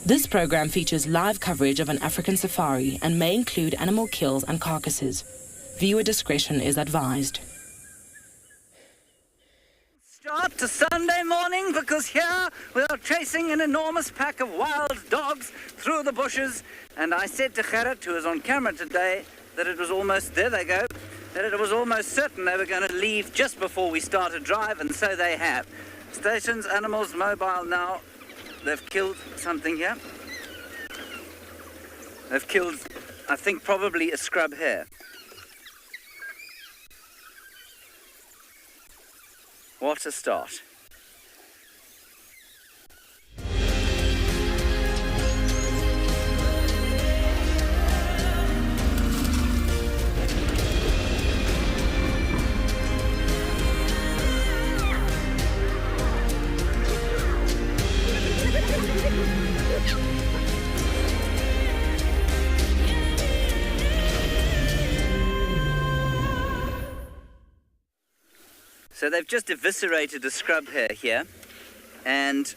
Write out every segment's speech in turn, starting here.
This program features live coverage of an African safari and may include animal kills and carcasses. Viewer discretion is advised. Start to Sunday morning, because here we are chasing an enormous pack of wild dogs through the bushes. And I said to Gerrit, who is on camera today, that it was almost, there they go, that it was almost certain they were going to leave just before we start a drive, and so they have. Stations, animals, mobile now. They've killed something here. They've killed, I think, probably a scrub hare. What a start. So they've just eviscerated a scrub hare here, and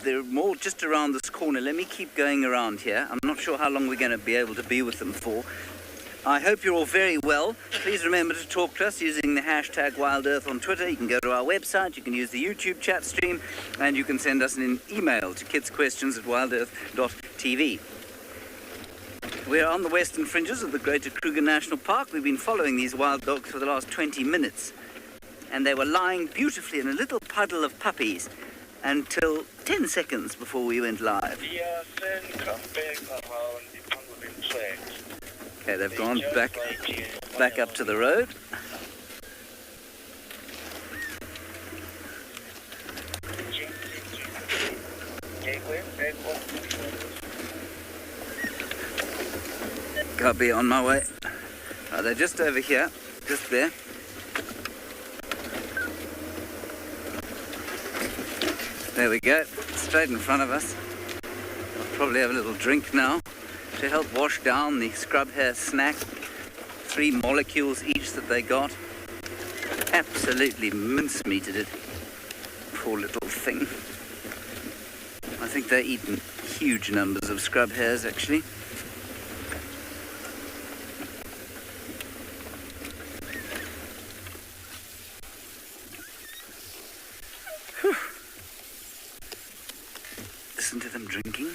there are more just around this corner. Let me keep going around here. I'm not sure how long we're going to be able to be with them for. I hope you're all very well. Please remember to talk to us using the hashtag WildEarth on Twitter. You can go to our website, you can use the YouTube chat stream, and you can send us an email to kidsquestions@wildearth.tv. We're on the western fringes of the Greater Kruger National Park. We've been following these wild dogs for the last 20 minutes. And they were lying beautifully in a little puddle of puppies until 10 seconds before we went live. Okay, they've gone back up to the road. Copy, on my way. Oh, they're just over here, just there. There we go, straight in front of us. I'll probably have a little drink now to help wash down the scrub hare snack. 3 molecules each that they got. Absolutely mincemeated it. Poor little thing. I think they're eating huge numbers of scrub hares, actually. Listen to them drinking.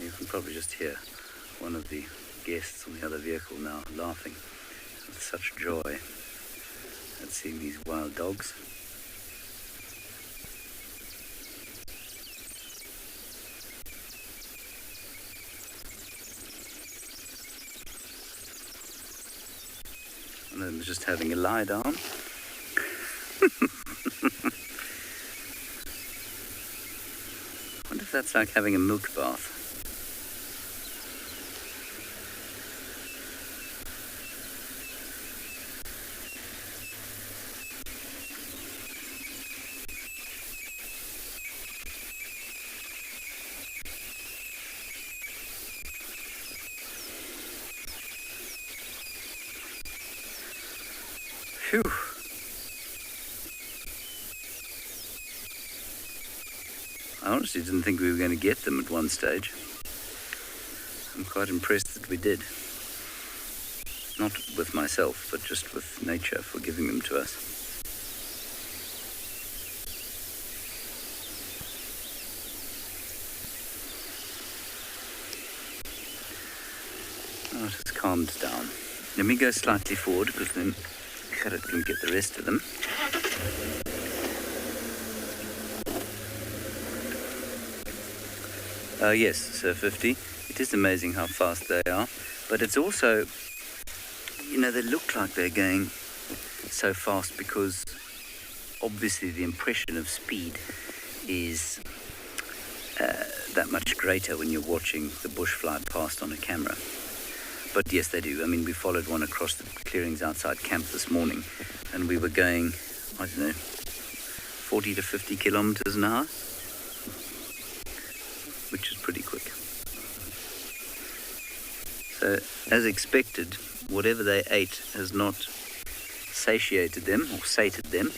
You can probably just hear one of the guests on the other vehicle now laughing with such joy at seeing these wild dogs. One of them is just having a lie down. I wonder if that's like having a milk bath. Phew. I honestly didn't think we were going to get them at one stage. I'm quite impressed that we did. Not with myself, but just with nature for giving them to us. Oh, it has calmed down. Let me go slightly forward, because then Carrot can get the rest of them. Yes, so 50. It is amazing how fast they are. But it's also, you know, they look like they're going so fast because obviously the impression of speed is that much greater when you're watching the bush fly past on a camera. But yes, they do. I mean, we followed one across the clearings outside camp this morning, and we were going, I don't know, 40 to 50 kilometers an hour, which is pretty quick. So, as expected, whatever they ate has not satiated them or sated them,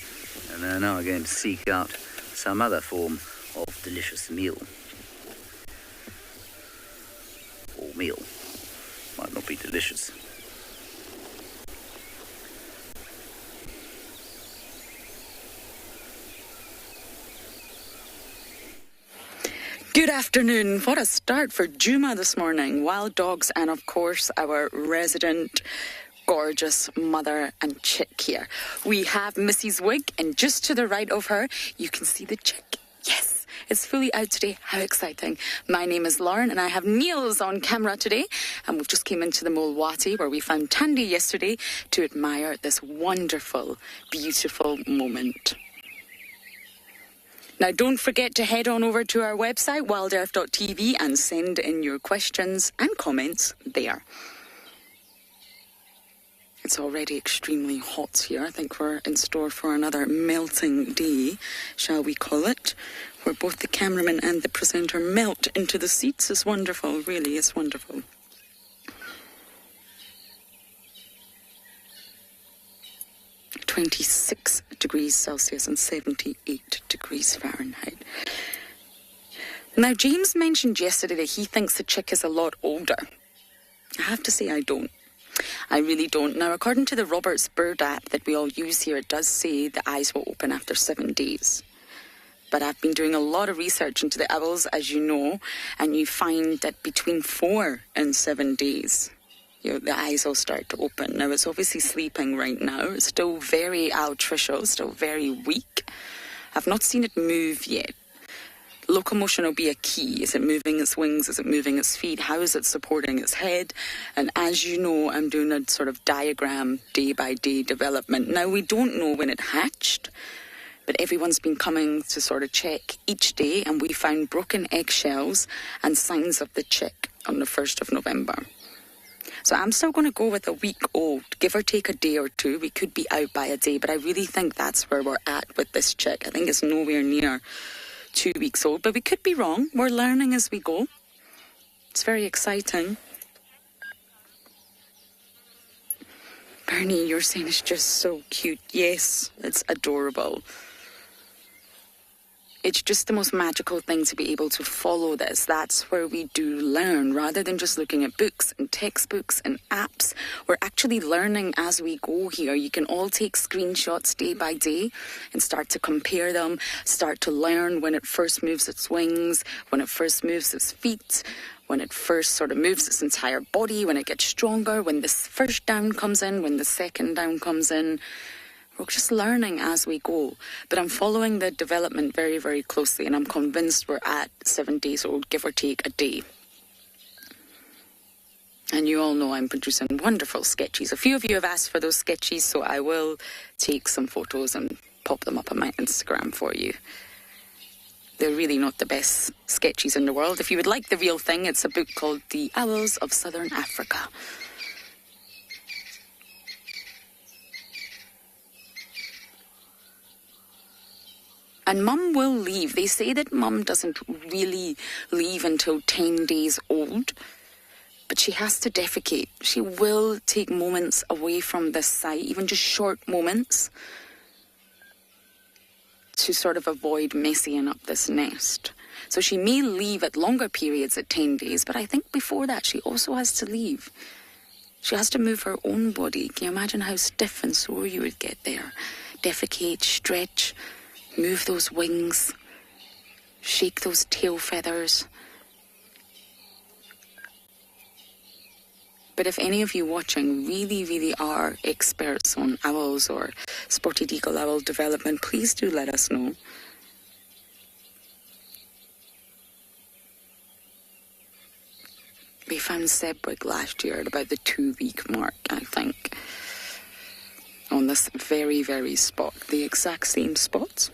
and they're now going to seek out some other form of delicious meal. Or meal. Might not be delicious. Good afternoon. What a start for Djuma this morning. Wild dogs and, of course, our resident gorgeous mother and chick here. We have Mrs. Wig, and just to the right of her, you can see the chick. Yes, it's fully out today. How exciting. My name is Lauren, and I have Niels on camera today. And we've just came into the Mulwati, where we found Tandy yesterday, to admire this wonderful, beautiful moment. Now, don't forget to head on over to our website, wildearth.tv, and send in your questions and comments there. It's already extremely hot here. I think we're in store for another melting day, shall we call it, where both the cameraman and the presenter melt into the seats. It's wonderful, really, it's wonderful. (26 degrees Celsius and 78 degrees Fahrenheit. Now, James mentioned yesterday that he thinks the chick is a lot older. I have to say I don't. I really don't. Now, according to the Roberts Bird app that we all use here, it does say the eyes will open after 7 days. But I've been doing a lot of research into the owls, as you know, and you find that between 4 and 7 days, the eyes will start to open. Now, it's obviously sleeping right now. It's still very altricial, still very weak. I've not seen it move yet. Locomotion will be a key. Is it moving its wings? Is it moving its feet? How is it supporting its head? And as you know, I'm doing a sort of diagram day-by-day development. Now, we don't know when it hatched, but everyone's been coming to sort of check each day, and we found broken eggshells and signs of the chick on the 1st of November. So I'm still going to go with a week old, give or take a day or two. We could be out by a day, but I really think that's where we're at with this chick. I think it's nowhere near 2 weeks old, but we could be wrong. We're learning as we go. It's very exciting. Bernie, you're saying it's just so cute. Yes, it's adorable. It's just the most magical thing to be able to follow this. That's where we do learn, rather than just looking at books and textbooks and apps. We're actually learning as we go here. You can all take screenshots day by day and start to compare them, start to learn when it first moves its wings, when it first moves its feet, when it first sort of moves its entire body, when it gets stronger, when this first down comes in, when the second down comes in. We're just learning as we go. But I'm following the development very, very closely, and I'm convinced we're at 7 days old, give or take a day. And you all know I'm producing wonderful sketches. A few of you have asked for those sketches, so I will take some photos and pop them up on my Instagram for you. They're really not the best sketches in the world. If you would like the real thing, it's a book called The Owls of Southern Africa. And Mum will leave. They say that Mum doesn't really leave until 10 days old. But she has to defecate. She will take moments away from this site, even just short moments, to sort of avoid messing up this nest. So she may leave at longer periods at 10 days, but I think before that she also has to leave. She has to move her own body. Can you imagine how stiff and sore you would get there? Defecate, stretch, move those wings, shake those tail feathers. But if any of you watching really are experts on owls or spotted eagle owl development, please do let us know. We found Sebwig last year at about the 2-week mark, I think, on this very spot. The exact same spots.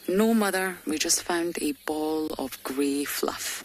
No mother, we just found a ball of grey fluff.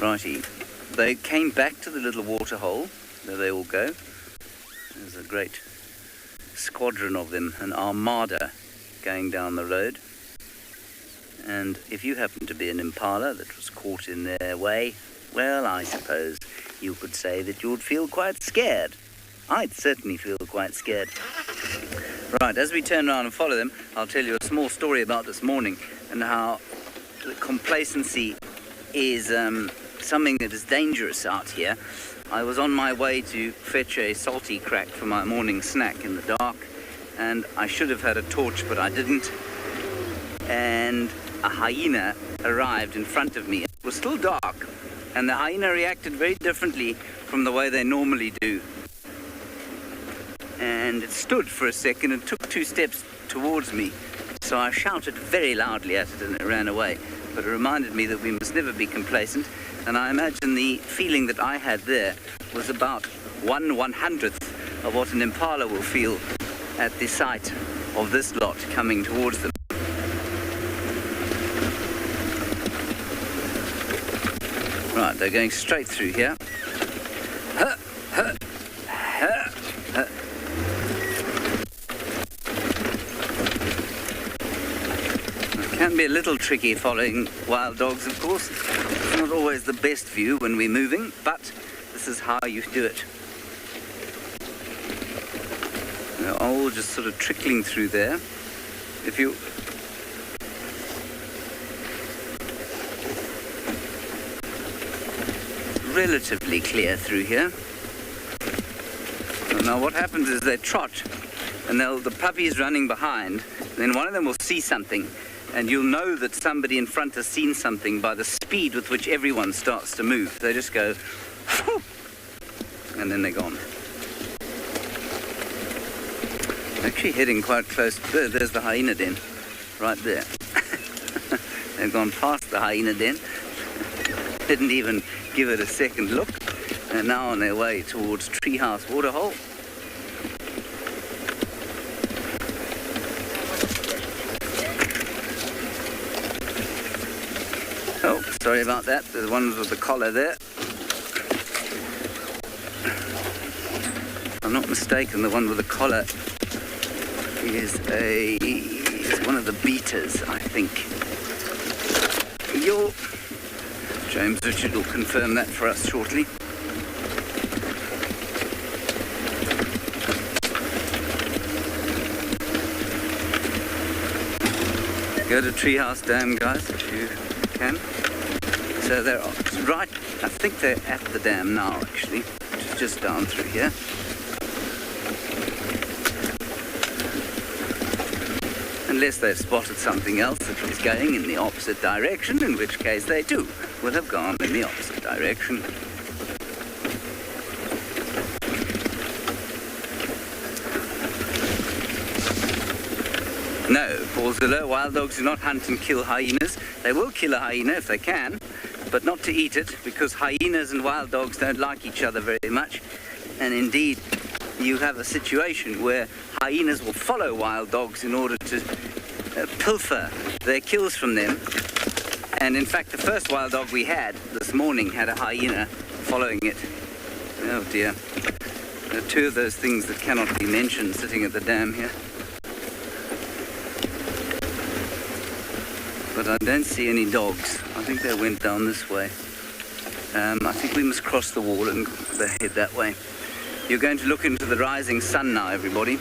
Righty. They came back to the little waterhole. There they all go. There's a great squadron of them, an armada going down the road. And if you happen to be an impala that was caught in their way, well, I suppose you could say that you'd feel quite scared. I'd certainly feel quite scared. Right, as we turn around and follow them, I'll tell you a small story about this morning and how the complacency is something that is dangerous out here. I was on my way to fetch a salty crack for my morning snack in the dark, and I should have had a torch, but I didn't. And a hyena arrived in front of me. It was still dark, and the hyena reacted very differently from the way they normally do. And it stood for a second and took 2 steps towards me. So I shouted very loudly at it and it ran away. But it reminded me that we must never be complacent. And I imagine the feeling that I had there was about 1/100th of what an impala will feel at the sight of this lot coming towards them. Right, they're going straight through here. It can be a little tricky following wild dogs, of course. It's not always the best view when we're moving, but this is how you do it. They're all just sort of trickling through there. If you relatively clear through here. Now what happens is they trot, and the puppy is running behind, then one of them will see something, and you'll know that somebody in front has seen something by the speed with which everyone starts to move. They just go, and then they're gone. Actually heading quite close. There's the hyena den, right there. They've gone past the hyena den. Didn't even give it a second look. They're now on their way towards Treehouse Waterhole. Oh, sorry about that. There's one with the collar there. If I'm not mistaken, the one with the collar is one of the beaters, I think. James Richard will confirm that for us shortly. Go to Treehouse Dam, guys, if you can. So they're right, I think they're at the dam now, actually, which is just down through here. Unless they've spotted something else that was going in the opposite direction, in which case they too will have gone in the opposite direction. No, Paul Ziller, wild dogs do not hunt and kill hyenas. They will kill a hyena if they can, but not to eat it, because hyenas and wild dogs don't like each other very much. And indeed, you have a situation where hyenas will follow wild dogs in order to pilfer their kills from them. And in fact, the first wild dog we had this morning had a hyena following it. Oh dear. There are two of those things that cannot be mentioned sitting at the dam here. But I don't see any dogs. I think they went down this way. I think we must cross the wall and head that way. You're going to look into the rising sun now, everybody.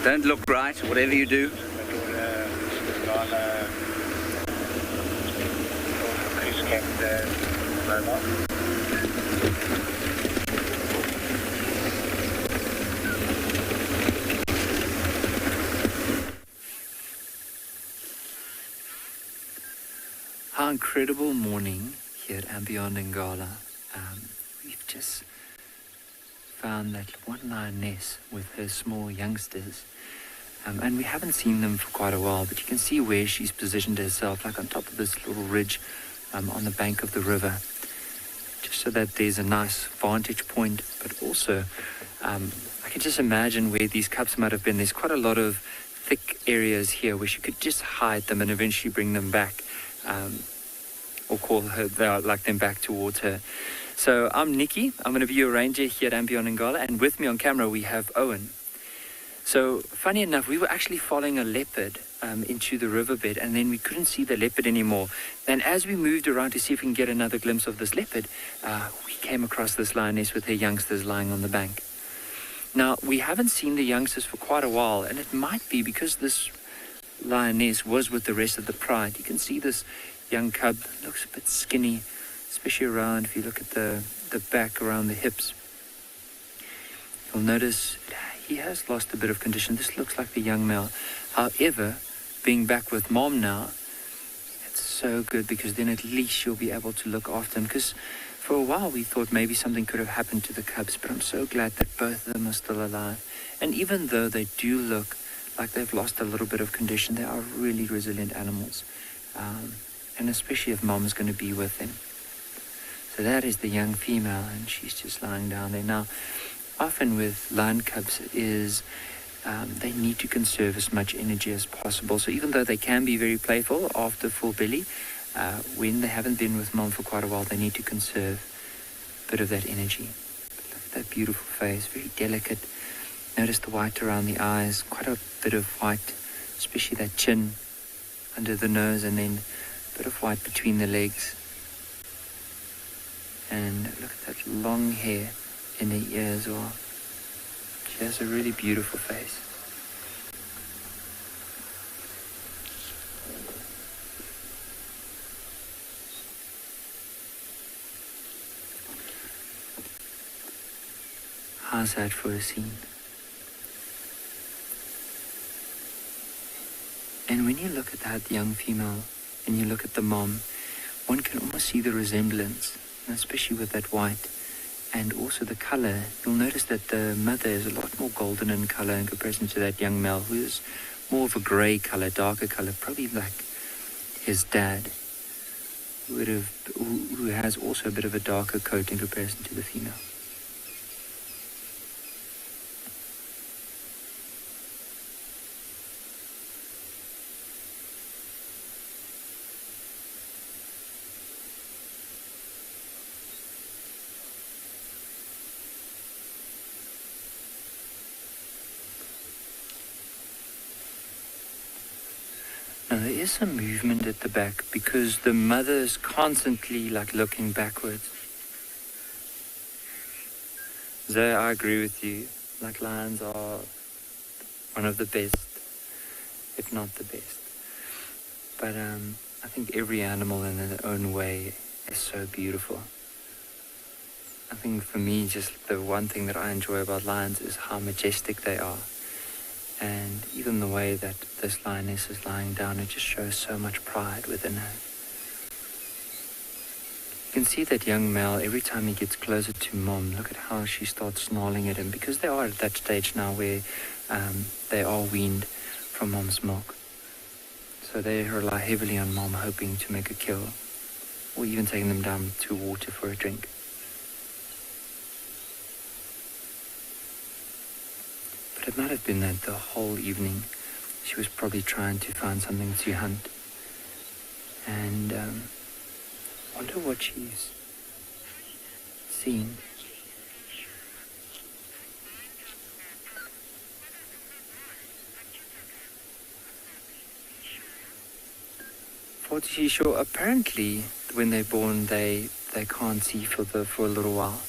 Don't look right, whatever you do. Our incredible morning here at andBeyond in Ngala. We've just found that one lioness with her small youngsters. And we haven't seen them for quite a while, but you can see where she's positioned herself, like on top of this little ridge on the bank of the river, just so that there's a nice vantage point. But also, I can just imagine where these cubs might have been. There's quite a lot of thick areas here where she could just hide them and eventually bring them back, or call her, them back towards her. So I'm Nikki. I'm going to be your ranger here at andBeyond in Ngala, and with me on camera we have Owen. So funny enough, we were actually following a leopard into the riverbed, and then we couldn't see the leopard anymore. And as we moved around to see if we can get another glimpse of this leopard, we came across this lioness with her youngsters lying on the bank. Now, we haven't seen the youngsters for quite a while, and it might be because this lioness was with the rest of the pride. You can see this young cub looks a bit skinny, especially around, if you look at the back around the hips. You'll notice he has lost a bit of condition. This looks like the young male. However, being back with mom now, it's so good, because then at least you'll be able to look after them. Because for a while we thought maybe something could have happened to the cubs, but I'm so glad that both of them are still alive. And even though they do look like they've lost a little bit of condition, they are really resilient animals. And especially if mom is going to be with them. So that is the young female, and she's just lying down there. Now, often with lion cubs is they need to conserve as much energy as possible. So even though they can be very playful after full belly, when they haven't been with mom for quite a while, they need to conserve a bit of that energy. But look at that beautiful face, very delicate. Notice the white around the eyes, quite a bit of white, especially that chin under the nose, and then a bit of white between the legs. And look at that long hair in her ear as well. She has a really beautiful face. How's that for a scene? And when you look at that young female and you look at the mom, one can almost see the resemblance, especially with that white. And also the color, you'll notice that the mother is a lot more golden in color in comparison to that young male, who is more of a gray color, darker color, probably like his dad, who has also a bit of a darker coat in comparison to the female. Now Now there is some movement at the back because the mother's constantly like looking backwards. Zoe, I agree with you. Like lions are one of the best, if not the best. But I think every animal in their own way is so beautiful. I think for me, just the one thing that I enjoy about lions is how majestic they are. And even the way that this lioness is lying down, it just shows so much pride within her. You can see that young male, every time he gets closer to mom, look at how she starts snarling at him, because they are at that stage now where they are weaned from mom's milk. So they rely heavily on mom, hoping to make a kill, or even taking them down to water for a drink. But it might have been that the whole evening she was probably trying to find something to hunt. And wonder what she's seen. Forty sure. Apparently, when they're born, they can't see for a little while.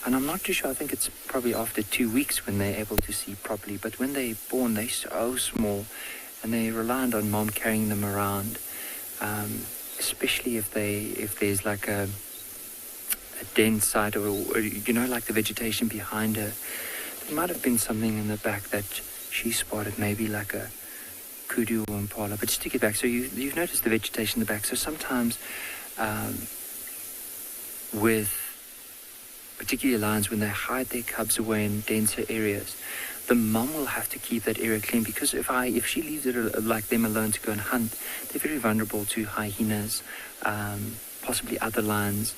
And I'm not too sure. I think it's probably after 2 weeks when they're able to see properly. But when they're born, they're so small, and they're reliant on mom carrying them around. Especially if there's like a dense site or like the vegetation behind her. There might have been something in the back that she spotted, maybe like a kudu or impala. But just to get back, so you've noticed the vegetation in the back. So sometimes with particularly lions, when they hide their cubs away in denser areas, the mom will have to keep that area clean, because if she leaves it like them alone to go and hunt, they're very vulnerable to hyenas, possibly other lions,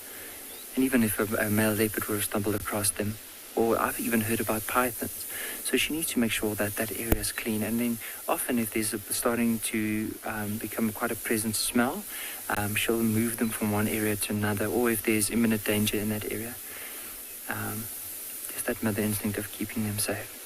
and even if a male leopard were to stumble across them, or I've even heard about pythons. So she needs to make sure that that area is clean. And then often if there's starting to become quite a present smell, she'll move them from one area to another, or if there's imminent danger in that area. Just that mother instinct of keeping them safe.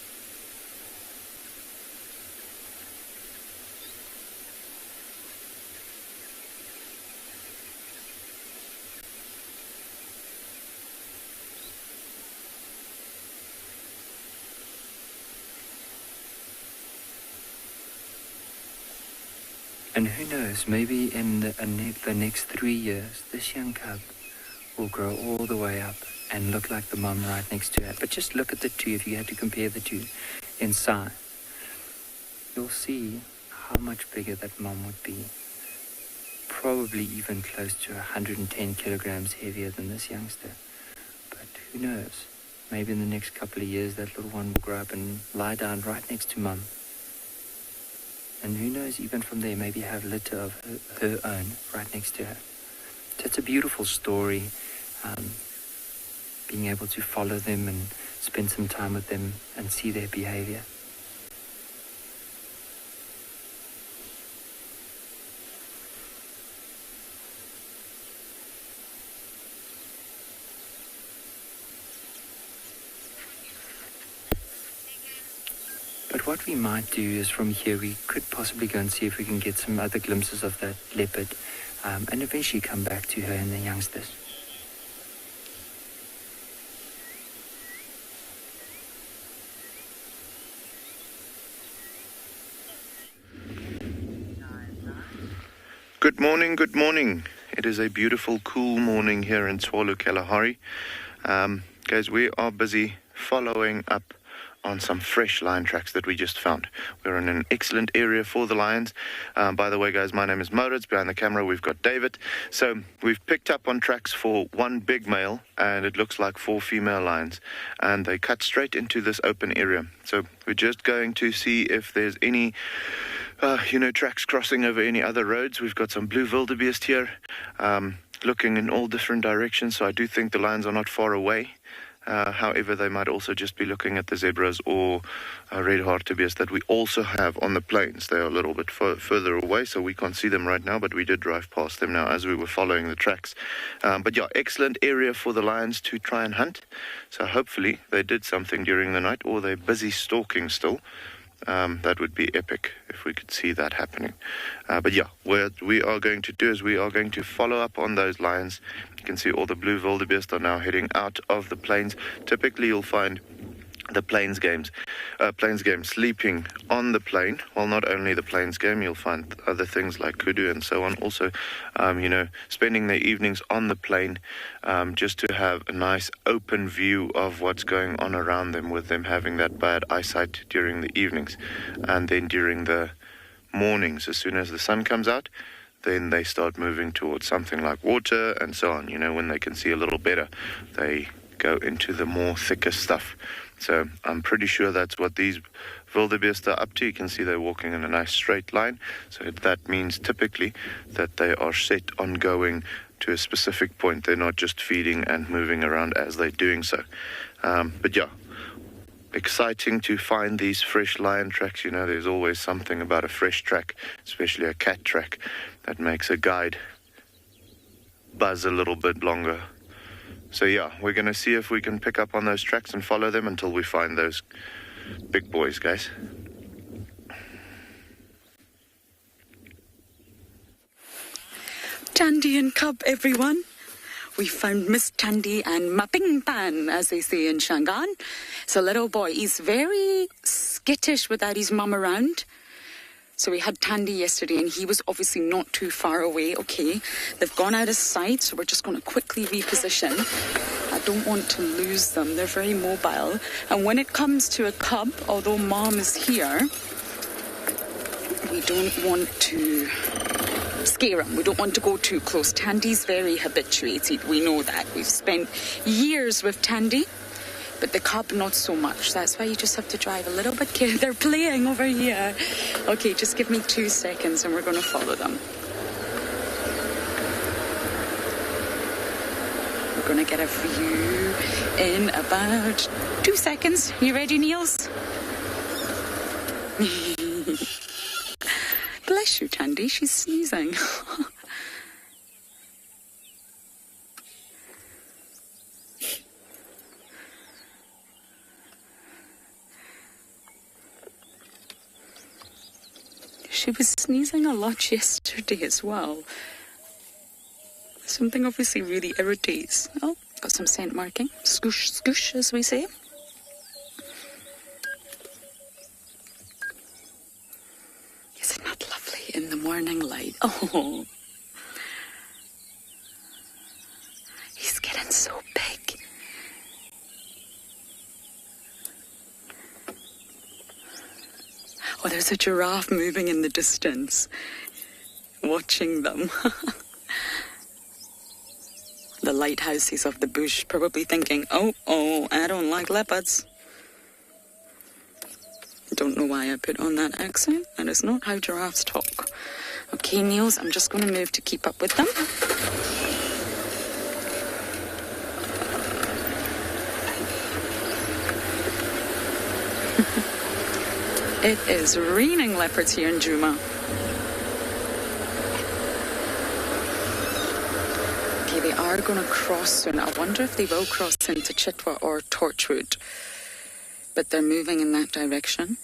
And who knows, maybe in the next 3 years, this young cub will grow all the way up and look like the mum right next to her. But just look at the two, if you had to compare the two in size. You'll see how much bigger that mum would be. Probably even close to 110 kilograms heavier than this youngster. But who knows, maybe in the next couple of years that little one will grow up and lie down right next to mum. And who knows, even from there, maybe have litter of her own right next to her. So it's a beautiful story, being able to follow them and spend some time with them and see their behavior. But what we might do is from here we could possibly go and see if we can get some other glimpses of that leopard, and eventually come back to her and the youngsters. Good morning, good morning. It is a beautiful, cool morning here in Tswalu Kalahari. Guys, we are busy following up on some fresh lion tracks that we just found. We're in an excellent area for the lions. By the way, guys, my name is Moritz. Behind the camera, we've got David. So we've picked up on tracks for one big male, and it looks like 4 female lions. And they cut straight into this open area. So we're just going to see if there's any tracks crossing over any other roads. We've got some blue wildebeest here, looking in all different directions, so I do think the lions are not far away. However, they might also just be looking at the zebras or red hartebeest that we also have on the plains. They are a little bit further away, so we can't see them right now, but we did drive past them now as we were following the tracks. But yeah, excellent area for the lions to try and hunt. So hopefully they did something during the night, or they're busy stalking still. That would be epic if we could see that happening. But yeah, what we are going to do is we are going to follow up on those lines. You can see all the blue wildebeest are now heading out of the plains. Typically, you'll find the plains game sleeping on the plain. Well, not only the plains game, you'll find other things like kudu and so on. Also, spending their evenings on the plain, just to have a nice open view of what's going on around them, with them having that bad eyesight during the evenings. And then during the mornings, as soon as the sun comes out, then they start moving towards something like water and so on. When they can see a little better, they go into the more thicker stuff. So I'm pretty sure that's what these wildebeest are up to. You can see they're walking in a nice straight line. So that means typically that they are set on going to a specific point. They're not just feeding and moving around as they're doing so. But yeah, exciting to find these fresh lion tracks. There's always something about a fresh track, especially a cat track, that makes a guide buzz a little bit longer. So yeah, we're going to see if we can pick up on those tracks and follow them until we find those big boys, guys. Tandy and cub, everyone. We found Miss Tandy and Maping Pan, as they say in Shangaan. So little boy, he's very skittish without his mum around. So we had Tandy yesterday, and he was obviously not too far away. Okay, they've gone out of sight, so we're just going to quickly reposition. I don't want to lose them. They're very mobile. And when it comes to a cub, although mom is here, we don't want to scare him. We don't want to go too close. Tandy's very habituated. We know that. We've spent years with Tandy. But the cub, not so much. That's why you just have to drive a little bit careful. They're playing over here. Okay, just give me 2 seconds and we're going to follow them. We're going to get a view in about 2 seconds. You ready, Niels? Bless you, Tandy. She's sneezing. She was sneezing a lot yesterday as well. Something obviously really irritates. Oh, got some scent marking. Scoosh, scoosh, as we say. Isn't that lovely in the morning light? Oh. He's getting so big. Oh, there's a giraffe moving in the distance, watching them. The lighthouses of the bush probably thinking, oh, I don't like leopards. Don't know why I put on that accent. That is not how giraffes talk. Okay, Niels, I'm just going to move to keep up with them. It is raining leopards here in Djuma. Okay, they are going to cross soon. I wonder if they will cross into Chitwa or Torchwood. But they're moving in that direction.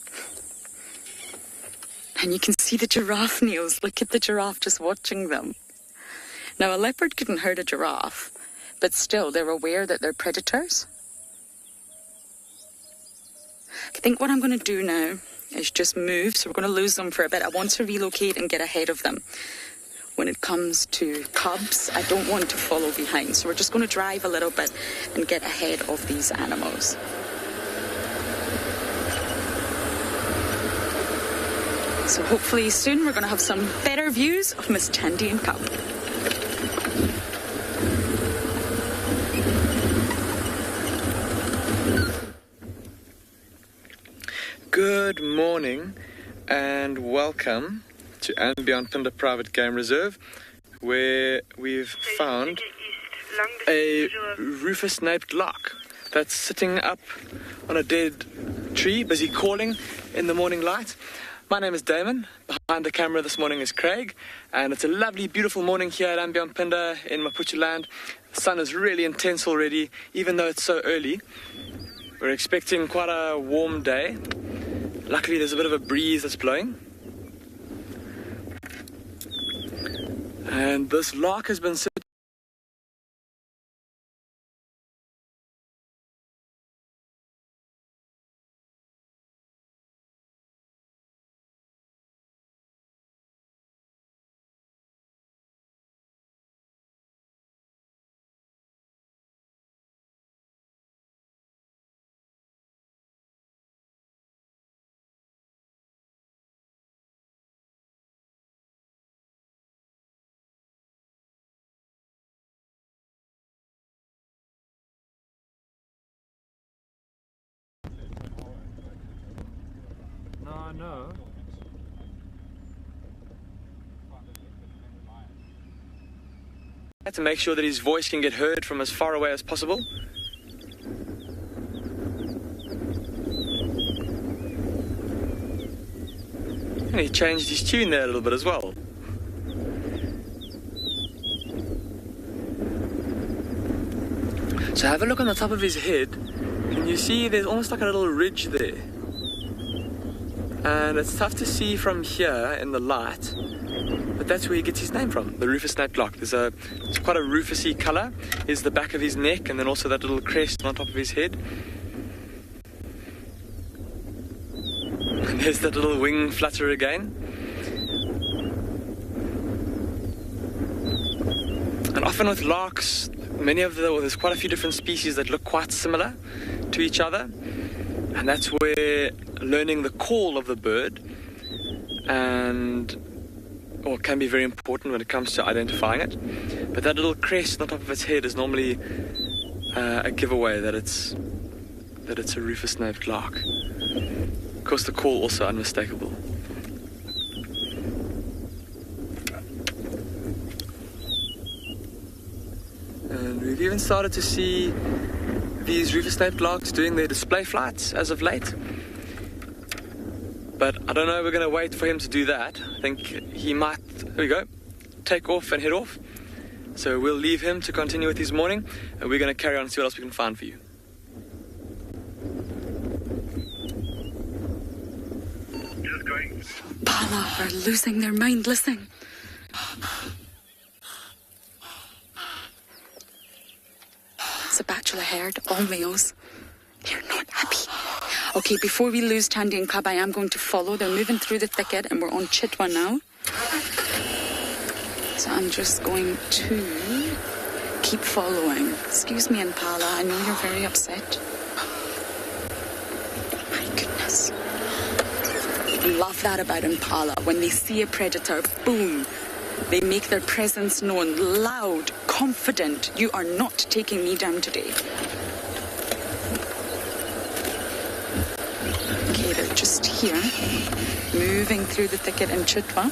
And you can see the giraffe, Niels. Look at the giraffe just watching them. Now, a leopard couldn't hurt a giraffe, but still, they're aware that they're predators. I think what I'm going to do now is just move, so we're going to lose them for a bit. I want to relocate and get ahead of them. When it comes to cubs, I don't want to follow behind, so we're just going to drive a little bit and get ahead of these animals. So hopefully soon we're going to have some better views of Miss Tandy and cub. Good morning and welcome to andBeyond Phinda Private Game Reserve, where we've found a rufous-naped lark that's sitting up on a dead tree, busy calling in the morning light. My name is Damon. Behind the camera this morning is Craig, and it's a lovely, beautiful morning here at andBeyond Phinda in Mapuche land. The sun is really intense already, even though it's so early. We're expecting quite a warm day. Luckily, there's a bit of a breeze that's blowing. And this lark has been sitting. No. To make sure that his voice can get heard from as far away as possible. And he changed his tune there a little bit as well. So have a look on the top of his head, and you see there's almost like a little ridge there. And it's tough to see from here in the light, but that's where he gets his name from, the rufous-snaped lark. It's quite a rufusy colour. Is the back of his neck, and then also that little crest on top of his head. And there's that little wing flutter again. And often with larks, there's quite a few different species that look quite similar to each other. And that's where learning the call of the bird can be very important when it comes to identifying it. But that little crest on top of its head is normally a giveaway that it's a rufous-snaped lark. Of course, the call also unmistakable. And we've even started to see these rufous-snaped larks doing their display flights as of late. But I don't know, we're going to wait for him to do that. I think he might, there we go, take off and head off. So we'll leave him to continue with his morning, and we're going to carry on and see what else we can find for you. Pala are losing their mind, listen. It's a bachelor herd, all males. They're not happy. Okay, before we lose Tandy and Cub, I am going to follow. They're moving through the thicket and we're on Chitwa now. So I'm just going to keep following. Excuse me, Impala, I know you're very upset. My goodness. Love that about Impala. When they see a predator, boom, they make their presence known, loud, confident. You are not taking me down today. Okay, they're just here, moving through the thicket in Chitwa.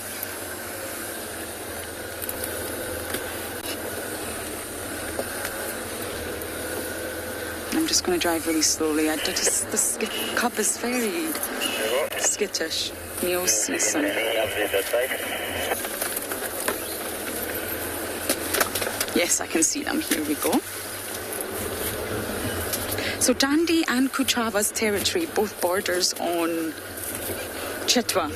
I'm just going to drive really slowly. This cub is very skittish. Neil sees him. Yes, I can see them. Here we go. So Dandi and Kuchava's territory both borders on Chitwa.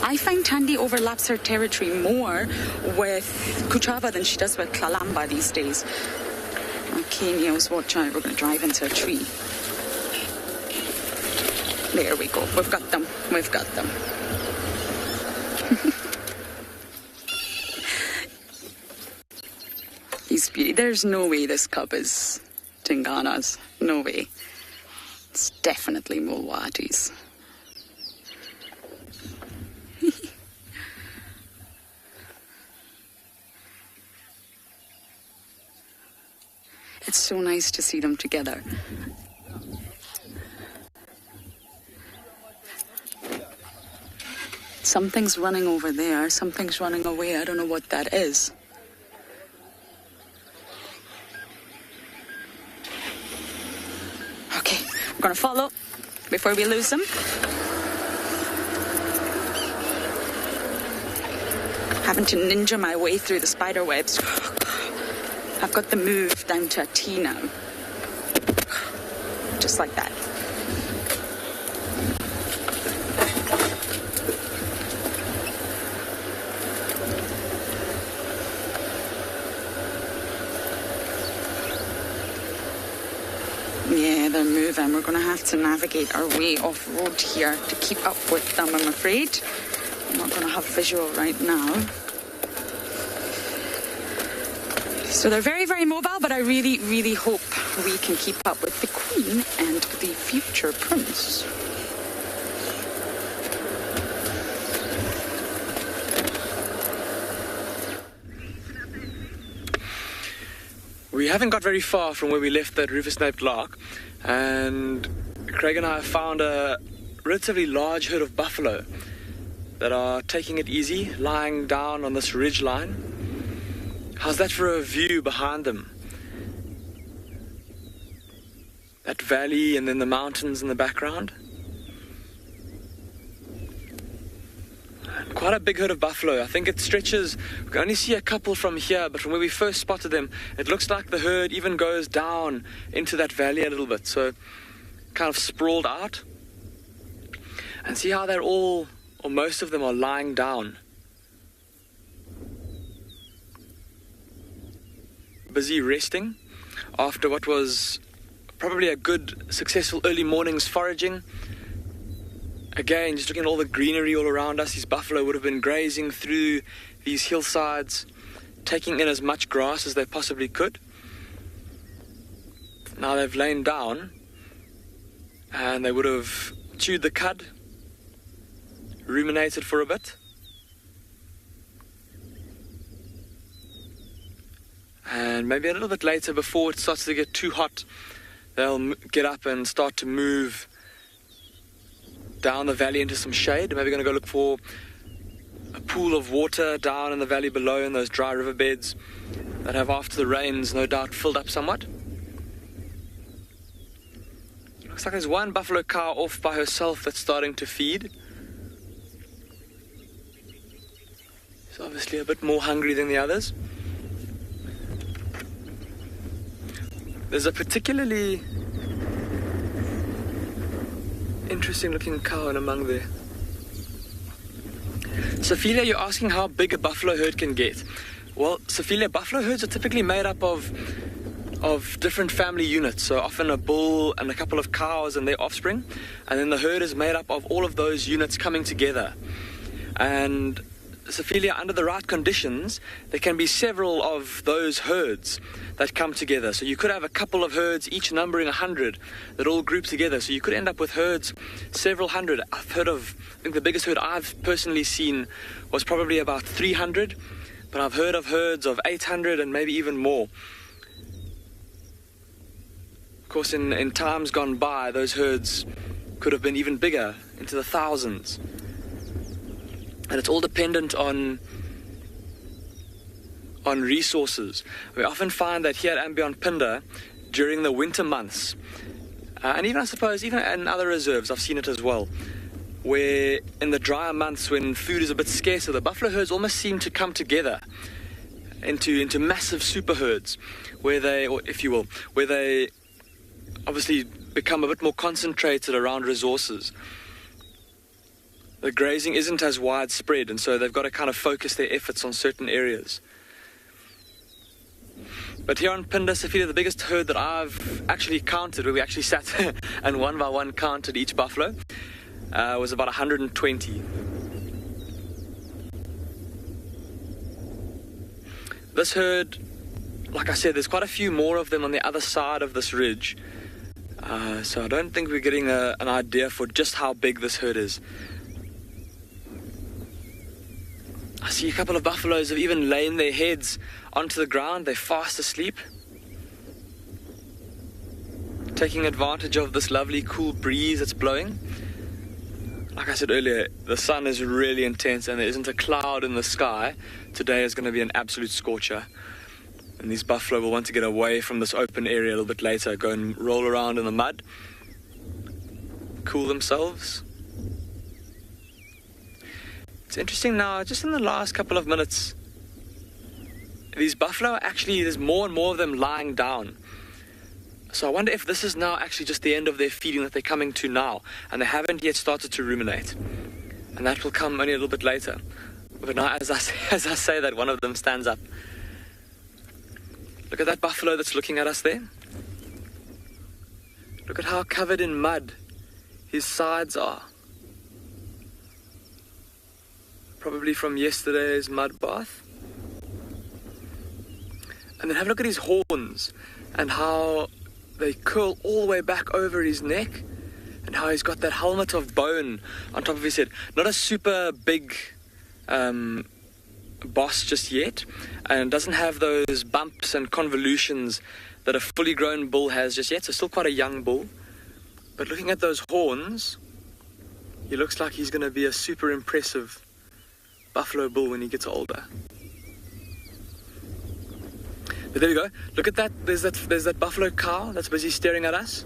I find Tandy overlaps her territory more with Kuchava than she does with Kalamba these days. Okay, Neil's watch out. We're going to drive into a tree. There we go. We've got them. We've got them. There's no way this cub is Tingana's. No way. It's definitely Mulwati's. It's so nice to see them together. Something's running over there. Something's running away. I don't know what that is. Okay, we're gonna follow before we lose them. Having to ninja my way through the spider webs. I've got the move down to a T now. just like that. Yeah, they're moving. We're going to have to navigate our way off-road here to keep up with them, I'm afraid. I'm not going to have visual right now. So they're very, very mobile, but I really, really hope we can keep up with the Queen and the future Prince. We haven't got very far from where we left that river-snake lark, and Craig and I have found a relatively large herd of buffalo that are taking it easy, lying down on this ridge line. How's that for a view behind them? That valley and then the mountains in the background. Quite a big herd of buffalo. I think it stretches, we can only see a couple from here, but from where we first spotted them, it looks like the herd even goes down into that valley a little bit, so kind of sprawled out. And see how they're all, or most of them are lying down. Busy resting after what was probably a good, successful early morning's foraging. Again, just looking at all the greenery all around us, these buffalo would have been grazing through these hillsides, taking in as much grass as they possibly could. Now they've lain down, and they would have chewed the cud, ruminated for a bit, and maybe a little bit later, before it starts to get too hot, they'll get up and start to move down the valley into some shade. Maybe going to go look for a pool of water down in the valley below in those dry riverbeds that have, after the rains, no doubt filled up somewhat. Looks like there's one buffalo cow off by herself that's starting to feed. She's obviously a bit more hungry than the others. There's a particularly interesting looking cow in among there. Sophia, you're asking how big a buffalo herd can get. Well, Sophia, buffalo herds are typically made up of different family units, so often a bull and a couple of cows and their offspring, and then the herd is made up of all of those units coming together. And Sophia, under the right conditions, there can be several of those herds that come together. So you could have a couple of herds, each numbering 100, that all group together. So you could end up with herds, several hundred. I think the biggest herd I've personally seen was probably about 300, but I've heard of herds of 800 and maybe even more. Of course, in times gone by, those herds could have been even bigger, into the thousands. And it's all dependent on resources. We often find that here at andBeyond Phinda, during the winter months, and even I suppose even in other reserves, I've seen it as well, where in the drier months when food is a bit scarcer, the buffalo herds almost seem to come together into massive super herds, where they, or if you will, where they obviously become a bit more concentrated around resources. The grazing isn't as widespread, and so they've got to kind of focus their efforts on certain areas. But here on Phinda, Sophia, the biggest herd that I've actually counted, where we actually sat and one by one counted each buffalo, was about 120. This herd, like I said, there's quite a few more of them on the other side of this ridge. So I don't think we're getting an idea for just how big this herd is. I see a couple of buffaloes have even laid their heads onto the ground. They're fast asleep, taking advantage of this lovely cool breeze that's blowing. Like I said earlier, the sun is really intense and there isn't a cloud in the sky. Today is going to be an absolute scorcher. And these buffalo will want to get away from this open area a little bit later, go and roll around in the mud, cool themselves. It's interesting now, just in the last couple of minutes, these buffalo actually, there's more and more of them lying down. So I wonder if this is now actually just the end of their feeding that they're coming to now, and they haven't yet started to ruminate. And that will come only a little bit later. But now, as I say that, one of them stands up. Look at that buffalo that's looking at us there. Look at how covered in mud his sides are. Probably from yesterday's mud bath. And then have a look at his horns and how they curl all the way back over his neck, and how he's got that helmet of bone on top of his head. Not a super big boss just yet, and doesn't have those bumps and convolutions that a fully grown bull has just yet, so still quite a young bull. But looking at those horns, he looks like he's going to be a super impressive buffalo bull when he gets older. But there we go. Look at that. There's that buffalo cow that's busy staring at us.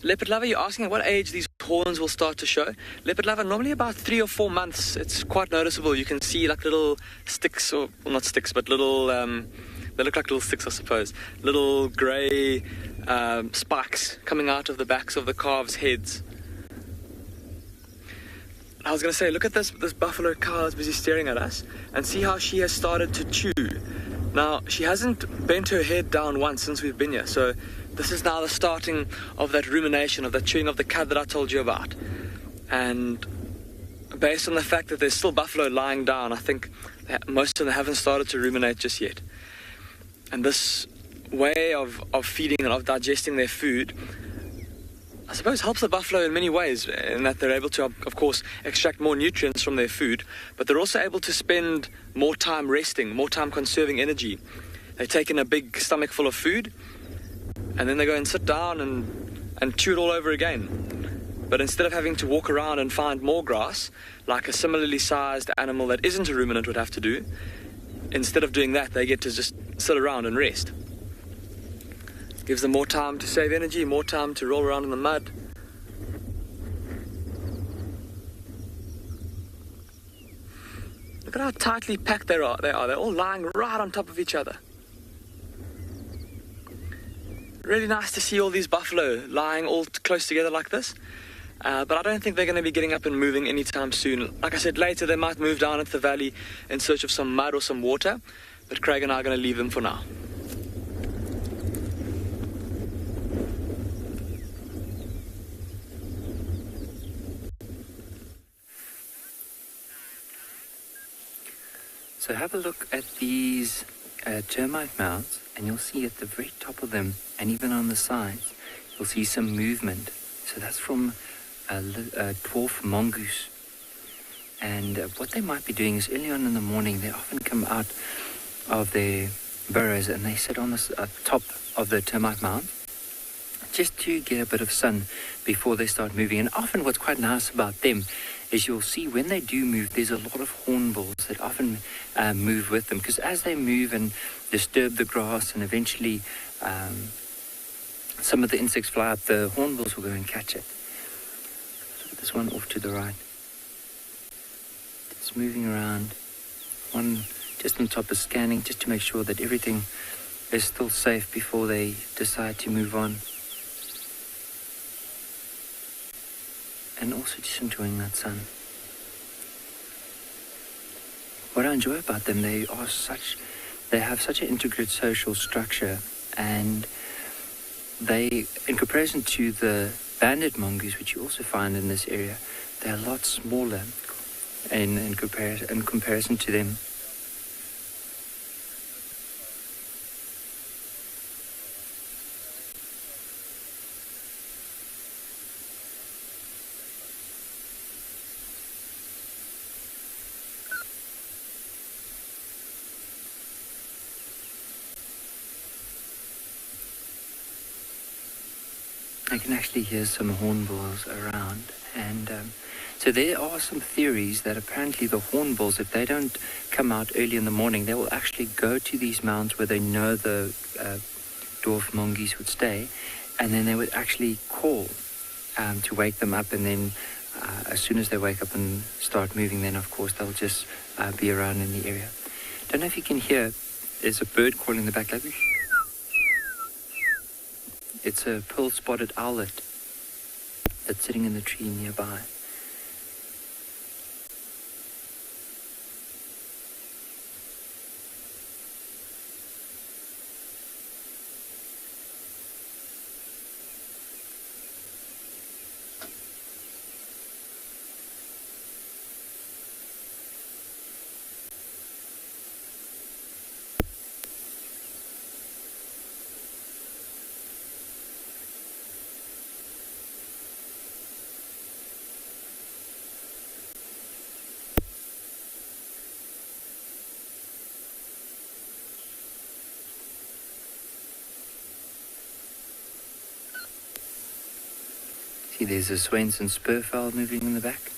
Leopard lover, you're asking at what age these horns will start to show. Leopard lover, normally about 3 or 4 months. It's quite noticeable. You can see like little sticks, or well, not sticks, but little. They look like little sticks, I suppose. Little grey spikes coming out of the backs of the calves' heads. I was going to say, look at this buffalo cow that's busy staring at us, and see how she has started to chew. Now, she hasn't bent her head down once since we've been here, so this is now the starting of that rumination, of that chewing of the cud that I told you about. And based on the fact that there's still buffalo lying down, I think that most of them haven't started to ruminate just yet. And this way of feeding and of digesting their food, I suppose, helps the buffalo in many ways, in that they're able to, of course, extract more nutrients from their food, but they're also able to spend more time resting, more time conserving energy. They take in a big stomach full of food, and then they go and sit down and chew it all over again. But instead of having to walk around and find more grass, like a similarly sized animal that isn't a ruminant would have to do, instead of doing that, they get to just sit around and rest. Gives them more time to save energy, more time to roll around in the mud. Look at how tightly packed they are. They're all lying right on top of each other. Really nice to see all these buffalo lying all close together like this. But I don't think they're going to be getting up and moving anytime soon. Like I said, later they might move down into the valley in search of some mud or some water. But Craig and I are going to leave them for now. So have a look at these termite mounds, and you'll see at the very top of them, and even on the sides, you'll see some movement. So that's from a dwarf mongoose. And what they might be doing is early on in the morning, they often come out of their burrows and they sit on the top of the termite mound just to get a bit of sun before they start moving. And often what's quite nice about them is you'll see when they do move, there's a lot of hornbills that often move with them, because as they move and disturb the grass and eventually some of the insects fly up, the hornbills will go and catch it. Look at this one off to the right. It's moving around. One just on top is scanning just to make sure that everything is still safe before they decide to move on. And also just enjoying that sun. What I enjoy about them, they have such an integrated social structure, and they, in comparison to the banded mongoose, which you also find in this area, they're a lot smaller in comparison to them. I can actually hear some hornbills around, and so there are some theories that apparently the hornbills, if they don't come out early in the morning, they will actually go to these mounds where they know the dwarf mongoose would stay, and then they would actually call to wake them up, and then as soon as they wake up and start moving, then of course they'll just be around in the area. Don't know if you can hear, there's a bird calling in the back like, it's a pearl-spotted owlet that's sitting in the tree nearby. See, there's a Swainson spurfowl moving in the back.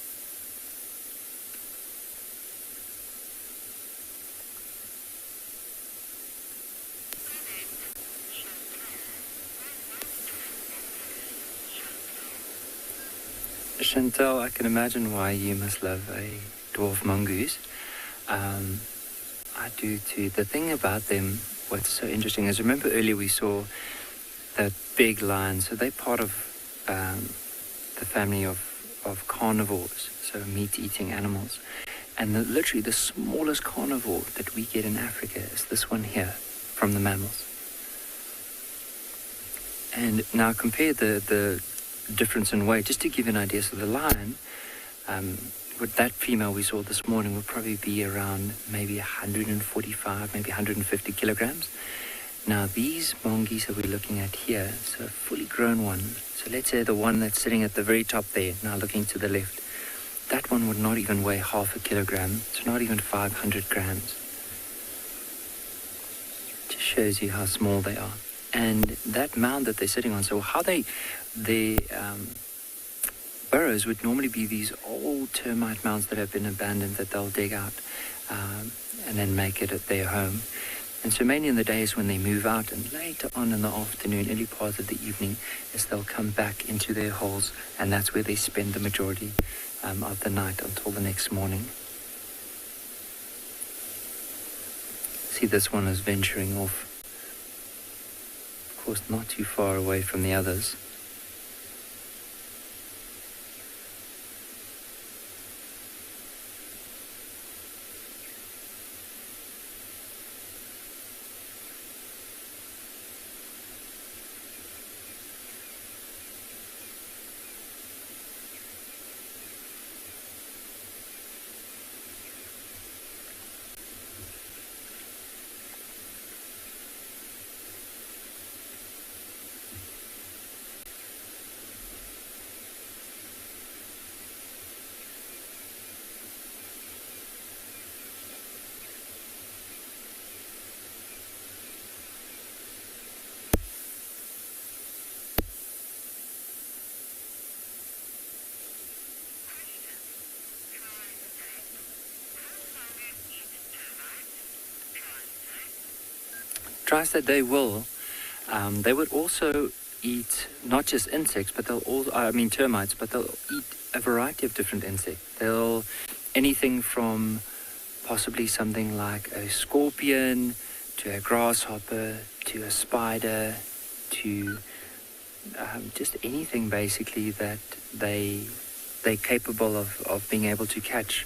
Chantal, I can imagine why you must love a dwarf mongoose. I do too. The thing about them, what's so interesting is, remember earlier we saw that big lion, so they're part of the family of carnivores, so meat-eating animals. And literally the smallest carnivore that we get in Africa is this one here, from the mammals. And now compare the difference in weight, just to give you an idea. So the lion, with that female we saw this morning, would probably be around maybe 145, maybe 150 kilograms. Now these mongooses that we're looking at here, so a fully grown one, so let's say the one that's sitting at the very top there, now looking to the left, that one would not even weigh half a kilogram, so not even 500 grams. Just shows you how small they are. And that mound that they're sitting on, so how their burrows would normally be these old termite mounds that have been abandoned that they'll dig out and then make it at their home. And so mainly in the days when they move out, and later on in the afternoon, early parts of the evening, is they'll come back into their holes, and that's where they spend the majority of the night until the next morning. See, this one is venturing off. Of course, not too far away from the others. Tries that they will. They would also eat not just insects, but they'll also, termites, but they'll eat a variety of different insects. They'll, anything from possibly something like a scorpion, to a grasshopper, to a spider, to just anything basically that they're capable of being able to catch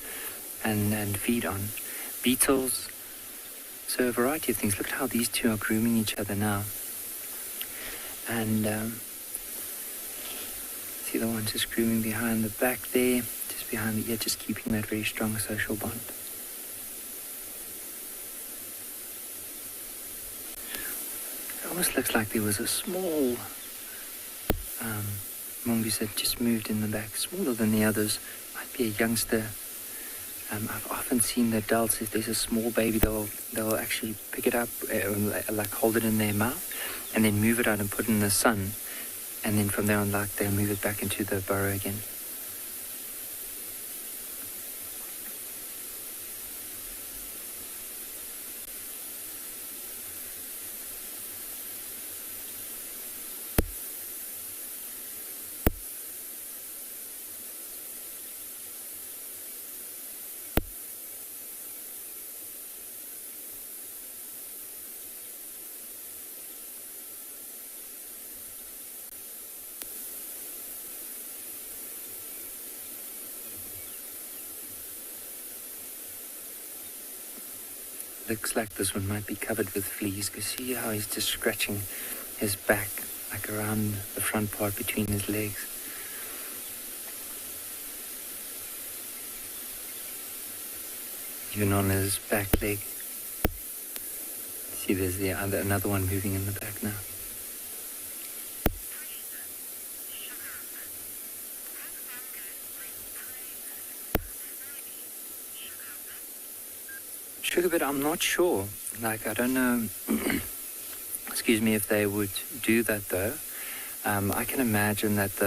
and feed on. Beetles. So a variety of things. Look at how these two are grooming each other now. And see the one just grooming behind the back there, just behind the ear, just keeping that very strong social bond. It almost looks like there was a small mongoose that just moved in the back, smaller than the others. Might be a youngster. I've often seen the adults, if there's a small baby, they'll actually pick it up, like hold it in their mouth, and then move it out and put it in the sun, and then from there on, like, they'll move it back into the burrow again. looks like this one might be covered with fleas. Because see how he's just scratching his back, like around the front part between his legs. Even on his back leg. See, there's another one moving in the back now. Sugar, but I'm not sure. Like, I don't know, excuse me, if they would do that though. I can imagine that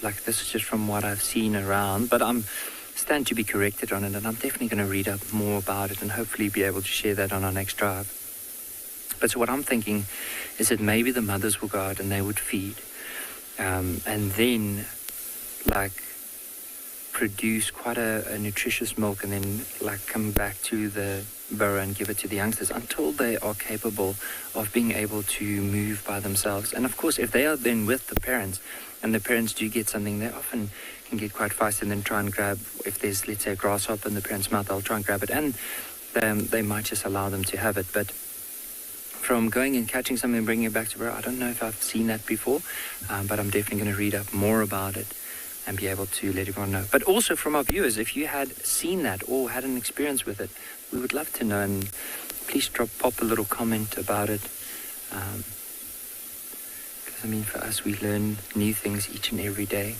like this is just from what I've seen around, but I'm stand to be corrected on it, and I'm definitely going to read up more about it and hopefully be able to share that on our next drive. But so what I'm thinking is that maybe the mothers will go out and they would feed, and then like produce quite a nutritious milk, and then like come back to the burrow and give it to the youngsters until they are capable of being able to move by themselves. And of course, if they are then with the parents, and the parents do get something, they often can get quite feisty and then try and grab, if there's, let's say, a grasshopper in the parent's mouth, they'll try and grab it, and they might just allow them to have it. But from going and catching something and bringing it back to burrow, I don't know if I've seen that before, but I'm definitely going to read up more about it and be able to let everyone know. But also from our viewers, if you had seen that or had an experience with it, we would love to know, and please pop a little comment about it. Because I mean, for us, we learn new things each and every day.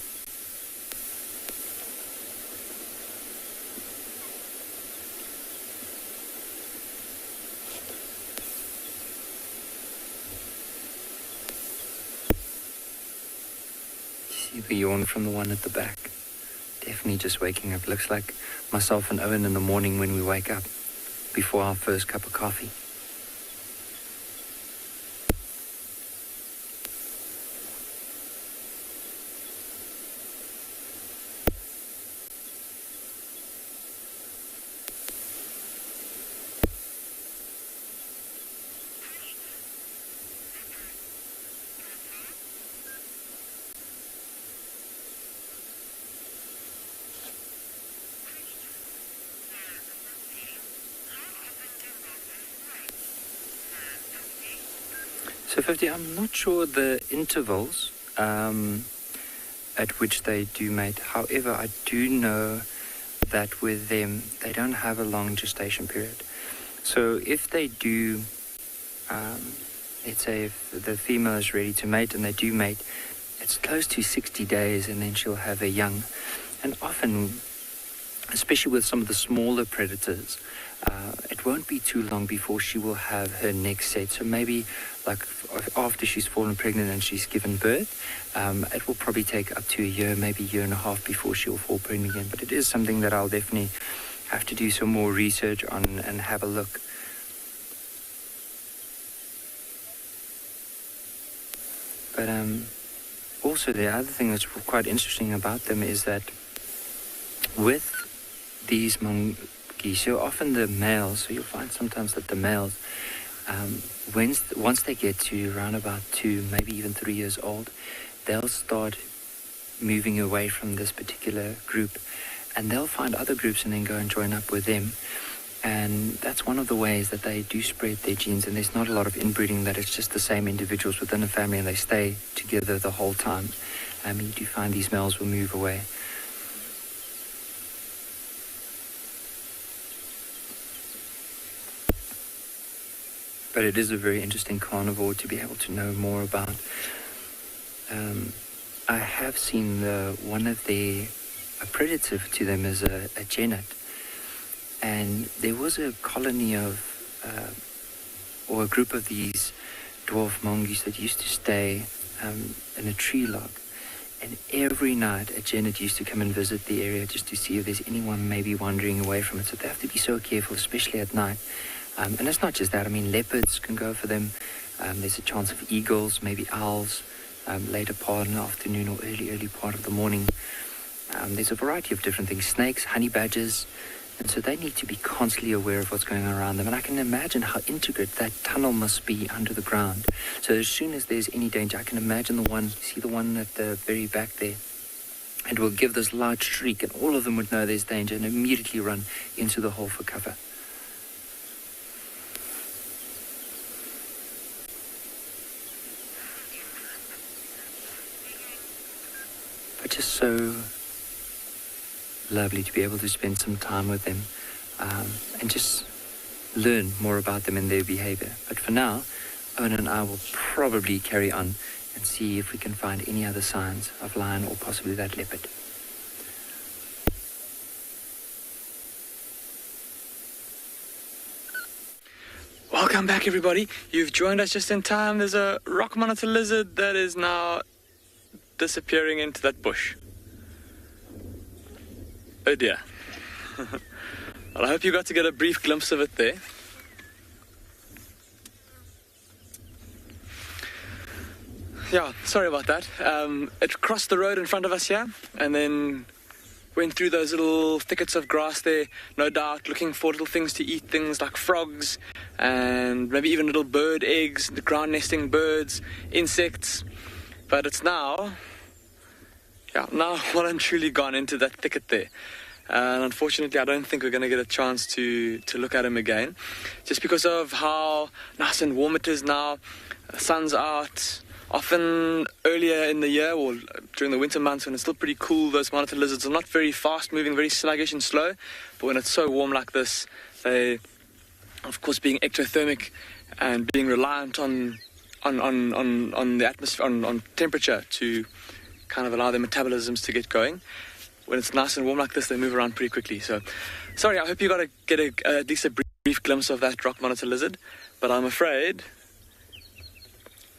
The yawn from the one at the back. Definitely just waking up. Looks like myself and Owen in the morning when we wake up before our first cup of coffee. So 50, I'm not sure the intervals at which they do mate. However, I do know that with them, they don't have a long gestation period. So if they do, let's say if the female is ready to mate and they do mate, it's close to 60 days and then she'll have a young. And often, especially with some of the smaller predators, it won't be too long before she will have her next set. So maybe like after she's fallen pregnant and she's given birth, it will probably take up to a year, maybe a year and a half before she'll fall pregnant again. But it is something that I'll definitely have to do some more research on and have a look. But also the other thing that's quite interesting about them is that with these mongooses, so often the males, so you'll find sometimes that the males, once they get to around about 2, maybe even 3 years old, they'll start moving away from this particular group, and they'll find other groups and then go and join up with them. And that's one of the ways that they do spread their genes, and there's not a lot of inbreeding, that it's just the same individuals within a family and they stay together the whole time. You do find these males will move away. But it is a very interesting carnivore to be able to know more about. I have seen one of a predator to them is a genet. And there was a colony of, or a group of these dwarf mongooses that used to stay in a tree log. And every night a genet used to come and visit the area just to see if there's anyone maybe wandering away from it. So they have to be so careful, especially at night. And it's not just that. I mean, leopards can go for them. There's a chance of eagles, maybe owls, later part in the afternoon or early part of the morning. There's a variety of different things. Snakes, honey badgers. And so they need to be constantly aware of what's going on around them. And I can imagine how intricate that tunnel must be under the ground. So as soon as there's any danger, I can imagine the one at the very back there. It will give this loud shriek, and all of them would know there's danger and immediately run into the hole for cover. just so lovely to be able to spend some time with them and just learn more about them and their behavior. But for now, Owen and I will probably carry on and see if we can find any other signs of lion or possibly that leopard. Welcome back, everybody. You've joined us just in time. There's a rock monitor lizard that is now disappearing into that bush. Oh dear. Well, I hope you got to get a brief glimpse of it there. Yeah, sorry about that. It crossed the road in front of us here and then went through those little thickets of grass there, no doubt looking for little things to eat, things like frogs and maybe even little bird eggs, the ground nesting birds, insects. But it's now well and truly gone into that thicket there. And unfortunately, I don't think we're going to get a chance to look at him again, just because of how nice and warm it is now. The sun's out. Often earlier in the year or during the winter months when it's still pretty cool, those monitor lizards are not very fast moving, very sluggish and slow. But when it's so warm like this, they, of course, being ectothermic and being reliant on the atmosphere, on temperature to kind of allow their metabolisms to get going. When it's nice and warm like this, they move around pretty quickly. So, sorry, I hope you got to get at least a brief glimpse of that rock monitor lizard. But I'm afraid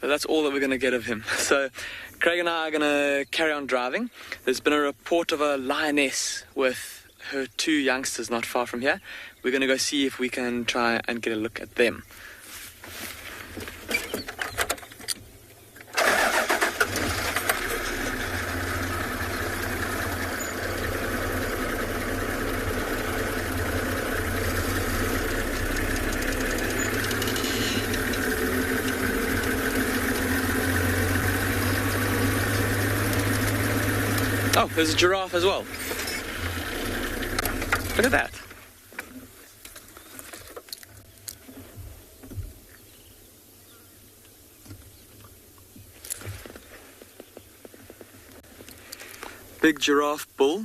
that's all that we're going to get of him. So Craig and I are going to carry on driving. There's been a report of a lioness with her 2 youngsters not far from here. We're going to go see if we can try and get a look at them. Oh, there's a giraffe as well. Look at that. Big giraffe bull.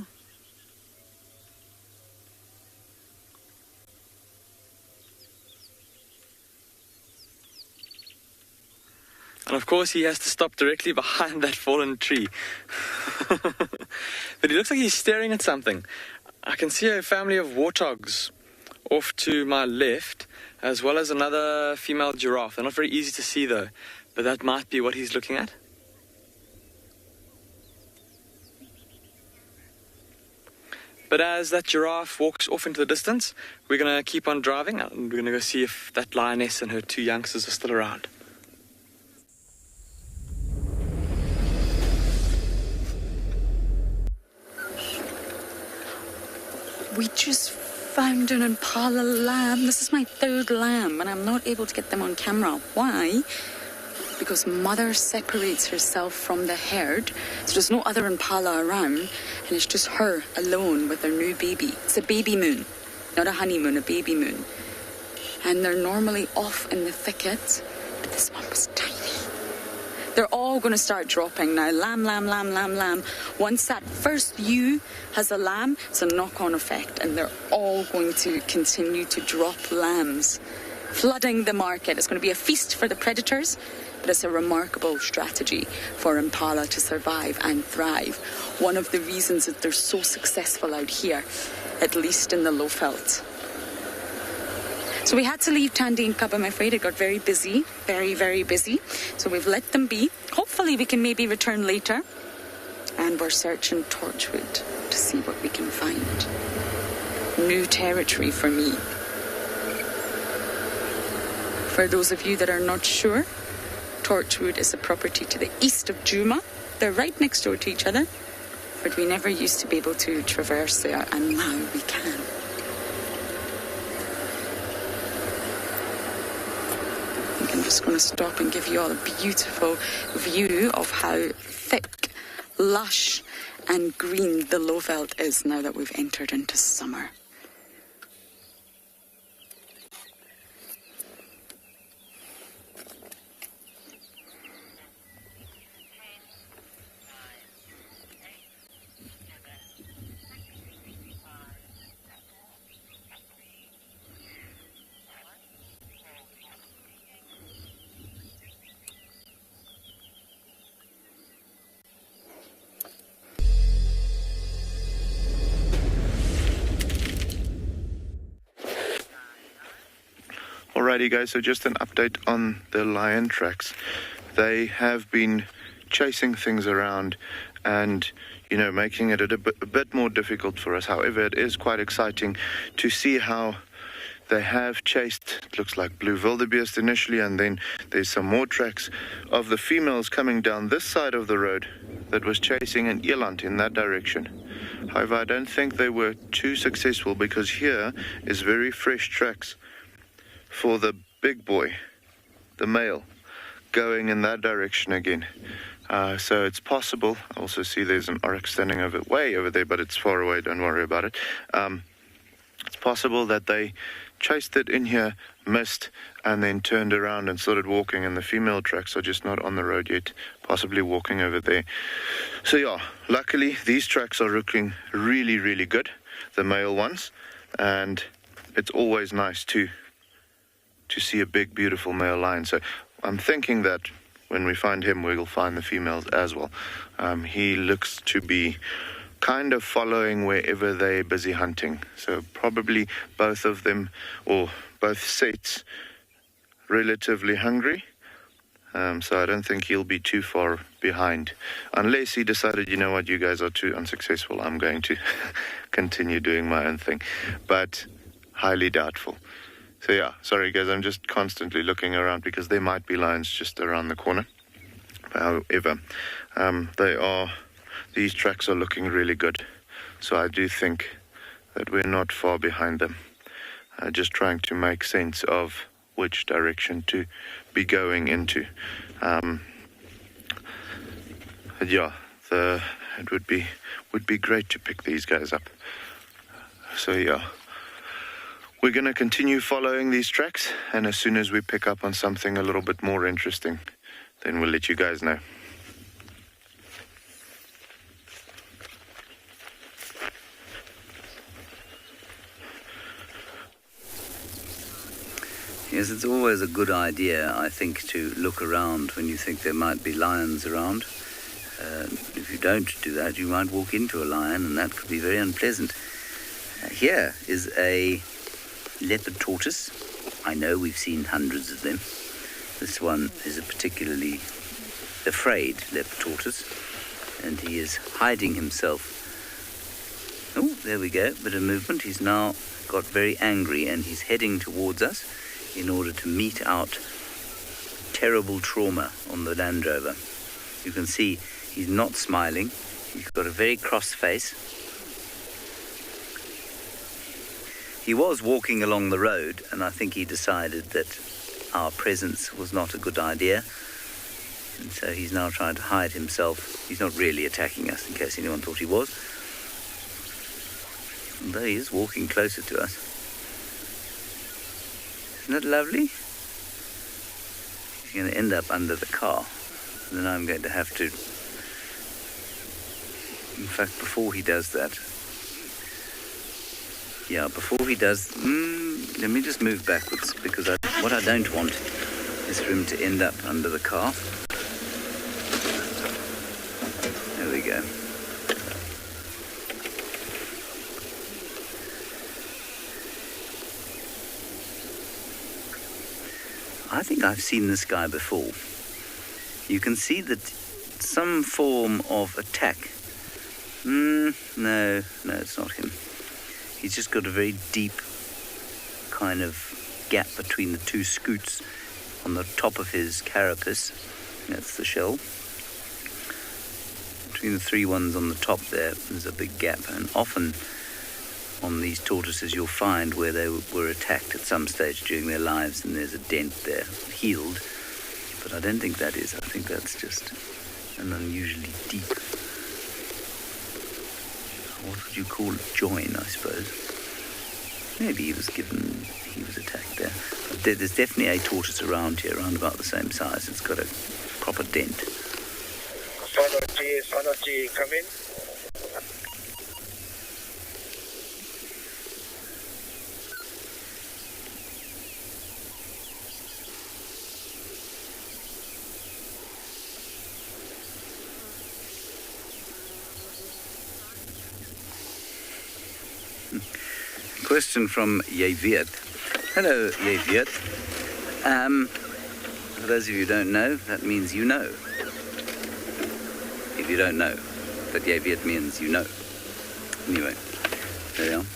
And of course he has to stop directly behind that fallen tree. But he looks like he's staring at something. I can see a family of warthogs off to my left, as well as another female giraffe. They're not very easy to see though, but that might be what he's looking at. But as that giraffe walks off into the distance, we're going to keep on driving and we're going to go see if that lioness and her 2 youngsters are still around. We just found an impala lamb. This is my 3rd lamb, and I'm not able to get them on camera. Why? Because mother separates herself from the herd, so there's no other impala around, and it's just her alone with her new baby. It's a baby moon, not a honeymoon, a baby moon. And they're normally off in the thicket, but this one was tiny. They're all going to start dropping now. Lamb, lamb, lamb, lamb, lamb. Once that first ewe has a lamb, it's a knock-on effect, and they're all going to continue to drop lambs, flooding the market. It's going to be a feast for the predators, but it's a remarkable strategy for impala to survive and thrive. One of the reasons that they're so successful out here, at least in the low veld. So we had to leave Tandy and Cub, I'm afraid. It got very busy, very, very busy. So we've let them be. Hopefully we can maybe return later. And we're searching Torchwood to see what we can find. New territory for me. For those of you that are not sure, Torchwood is a property to the east of Djuma. They're right next door to each other. But we never used to be able to traverse there, and now we can. I'm just going to stop and give you all a beautiful view of how thick, lush and green the low veld is now that we've entered into summer. Alrighty guys, so just an update on the lion tracks. They have been chasing things around and, you know, making it a bit more difficult for us. However, it is quite exciting to see how they have chased, it looks like blue wildebeest initially, and then there's some more tracks of the females coming down this side of the road that was chasing an eland in that direction. However, I don't think they were too successful because here is very fresh tracks for the big boy, the male, going in that direction again. So it's possible. I also see there's an oryx standing way over there, but it's far away, don't worry about it. It's possible that they chased it in here, missed, and then turned around and started walking, and the female tracks are just not on the road yet, possibly walking over there. So yeah, luckily these tracks are looking really, really good, the male ones, and it's always nice to see a big, beautiful male lion. So I'm thinking that when we find him, we'll find the females as well. He looks to be kind of following wherever they're busy hunting. So probably both of them, or both sets, relatively hungry. So I don't think he'll be too far behind. Unless he decided, you know what, you guys are too unsuccessful, I'm going to continue doing my own thing. But highly doubtful. So yeah, sorry guys, I'm just constantly looking around because there might be lions just around the corner. However, these tracks are looking really good. So I do think that we're not far behind them. Just trying to make sense of which direction to be going into. Yeah, it would be great to pick these guys up. So yeah. We're going to continue following these tracks, and as soon as we pick up on something a little bit more interesting, then we'll let you guys know. Yes, it's always a good idea, I think, to look around when you think there might be lions around. If you don't do that, you might walk into a lion, and that could be very unpleasant. Here is a leopard tortoise. I know we've seen hundreds of them. This one is a particularly afraid leopard tortoise, and he is hiding himself. Oh, there we go, bit of movement. He's now got very angry, and he's heading towards us in order to mete out terrible trauma on the Land Rover. You can see he's not smiling. He's got a very cross face. He was walking along the road, and I think he decided that our presence was not a good idea. And so he's now trying to hide himself. He's not really attacking us, in case anyone thought he was. Although he is walking closer to us. Isn't that lovely? He's going to end up under the car. And then I'm going to have to... In fact, before he does that... Yeah, before he does, let me just move backwards, because what I don't want is for him to end up under the car. There we go. I think I've seen this guy before. You can see that some form of attack. No, it's not him. He's just got a very deep kind of gap between the two scoots on the top of his carapace. That's the shell. Between the three ones on the top there's a big gap. And often on these tortoises you'll find where they were attacked at some stage during their lives and there's a dent there, healed. But I don't think that is. I think that's just an unusually deep... What would you call it? Join, I suppose. Maybe he was attacked there. But there's definitely a tortoise around here, around about the same size. It's got a proper dent. Sonoji, come in. Question from Yeviet. Hello, Leopard. For those of you who don't know, that means you know. If you don't know, but Leopard means you know. Anyway, there you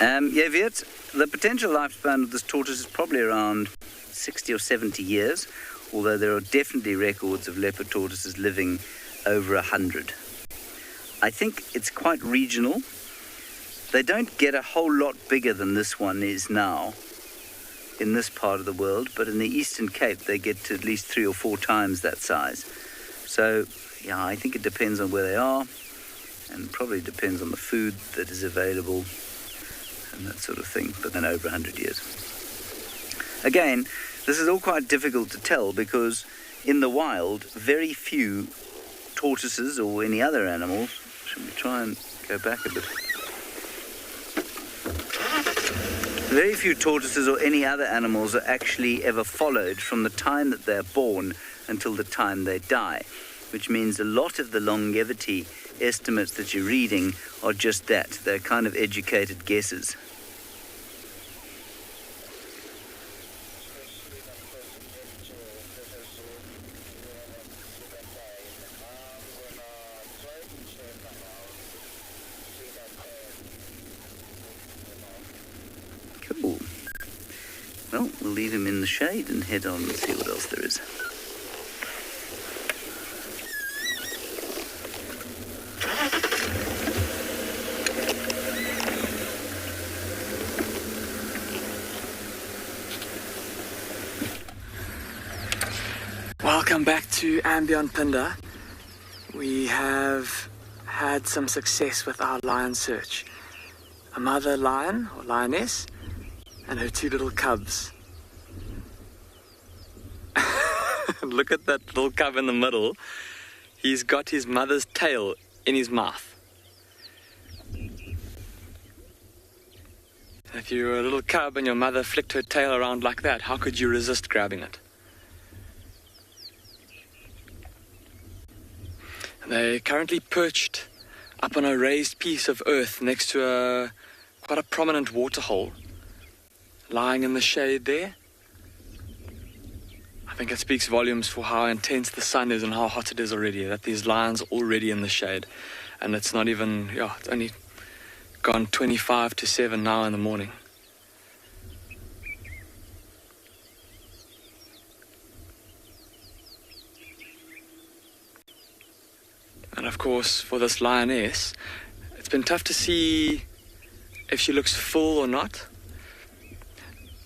are. Leopard, the potential lifespan of this tortoise is probably around 60 or 70 years, although there are definitely records of leopard tortoises living over 100. I think it's quite regional. They don't get a whole lot bigger than this one is now in this part of the world, but in the Eastern Cape they get to at least 3 or 4 times that size. So, yeah, I think it depends on where they are, and probably depends on the food that is available and that sort of thing, but then over 100 years. Again, this is all quite difficult to tell because in the wild, very few tortoises or any other animals, should we try and go back a bit? Very few tortoises or any other animals are actually ever followed from the time that they're born until the time they die, which means a lot of the longevity estimates that you're reading are just that. They're kind of educated guesses. Cool. Well, we'll leave him in the shade and head on and see what else there is. Welcome back to andBeyond Phinda. We have had some success with our lion search. A mother lion, or lioness, and her 2 little cubs. Look at that little cub in the middle. He's got his mother's tail in his mouth. If you were a little cub and your mother flicked her tail around like that, how could you resist grabbing it? They're currently perched up on a raised piece of earth next to quite a prominent waterhole, lying in the shade there. I think it speaks volumes for how intense the sun is and how hot it is already, that these lions are already in the shade. And it's not even, it's only gone 25 to 7 now in the morning. And of course, for this lioness, it's been tough to see if she looks full or not.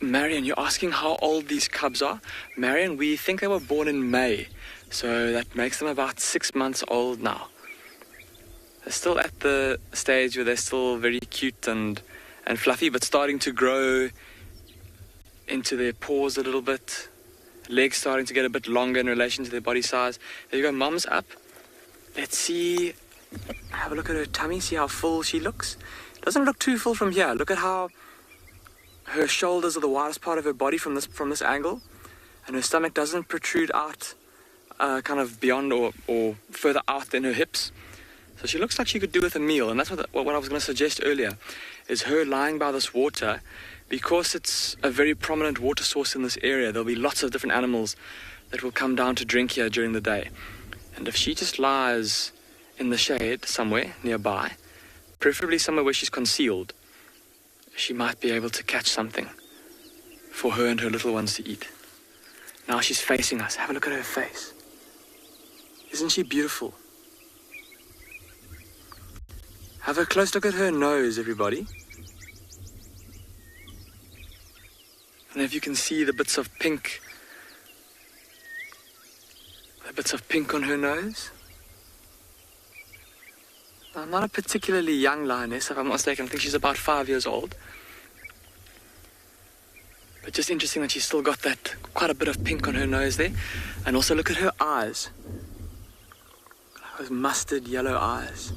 Marion, you're asking how old these cubs are? Marion, we think they were born in May, so that makes them about 6 months old now. They're still at the stage where they're still very cute and fluffy, but starting to grow into their paws a little bit. Legs starting to get a bit longer in relation to their body size. There you go, mom's up. Let's see, have a look at her tummy, see how full she looks. Doesn't look too full from here. Look at how her shoulders are the widest part of her body from this angle, and her stomach doesn't protrude out kind of beyond or further out than her hips. So she looks like she could do with a meal, and that's what I was going to suggest earlier, is her lying by this water. Because it's a very prominent water source in this area, there'll be lots of different animals that will come down to drink here during the day. And if she just lies in the shade somewhere nearby, preferably somewhere where she's concealed, she might be able to catch something for her and her little ones to eat. Now she's facing us. Have a look at her face. Isn't she beautiful? Have a close look at her nose, everybody. And if you can see the bits of pink on her nose. Now, not a particularly young lioness, if I'm not mistaken. I think she's about 5 years old. But just interesting that she's still got that quite a bit of pink on her nose there. And also look at her eyes. Those mustard yellow eyes.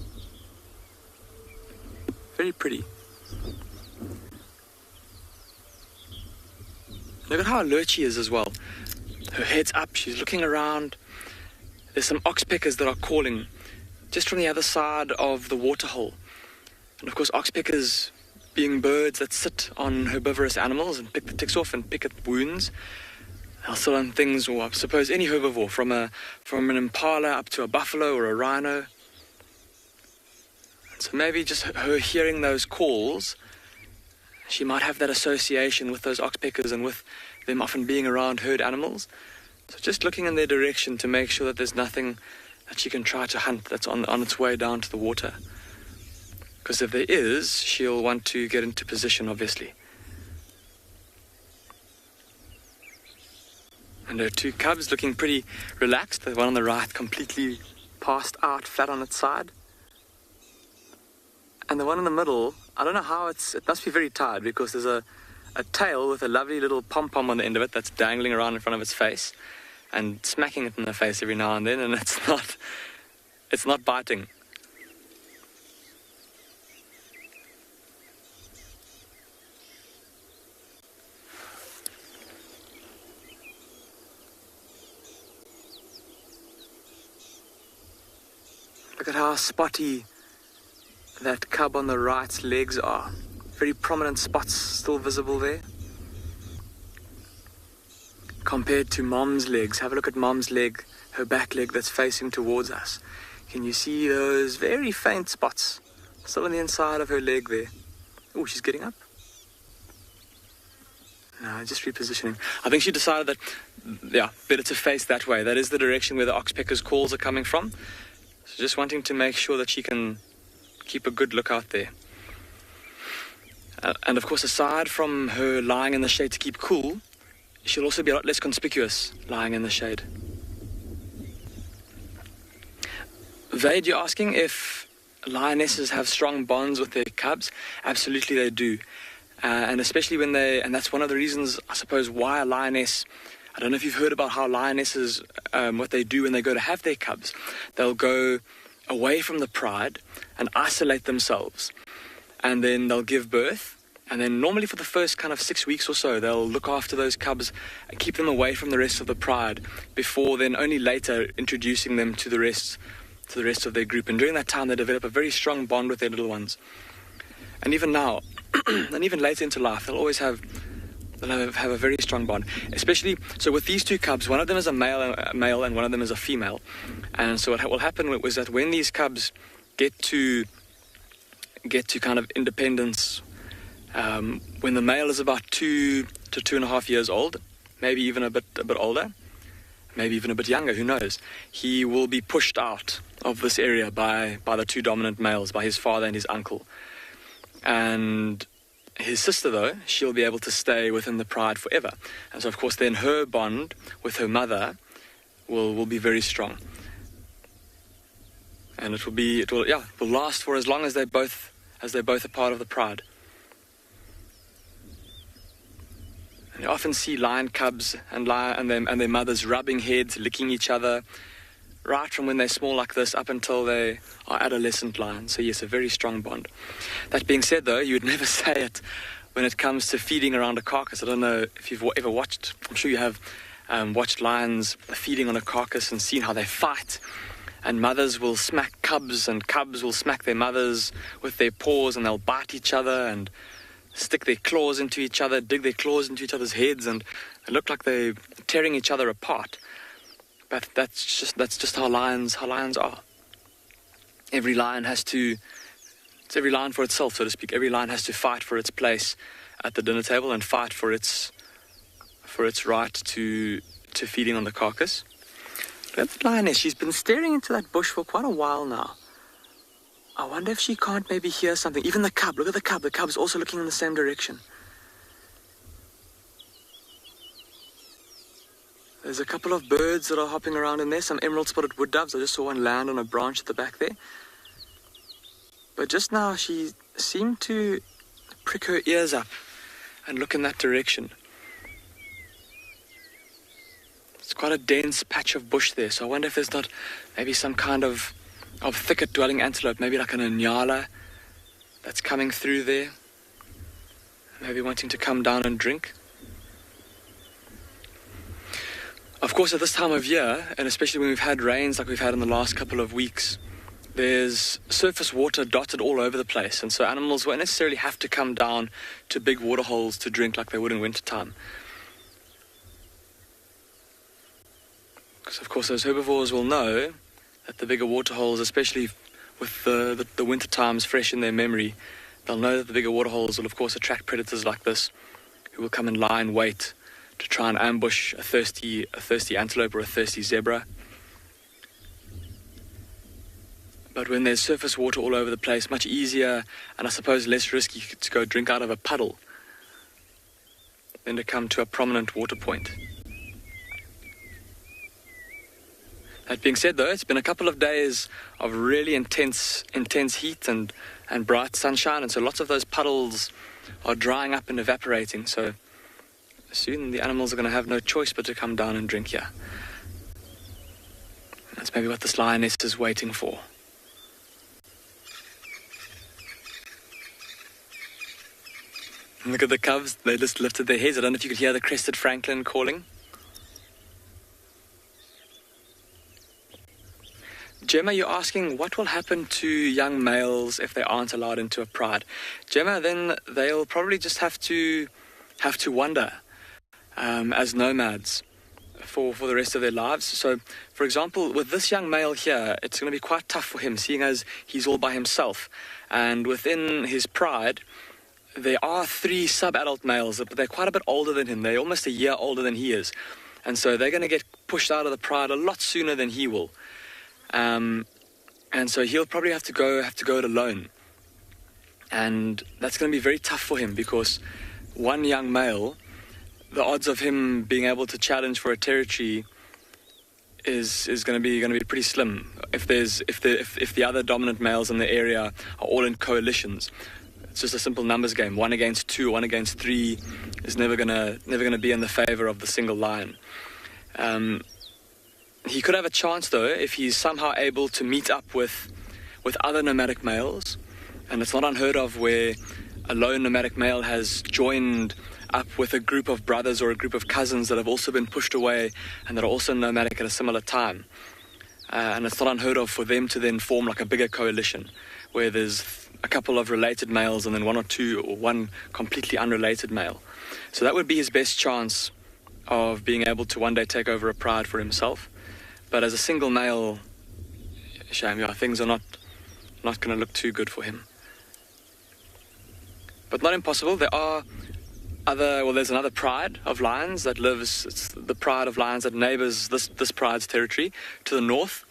Very pretty. Look at how alert she is as well. Her head's up, she's looking around. There's some oxpeckers that are calling just from the other side of the waterhole. And of course, oxpeckers being birds that sit on herbivorous animals and pick the ticks off and pick at wounds. They'll sit on things, or I suppose any herbivore, from an impala up to a buffalo or a rhino. And so maybe just her hearing those calls, she might have that association with those oxpeckers and with them often being around herd animals. So just looking in their direction to make sure that there's nothing that she can try to hunt that's on its way down to the water. Because if there is, she'll want to get into position, obviously. And her two cubs looking pretty relaxed. The one on the right completely passed out, flat on its side. And the one in the middle, I don't know how it must be very tired, because there's a tail with a lovely little pom-pom on the end of it that's dangling around in front of its face and smacking it in the face every now and then, and it's not biting. Look at how spotty that cub on the right's legs are. Very prominent spots still visible there. Compared to mom's legs, have a look at mom's leg, her back leg that's facing towards us. Can you see those very faint spots still on the inside of her leg there? Oh, she's getting up. No, just repositioning. I think she decided that, better to face that way. That is the direction where the oxpecker's calls are coming from. So just wanting to make sure that she can keep a good lookout there. And of course, aside from her lying in the shade to keep cool, she'll also be a lot less conspicuous lying in the shade. Vade, you're asking if lionesses have strong bonds with their cubs? Absolutely they do. And especially when and that's one of the reasons, I suppose, why a lioness, I don't know if you've heard about how lionesses, what they do when they go to have their cubs. They'll go away from the pride and isolate themselves. And then they'll give birth. And then normally for the first kind of 6 weeks or so, they'll look after those cubs and keep them away from the rest of the pride, before then only later introducing them to the rest of their group. And during that time, they develop a very strong bond with their little ones. And even now, and even later into life, they'll always have a very strong bond. Especially, so with these two cubs, one of them is a male and one of them is a female. And so what will happen was that when these cubs get to kind of independence, when the male is about 2 to 2.5 years old, maybe even a bit older, maybe even a bit younger, who knows, he will be pushed out of this area by the two dominant males, by his father and his uncle. And his sister, though, she'll be able to stay within the pride forever. And so, of course, then her bond with her mother will be very strong. And it will last for as long as they're both a part of the pride. And you often see lion cubs and their mothers rubbing heads, licking each other, right from when they're small like this up until they are adolescent lions. So yes, a very strong bond. That being said, though, you would never say it when it comes to feeding around a carcass. I don't know if you've ever watched, I'm sure you have, watched lions feeding on a carcass and seen how they fight. And mothers will smack cubs, and cubs will smack their mothers with their paws, and they'll bite each other and stick their claws into each other, dig their claws into each other's heads, and it look like they're tearing each other apart. But that's just how lions are. Every lion it's every lion for itself, so to speak. Every lion has to fight for its place at the dinner table and fight for its right to feeding on the carcass. Look at the lioness. She's been staring into that bush for quite a while now. I wonder if she can't maybe hear something. Even the cub, look at the cub. The cub's also looking in the same direction. There's a couple of birds that are hopping around in there. Some emerald-spotted wood doves. I just saw one land on a branch at the back there. But just now she seemed to prick her ears up and look in that direction. It's quite a dense patch of bush there, so I wonder if there's not maybe some kind of thicket-dwelling antelope, maybe like an Ngala that's coming through there, maybe wanting to come down and drink. Of course, at this time of year, and especially when we've had rains like we've had in the last couple of weeks, there's surface water dotted all over the place, and so animals won't necessarily have to come down to big water holes to drink like they would in wintertime. Because of course those herbivores will know that the bigger water holes, especially with the winter times fresh in their memory, they'll know that the bigger water holes will of course attract predators like this, who will come and lie in wait to try and ambush a thirsty antelope or a thirsty zebra. But when there's surface water all over the place, much easier and I suppose less risky to go drink out of a puddle than to come to a prominent water point. That being said though, it's been a couple of days of really intense heat and bright sunshine, and so lots of those puddles are drying up and evaporating, so soon the animals are going to have no choice but to come down and drink here. That's maybe what this lioness is waiting for. And look at the cubs, they just lifted their heads. I don't know if you could hear the crested francolin calling. Gemma, you're asking what will happen to young males if they aren't allowed into a pride. Gemma, then they'll probably just have to wander as nomads for the rest of their lives. So, for example, with this young male here, it's going to be quite tough for him, seeing as he's all by himself. And within his pride, there are 3 sub-adult males, but they're quite a bit older than him. They're almost a year older than he is. And so they're going to get pushed out of the pride a lot sooner than he will. And so he'll probably have to go it alone. And that's going to be very tough for him, because one young male, the odds of him being able to challenge for a territory is going to be pretty slim. If the other dominant males in the area are all in coalitions, it's just a simple numbers game. 1 against 2, 1 against 3 is never gonna be in the favor of the single lion. He could have a chance though if he's somehow able to meet up with other nomadic males, and it's not unheard of where a lone nomadic male has joined up with a group of brothers or a group of cousins that have also been pushed away and that are also nomadic at a similar time. And it's not unheard of for them to then form like a bigger coalition where there's a couple of related males and then 1 or 2 or 1 completely unrelated male. So that would be his best chance of being able to one day take over a pride for himself. But as a single male, shame, things are not going to look too good for him. But not impossible. There's another pride of lions that lives, it's the pride of lions that neighbors this pride's territory to the north.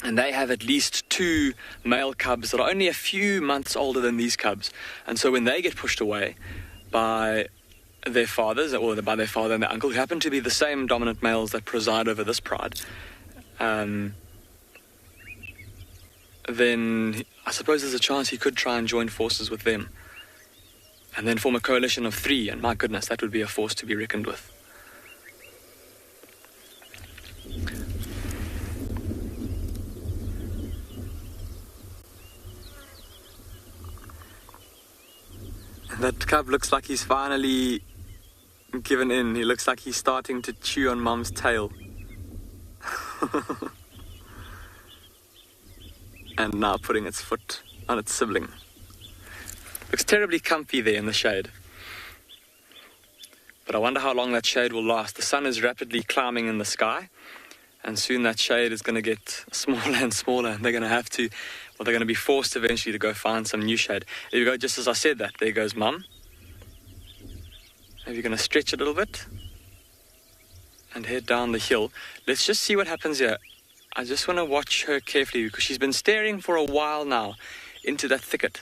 And they have at least 2 male cubs that are only a few months older than these cubs. And so when they get pushed away by their fathers, or by their father and their uncle, who happen to be the same dominant males that preside over this pride, then I suppose there's a chance he could try and join forces with them. And then form a coalition of 3, and my goodness, that would be a force to be reckoned with. That cub looks like he's finally given in. He looks like he's starting to chew on Mum's tail. And now putting its foot on its sibling. Looks terribly comfy there in the shade. But I wonder how long that shade will last. The sun is rapidly climbing in the sky, and soon that shade is going to get smaller and smaller, and they're going to be forced eventually to go find some new shade. There you go, just as I said that, there goes Mum. Maybe you're going to stretch a little bit and head down the hill. Let's just see what happens here. I just want to watch her carefully, because she's been staring for a while now into that thicket.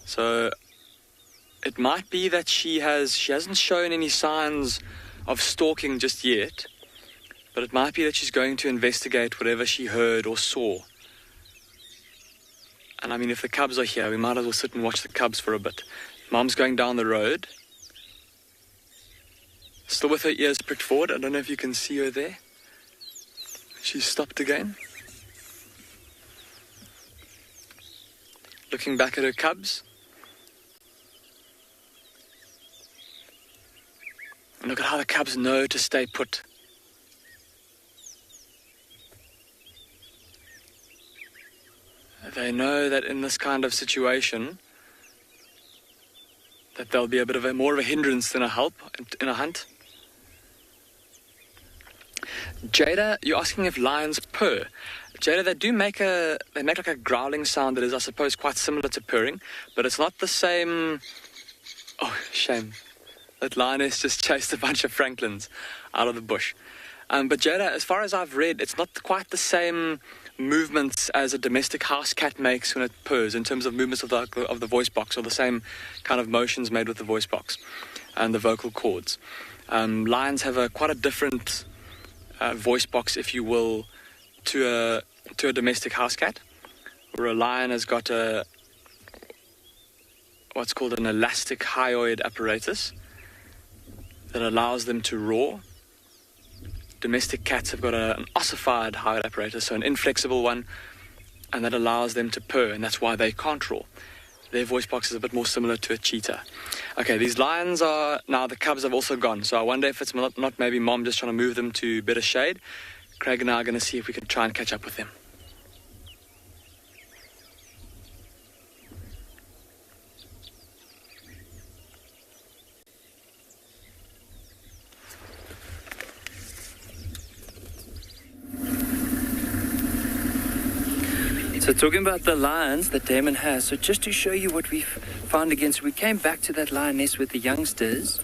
So it might be that she hasn't shown any signs of stalking just yet, but it might be that she's going to investigate whatever she heard or saw. And I mean, if the cubs are here, we might as well sit and watch the cubs for a bit. Mum's going down the road, still with her ears pricked forward. I don't know if you can see her there. She's stopped again, looking back at her cubs. And look at how the cubs know to stay put. they know that in this kind of situation that they'll be a bit of more of a hindrance than a help in a hunt. Jada, you're asking if lions purr. Jada, they make like a growling sound that is, I suppose, quite similar to purring, but it's not the same. Oh, shame that Lioness just chased a bunch of Franklins out of the bush. But Jada, as far as I've read, it's not quite the same movements as a domestic house cat makes when it purrs, in terms of movements of the voice box, or the same kind of motions made with the voice box and the vocal cords. Lions have quite a different voice box, if you will, to a domestic house cat, where a lion has got what's called an elastic hyoid apparatus that allows them to roar. Domestic cats have got an ossified hyoid apparatus, so an inflexible one, and that allows them to purr, and that's why they can't roar. Their voice box is a bit more similar to a cheetah. Okay, these lions now the cubs have also gone, so I wonder if it's not maybe mom just trying to move them to better shade. Craig and I are going to see if we can try and catch up with them. So talking about the lions that Damon has, so just to show you what we've found again, so we came back to that lioness with the youngsters,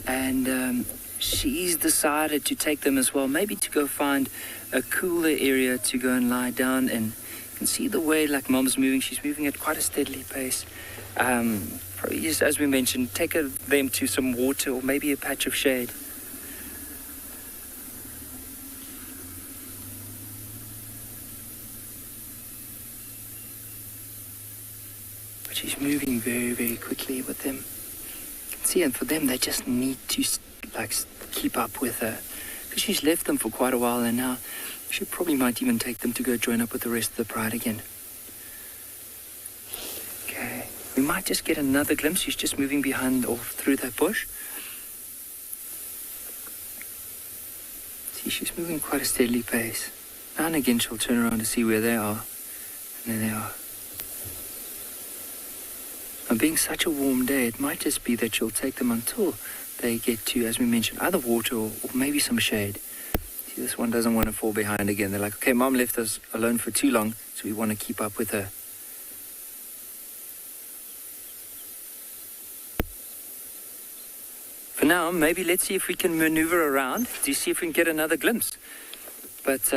and she's decided to take them as well, maybe to go find a cooler area to go and lie down. And you can see the way like mom's moving, she's moving at quite a steady pace. Probably just, as we mentioned, take them to some water or maybe a patch of shade. She's moving very, very quickly with them. You can see, and for them, they just need to keep up with her, because she's left them for quite a while, and now she probably might even take them to go join up with the rest of the pride again. Okay, we might just get another glimpse. She's just moving behind or through that bush. See, she's moving quite a steady pace. Now and again, she'll turn around to see where they are, and there they are. And being such a warm day, it might just be that you'll take them until they get to, as we mentioned, either water or maybe some shade. See, this one doesn't want to fall behind again. They're like, okay, mom left us alone for too long, so we want to keep up with her. For now, maybe let's see if we can maneuver around to see if we can get another glimpse. But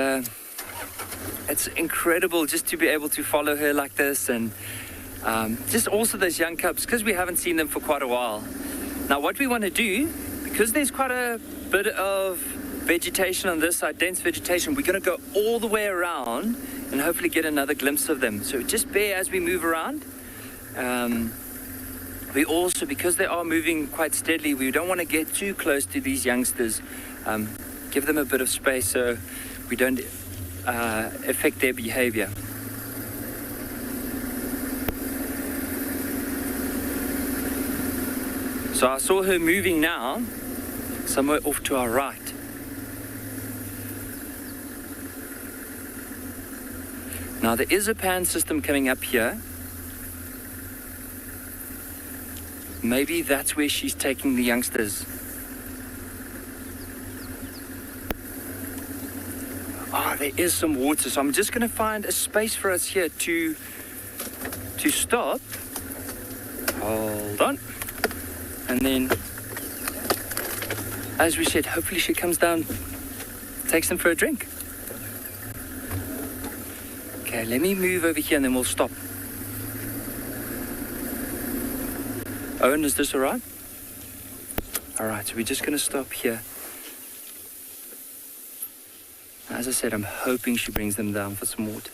it's incredible just to be able to follow her like this, and just also those young cubs, because we haven't seen them for quite a while. Now what we want to do, because there's quite a bit of vegetation on this side, dense vegetation, we're going to go all the way around and hopefully get another glimpse of them. So just bear as we move around. We also, because they are moving quite steadily, we don't want to get too close to these youngsters. Give them a bit of space so we don't affect their behavior. So I saw her moving now, somewhere off to our right. Now there is a pan system coming up here. Maybe that's where she's taking the youngsters. There is some water, so I'm just going to find a space for us here to stop. Hold on. And then, as we said, hopefully she comes down, takes them for a drink. Okay, let me move over here and then we'll stop. Owen, is this all right? All right, so we're just going to stop here. As I said, I'm hoping she brings them down for some water.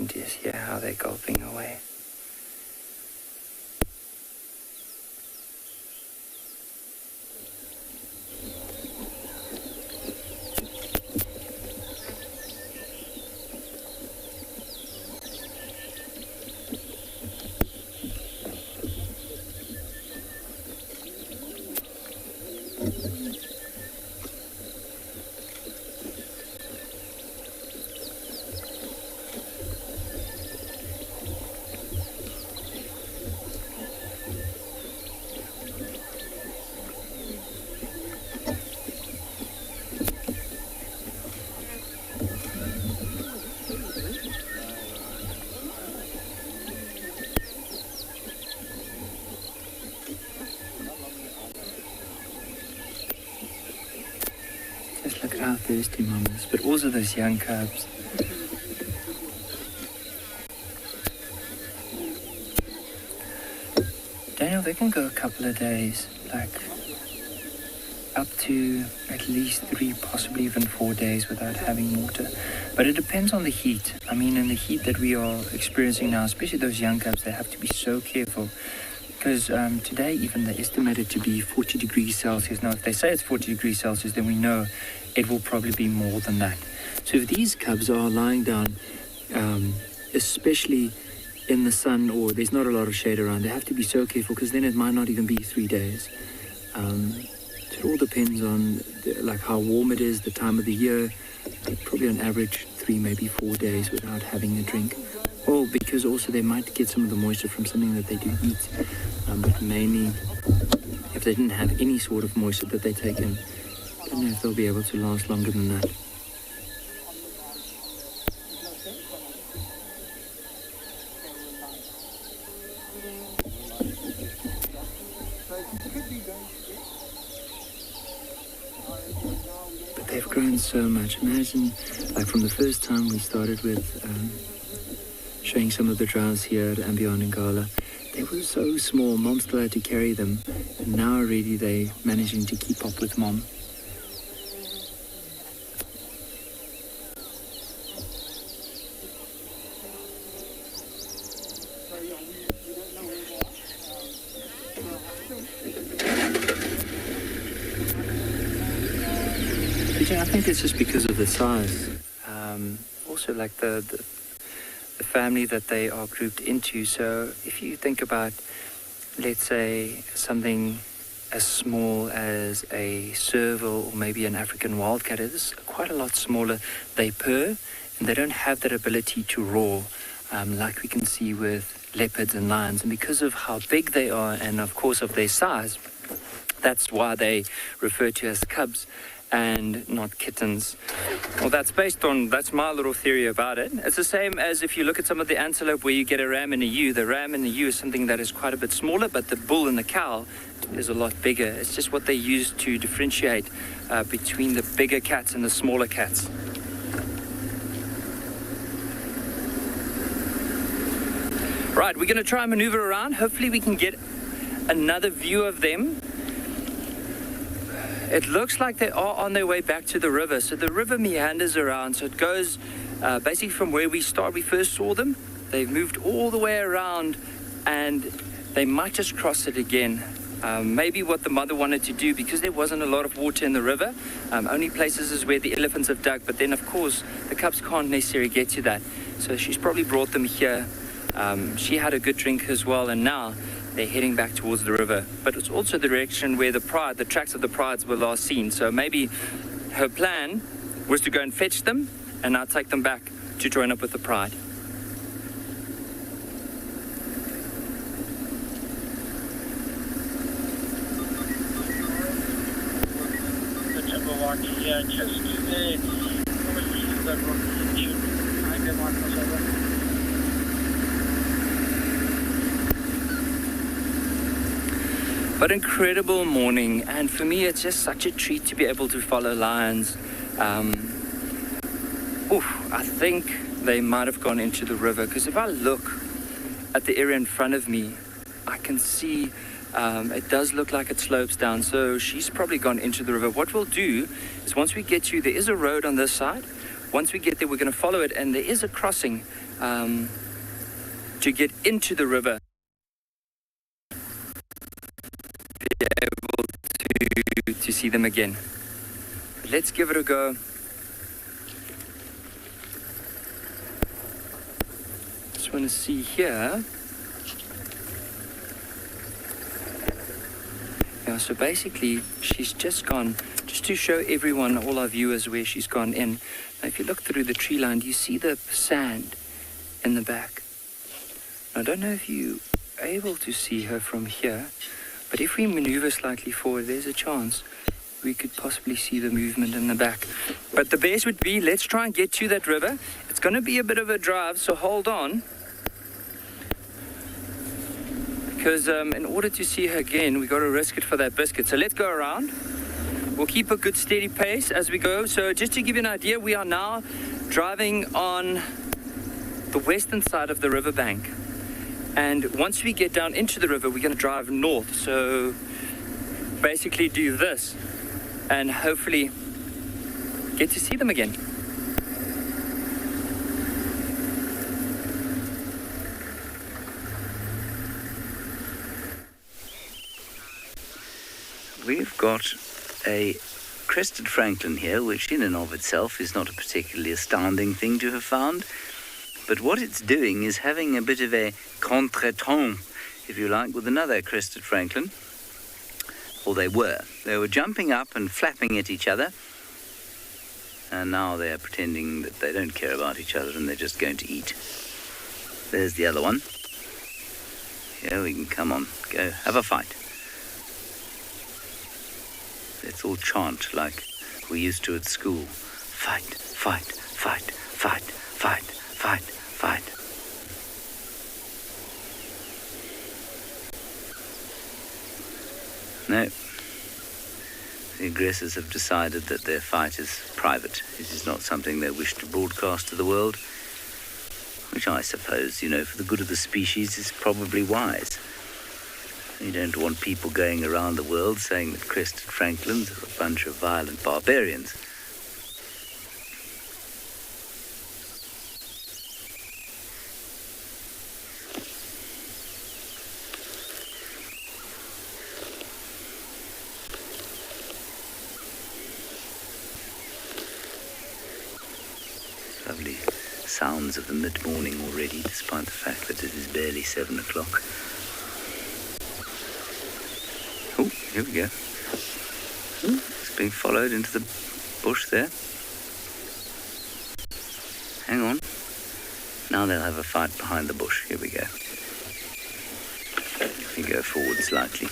can just hear how they're gulping away. Look how thirsty Mum is, but also those young cubs. Daniel, they can go a couple of days, like up to at least 3, possibly even 4 days without having water. But it depends on the heat. I mean, in the heat that we are experiencing now, especially those young cubs, they have to be so careful. Because today even they estimated to be 40 degrees Celsius. Now, if they say it's 40 degrees Celsius, then we know it will probably be more than that. So if these cubs are lying down, especially in the sun or there's not a lot of shade around, they have to be so careful because then it might not even be 3 days. So it all depends on like how warm it is, the time of the year. Probably on average 3, maybe 4 days without having a drink. Or because also they might get some of the moisture from something that they do eat. But mainly, if they didn't have any sort of moisture that they take in, I don't know if they'll be able to last longer than that. But they've grown so much. Imagine, like from the first time we started with showing some of the drows here at andBeyond in Ngala, they were so small, Mom still had to carry them, and now already they're managing to keep up with Mom. I think it's just because of the size. Also like the family that they are grouped into. So if you think about, let's say, something as small as a serval or maybe an African wildcat, it's quite a lot smaller. They purr and they don't have that ability to roar like we can see with leopards and lions. And because of how big they are and of course of their size, that's why they refer to as cubs and not kittens. Well, that's my little theory about it. It's the same as if you look at some of the antelope where you get a ram and a ewe. The ram and the ewe is something that is quite a bit smaller, but the bull and the cow is a lot bigger. It's just what they use to differentiate between the bigger cats and the smaller cats. Right, we're going to try and maneuver around. Hopefully we can get another view of them. It looks like they are on their way back to the river. So the river meanders around. So it goes basically from where we first saw them. They've moved all the way around and they might just cross it again. Maybe what the mother wanted to do, because there wasn't a lot of water in the river, only places is where the elephants have dug. But then, of course, the cubs can't necessarily get to that. So she's probably brought them here. She had a good drink as well, and now they're heading back towards the river. But it's also the direction where the tracks of the prides were last seen. So maybe her plan was to go and fetch them and now take them back to join up with the pride. Yeah, just today. But incredible morning, and for me it's just such a treat to be able to follow lions. I think they might have gone into the river, because if I look at the area in front of me, I can see it does look like it slopes down, so she's probably gone into the river. What we'll do is once we get there is a road on this side. Once we get there, we're going to follow it, and there is a crossing to get into the river, be able to see them again. But let's give it a go. Just want to see here. Yeah, so basically she's just gone, just to show everyone, all our viewers, where she's gone in. Now if you look through the tree line, do you see the sand in the back? I don't know if you're able to see her from here, but if we maneuver slightly forward, there's a chance we could possibly see the movement in the back. But the best would be, let's try and get to that river. It's going to be a bit of a drive, so hold on. Because in order to see her again, we got to risk it for that biscuit. So let's go around. We'll keep a good steady pace as we go. So just to give you an idea, we are now driving on the western side of the riverbank. And once we get down into the river, we're going to drive north. So basically do this and hopefully get to see them again. We've got a crested francolin here, which in and of itself is not a particularly astounding thing to have found. But what it's doing is having a bit of a contretemps, if you like, with another crested francolin. Or they were. They were jumping up and flapping at each other. And now they're pretending that they don't care about each other and they're just going to eat. There's the other one. Here we can, come on, go, have a fight. Let's all chant like we used to at school. Fight, fight, fight, fight, fight, fight, fight. No. The aggressors have decided that their fight is private. It is not something they wish to broadcast to the world, which I suppose, for the good of the species is probably wise. You don't want people going around the world saying that crested francolins are a bunch of violent barbarians. Lovely sounds of the mid-morning already, despite the fact that it is barely 7 o'clock. Oh, here we go. It's being followed into the bush there. Hang on. Now they'll have a fight behind the bush. Here we go. We go forward slightly.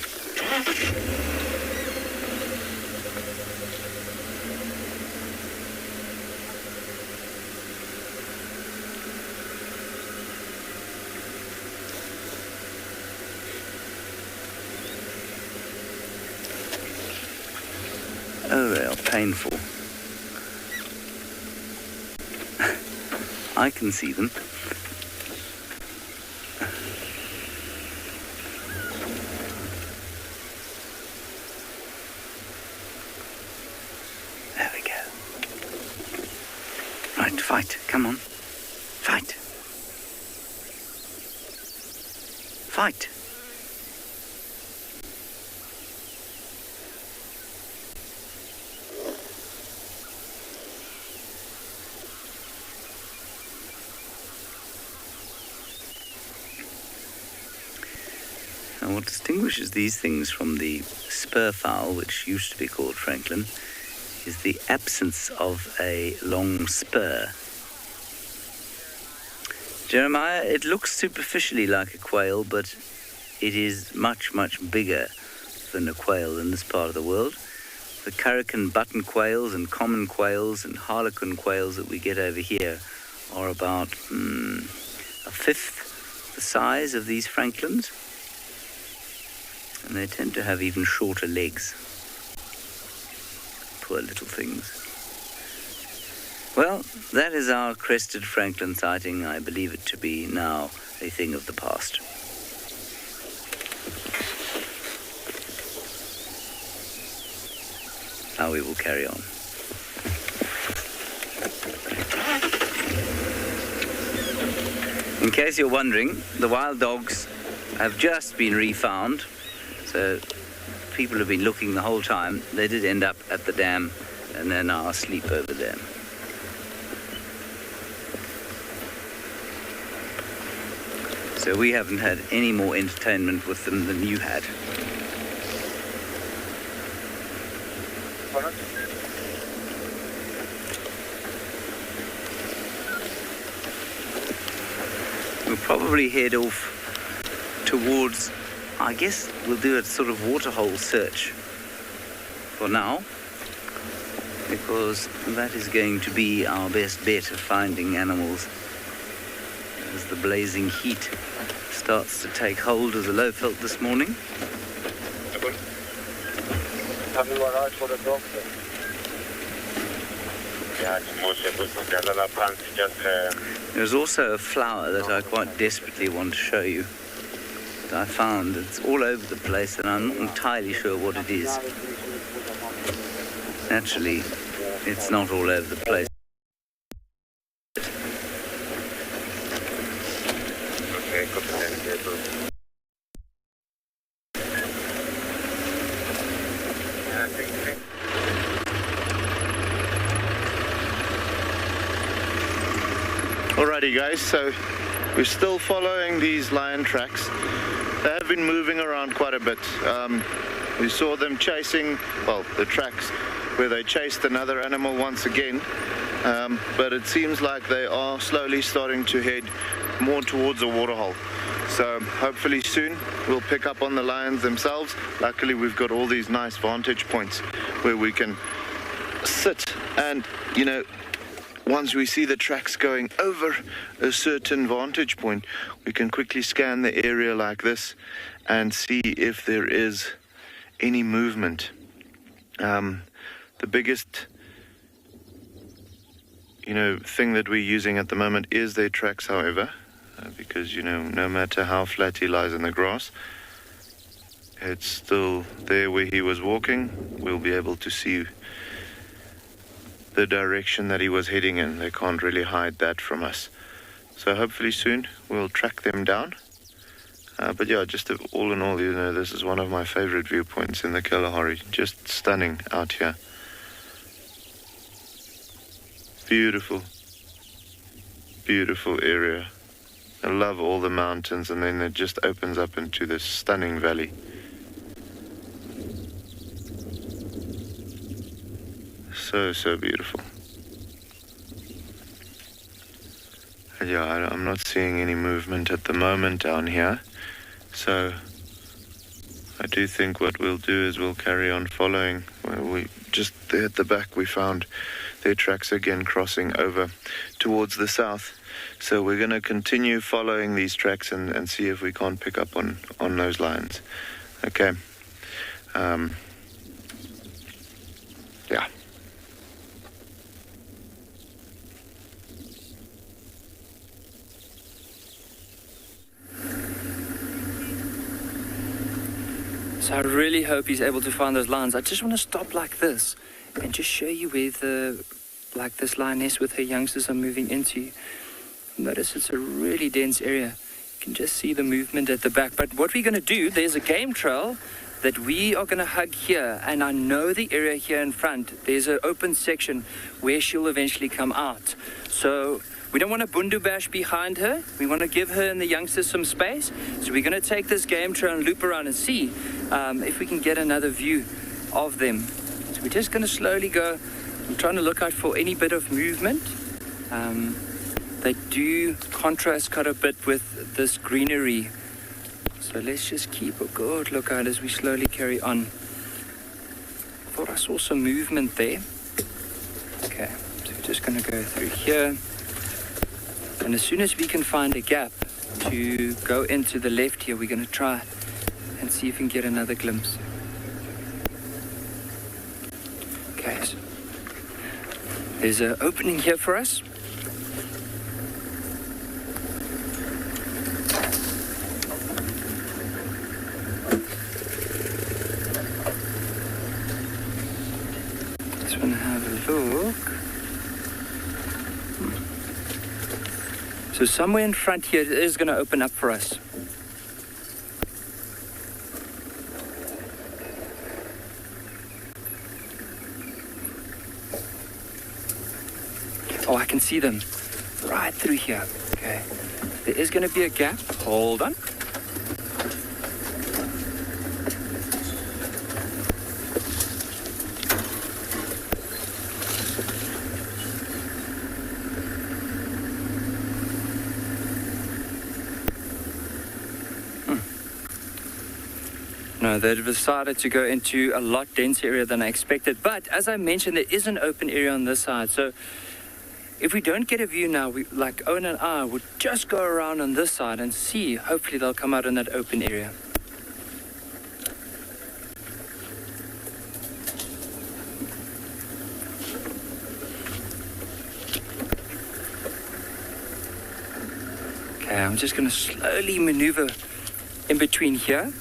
Oh, they are painful. I can see them. There we go. Right, fight. Come on. Fight. Fight. Now, what distinguishes these things from the spur fowl, which used to be called francolin, is the absence of a long spur. Jeremiah, it looks superficially like a quail, but it is much, much bigger than a quail in this part of the world. The Caracan button quails and common quails and harlequin quails that we get over here are about a fifth the size of these francolins. And they tend to have even shorter legs. Poor little things. Well, that is our crested francolin sighting. I believe it to be now a thing of the past. Now we will carry on. In case you're wondering, the wild dogs have just been refound, so people have been looking the whole time. They did end up at the dam, and they're now asleep over there. So we haven't had any more entertainment with them than you had. We'll probably head off towards, I guess we'll do a sort of waterhole search for now, because that is going to be our best bet of finding animals as the blazing heat starts to take hold of the low felt this morning. There's also a flower that I quite desperately want to show you that I found. It's all over the place and I'm not entirely sure what it is. Naturally, it's not all over the place. Alrighty guys, so we're still following these lion tracks. They have been moving around quite a bit. We saw them chasing, well, the tracks where they chased another animal once again, but it seems like they are slowly starting to head more towards a waterhole. So hopefully soon we'll pick up on the lions themselves. Luckily we've got all these nice vantage points where we can sit and, you know, once we see the tracks going over a certain vantage point, we can quickly scan the area like this and see if there is any movement. The biggest, thing that we're using at the moment is their tracks, however, because, no matter how flat he lies in the grass, it's still there where he was walking. We'll be able to see the direction that he was heading in. They can't really hide that from us. So hopefully soon we'll track them down. But yeah, just all in all, this is one of my favorite viewpoints in the Kalahari. Just stunning out here. Beautiful, beautiful area. I love all the mountains, and then it just opens up into this stunning valley. So beautiful. And yeah, I'm not seeing any movement at the moment down here, so I do think what we'll do is we'll carry on following. We just there at the back we found their tracks again crossing over towards the south, so we're going to continue following these tracks and see if we can't pick up on those lions. Okay. Yeah. So I really hope he's able to find those lions. I just want to stop like this and just show you where this lioness with her youngsters are moving into. Notice it's a really dense area. You can just see the movement at the back. But what we're going to do, there's a game trail that we are going to hug here. And I know the area here in front. There's an open section where she'll eventually come out. So we don't want to bundu bash behind her. We want to give her and the youngsters some space. So we're going to take this game trail and loop around and see if we can get another view of them. So we're just going to slowly go. I'm trying to look out for any bit of movement. They do contrast quite a bit with this greenery. So let's just keep a good lookout as we slowly carry on. I thought I saw some movement there. Okay, so we're just going to go through here. And as soon as we can find a gap to go into the left here, we're going to try and see if we can get another glimpse. Okay, so there's an opening here for us. Just want to have a look. So somewhere in front here it is going to open up for us. Oh, I can see them right through here. Okay. There is going to be a gap. Hold on. No, they've decided to go into a lot denser area than I expected. But as I mentioned, there is an open area on this side. So if we don't get a view now, like Owen and I would just go around on this side and see. Hopefully they'll come out in that open area. Okay, I'm just going to slowly maneuver in between here.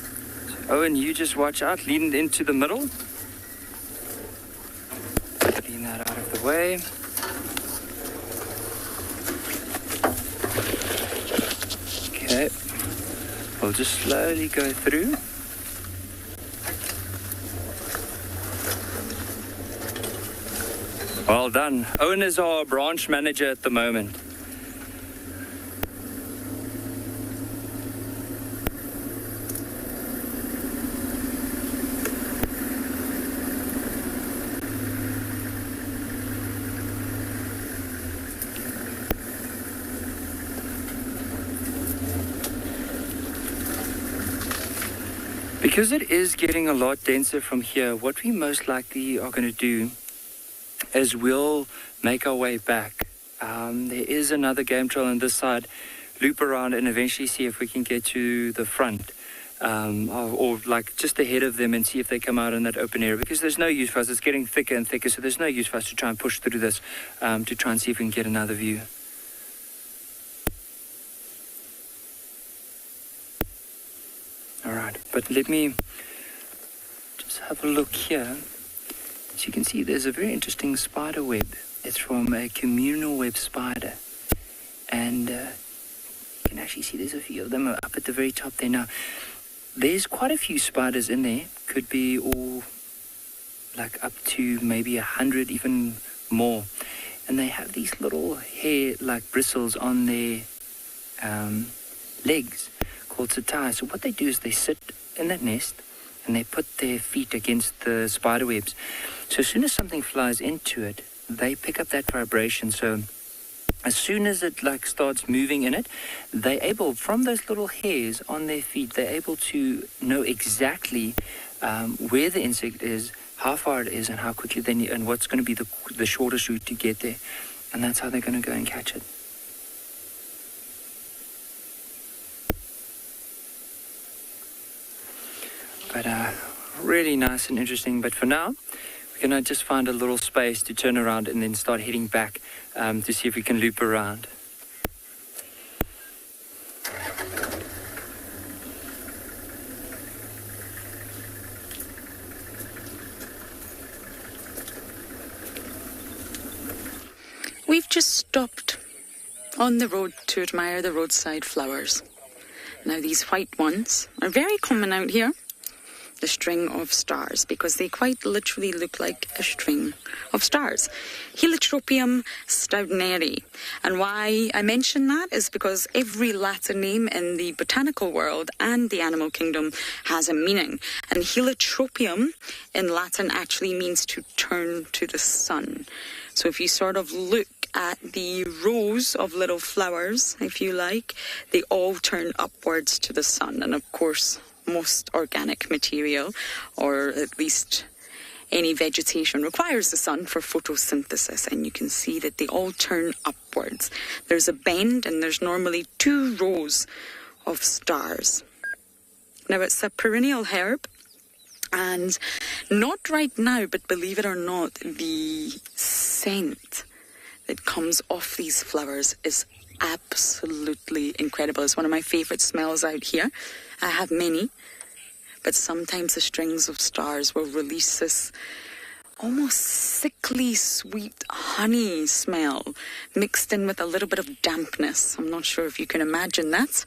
Owen, you just watch out, lean into the middle. Lean that out of the way. Okay, we'll just slowly go through. Well done. Owen is our branch manager at the moment. Because it is getting a lot denser from here, what we most likely are going to do is we'll make our way back. There is another game trail on this side, loop around and eventually see if we can get to the front or like just ahead of them and see if they come out in that open area, because there's no use for us. It's getting thicker and thicker, so there's no use for us to try and push through this to try and see if we can get another view. Alright, but let me just have a look here. As you can see, there's a very interesting spider web. It's from a communal web spider. And you can actually see there's a few of them up at the very top there. Now, there's quite a few spiders in there. Could be all like up to maybe 100, even more. And they have these little hair-like bristles on their legs, called satai. So what they do is they sit in that nest and they put their feet against the spider webs. So as soon as something flies into it, they pick up that vibration. So as soon as it like starts moving in it, they're able, from those little hairs on their feet, they're able to know exactly where the insect is, how far it is, and how quickly they need, and what's going to be the shortest route to get there. And that's how they're going to go and catch it. But really nice and interesting. But for now, we're going to just find a little space to turn around and then start heading back to see if we can loop around. We've just stopped on the road to admire the roadside flowers. Now, these white ones are very common out here, the string of stars, because they quite literally look like a string of stars. Heliotropium staudneri. And why I mention that is because every Latin name in the botanical world and the animal kingdom has a meaning. And heliotropium in Latin actually means to turn to the sun. So if you sort of look at the rows of little flowers, if you like, they all turn upwards to the sun. And of course, most organic material, or at least any vegetation, requires the sun for photosynthesis, and you can see that they all turn upwards. There's a bend and there's normally 2 rows of stars. Now, it's a perennial herb, and not right now, but believe it or not, the scent that comes off these flowers is absolutely incredible. It's one of my favorite smells out here. I have many, but sometimes the strings of stars will release this almost sickly sweet honey smell mixed in with a little bit of dampness. I'm not sure if you can imagine that,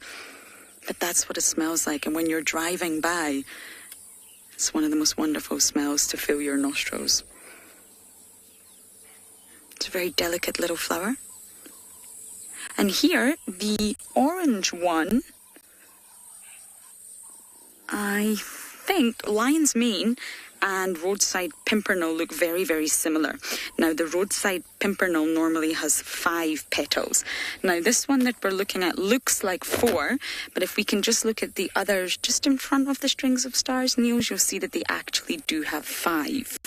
but that's what it smells like. And when you're driving by, it's one of the most wonderful smells to fill your nostrils. It's a very delicate little flower. And here, the orange one, I think Lion's Mane and Roadside Pimpernel look very, very similar. Now, the Roadside Pimpernel normally has 5 petals. Now, this one that we're looking at looks like 4, but if we can just look at the others just in front of the strings of stars, Niels, you'll see that they actually do have 5.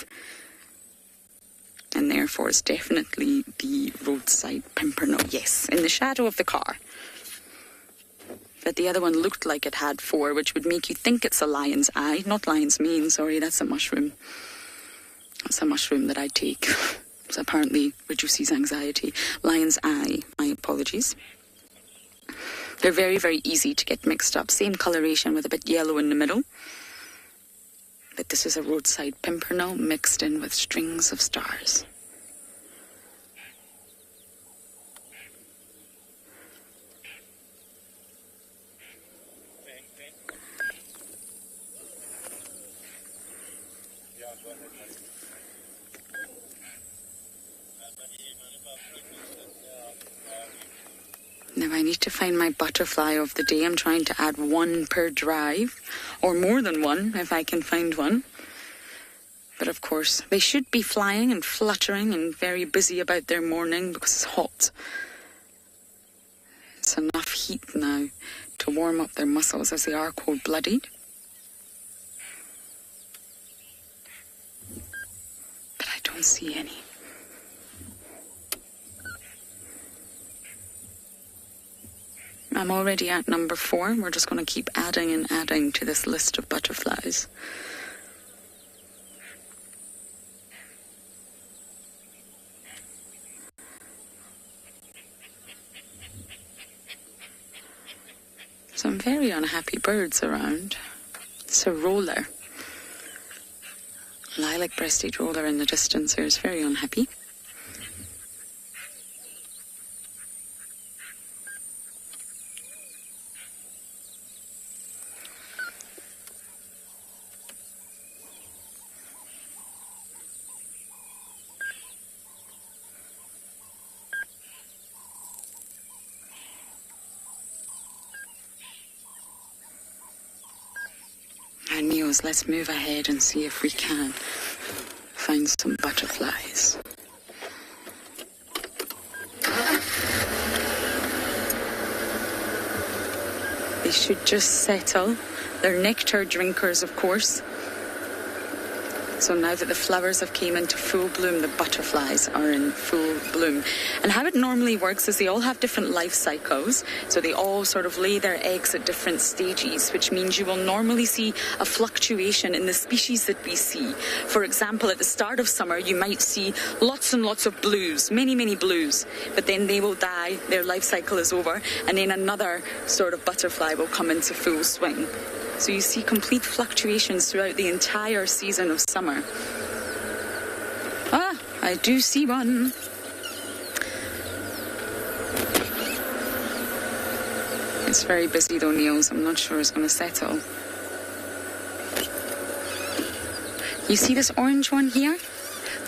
And therefore, it's definitely the Roadside Pimpernel. Yes, in the shadow of the car. But the other one looked like it had 4, which would make you think it's a lion's eye. Not lion's mane, sorry, that's a mushroom. That's a mushroom that I take. It apparently reduces anxiety. Lion's eye, my apologies. They're very, very easy to get mixed up. Same coloration with a bit yellow in the middle. But this is a Roadside Pimpernel mixed in with strings of stars. Now I need to find my butterfly of the day. I'm trying to add 1 per drive, or more than 1 if I can find one. But of course, they should be flying and fluttering and very busy about their morning because it's hot. It's enough heat now to warm up their muscles as they are cold-blooded. But I don't see any. I'm already at number 4. We're just going to keep adding and adding to this list of butterflies. Some very unhappy birds around. It's a roller. Lilac-breasted roller in the distance there is very unhappy. And Niels, let's move ahead and see if we can find some butterflies. They should just settle. They're nectar drinkers, of course. So now that the flowers have came into full bloom, the butterflies are in full bloom. And how it normally works is they all have different life cycles. So they all sort of lay their eggs at different stages, which means you will normally see a fluctuation in the species that we see. For example, at the start of summer, you might see lots and lots of blues, many, many blues. But then they will die, their life cycle is over, and then another sort of butterfly will come into full swing. So you see complete fluctuations throughout the entire season of summer. Ah, I do see one. It's very busy though, Niels. I'm not sure it's going to settle. You see this orange one here?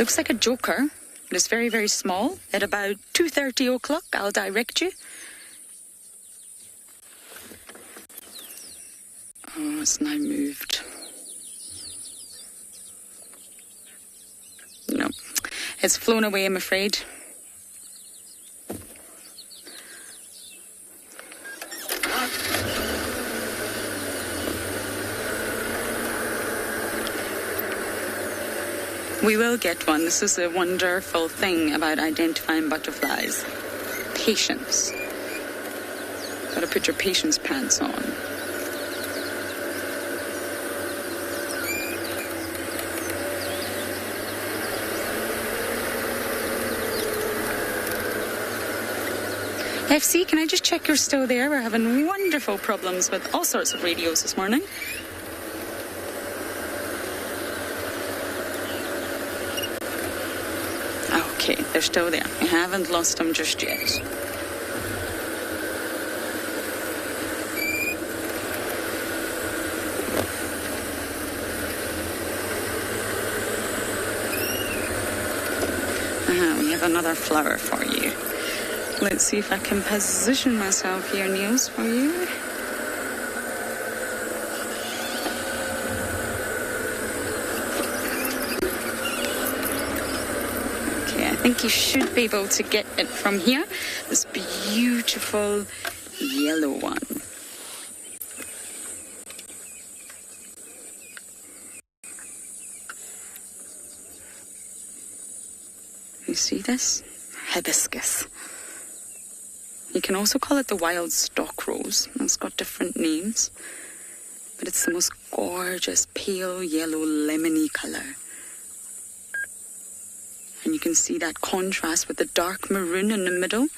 Looks like a joker. It's very, very small. At about 2:30 o'clock, I'll direct you. Oh, it's now moved. No, it's flown away, I'm afraid. We will get one. This is a wonderful thing about identifying butterflies. Patience. Gotta put your patience pants on. FC, can I just check you're still there? We're having wonderful problems with all sorts of radios this morning. Okay, they're still there. I haven't lost them just yet. We have another flower for you. Let's see if I can position myself here, Niels, for you. Okay, I think you should be able to get it from here. This beautiful yellow one. You see this? Hibiscus. You can also call it the wild stock rose. It's got different names. But it's the most gorgeous pale yellow lemony colour. And you can see that contrast with the dark maroon in the middle. You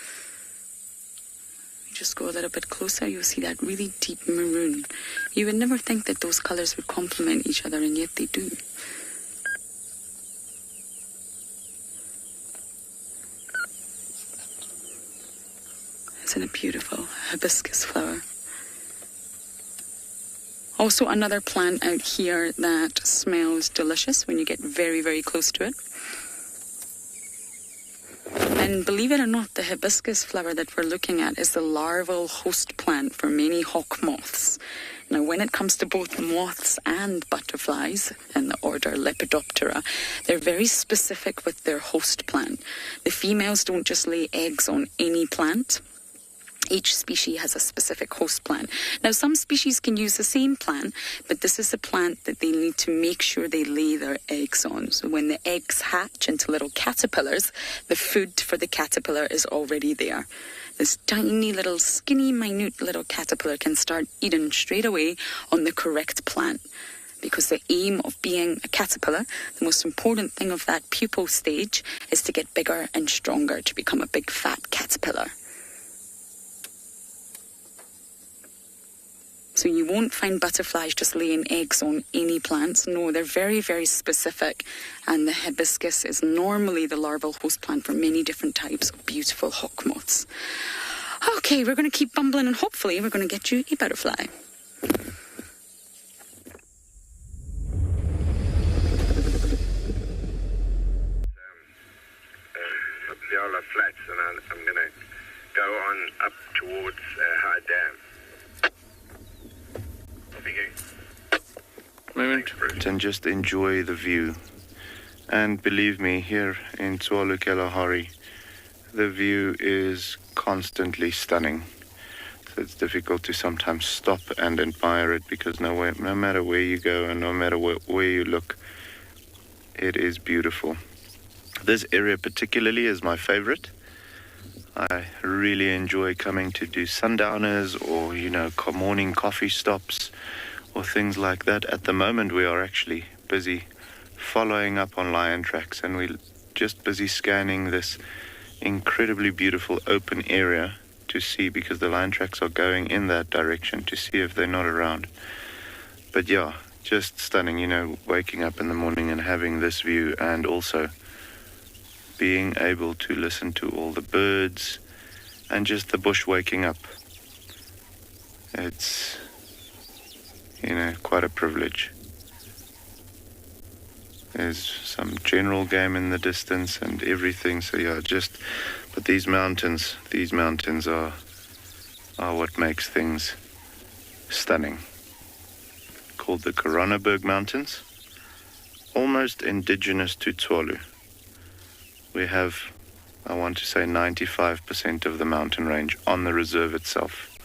just go a little bit closer, you'll see that really deep maroon. You would never think that those colours would complement each other, and yet they do. Isn't it beautiful? Hibiscus flower. Also another plant out here that smells delicious when you get very, very close to it. And believe it or not, the hibiscus flower that we're looking at is the larval host plant for many hawk moths. Now, when it comes to both moths and butterflies in the order Lepidoptera, they're very specific with their host plant. The females don't just lay eggs on any plant. Each species has a specific host plant. Now, some species can use the same plant, but this is a plant that they need to make sure they lay their eggs on. So when the eggs hatch into little caterpillars, the food for the caterpillar is already there. This tiny little skinny, minute little caterpillar can start eating straight away on the correct plant. Because the aim of being a caterpillar, the most important thing of that pupal stage, is to get bigger and stronger to become a big fat caterpillar. So you won't find butterflies just laying eggs on any plants. No, they're very, very specific. And the hibiscus is normally the larval host plant for many different types of beautiful hawk moths. Okay, we're going to keep bumbling and hopefully we're going to get you a butterfly. Viola Flats, and I'm going to go on up towards High Dam. And just enjoy the view. And believe me, here in Tswalu Kalahari, the view is constantly stunning. So it's difficult to sometimes stop and admire it because no matter where you go and no matter where you look, it is beautiful. This area particularly is my favorite. I really enjoy coming to do sundowners or, morning coffee stops or things like that. At the moment, we are actually busy following up on lion tracks, and we're just busy scanning this incredibly beautiful open area to see, because the lion tracks are going in that direction, to see if they're not around. But yeah, just stunning, waking up in the morning and having this view, and also being able to listen to all the birds and just the bush waking up. It's quite a privilege. There's some general game in the distance and everything, so yeah, but these mountains are what makes things stunning. Called the Chromatophores Mountains, almost indigenous to Tswalu. We have, I want to say, 95% of the mountain range on the reserve itself,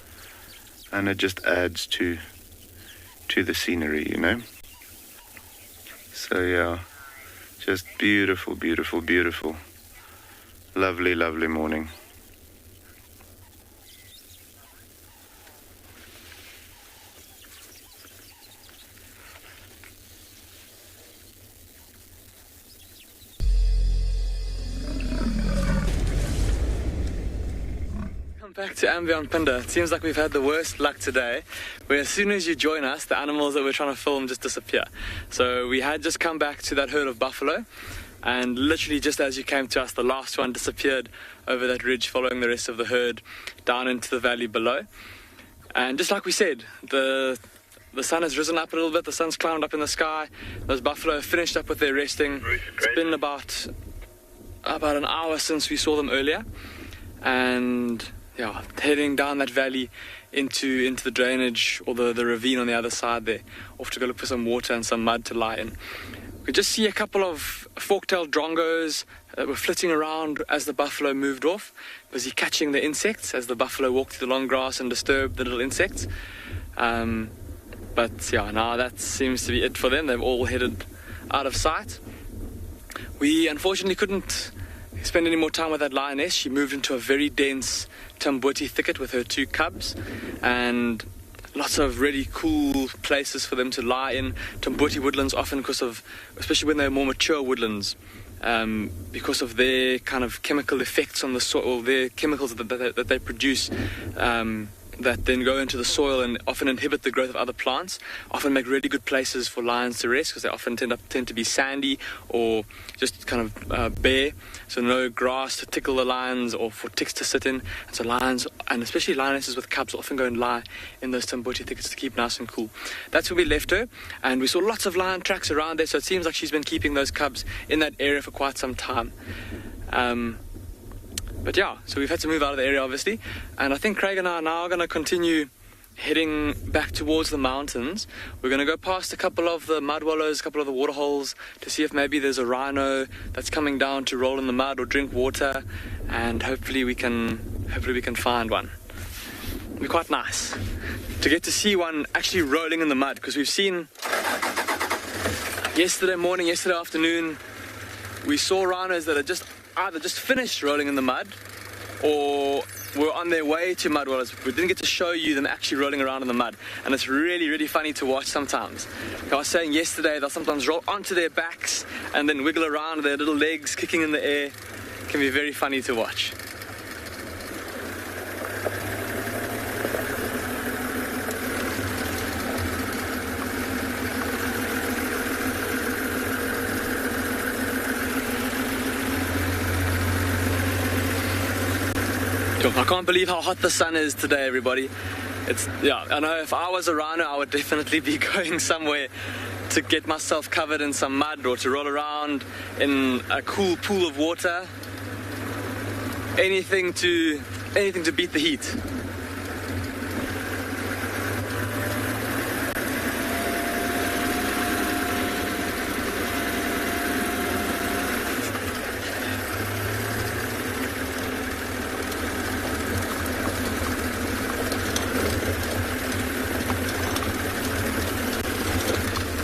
and it just adds to the scenery, So yeah, just beautiful, beautiful, beautiful. Lovely, lovely morning. Back to andBeyond Phinda. It seems like we've had the worst luck today, where as soon as you join us, the animals that we're trying to film just disappear. So we had just come back to that herd of buffalo, And literally just as you came to us, the last one disappeared over that ridge, following the rest of the herd down into the valley below. And just like we said, the sun has risen up a little bit, the sun's climbed up in the sky. Those buffalo finished up with their resting. It's been about an hour since we saw them earlier. And yeah, heading down that valley into the drainage, or the ravine on the other side there, off to go look for some water and some mud to lie in. We just see a couple of fork-tailed drongos that were flitting around as the buffalo moved off, busy catching the insects as the buffalo walked through the long grass and disturbed the little insects. But yeah, now that seems to be it for them. They've all headed out of sight. We unfortunately couldn't spend any more time with that lioness. She moved into a very dense tamboti thicket with her 2 cubs, and lots of really cool places for them to lie in. Tamboti woodlands, often because of, especially when they're more mature woodlands, because of their kind of chemical effects on the soil, their chemicals that they produce, that then go into the soil and often inhibit the growth of other plants, often make really good places for lions to rest, because they often tend to be sandy or just kind of bare, so no grass to tickle the lions or for ticks to sit in. And so lions, and especially lionesses with cubs, often go and lie in those tamboti thickets to keep nice and cool. That's where we left her, and we saw lots of lion tracks around there, so it seems like she's been keeping those cubs in that area for quite some time. But yeah, so we've had to move out of the area, obviously, and I think Craig and I are now going to continue heading back towards the mountains. We're going to go past a couple of the mud wallows, a couple of the waterholes, to see if maybe there's a rhino that's coming down to roll in the mud or drink water, and hopefully we can find one. It'll be quite nice to get to see one actually rolling in the mud, because we've seen yesterday morning, yesterday afternoon, we saw rhinos that are either just finished rolling in the mud or were on their way to mud wallows. We didn't get to show you them actually rolling around in the mud, and it's really, really funny to watch sometimes. Like I was saying yesterday, they'll sometimes roll onto their backs and then wiggle around with their little legs kicking in the air. It can be very funny to watch. I can't believe how hot the sun is today, everybody. I know if I was a rhino, I would definitely be going somewhere to get myself covered in some mud or to roll around in a cool pool of water. Anything to beat the heat.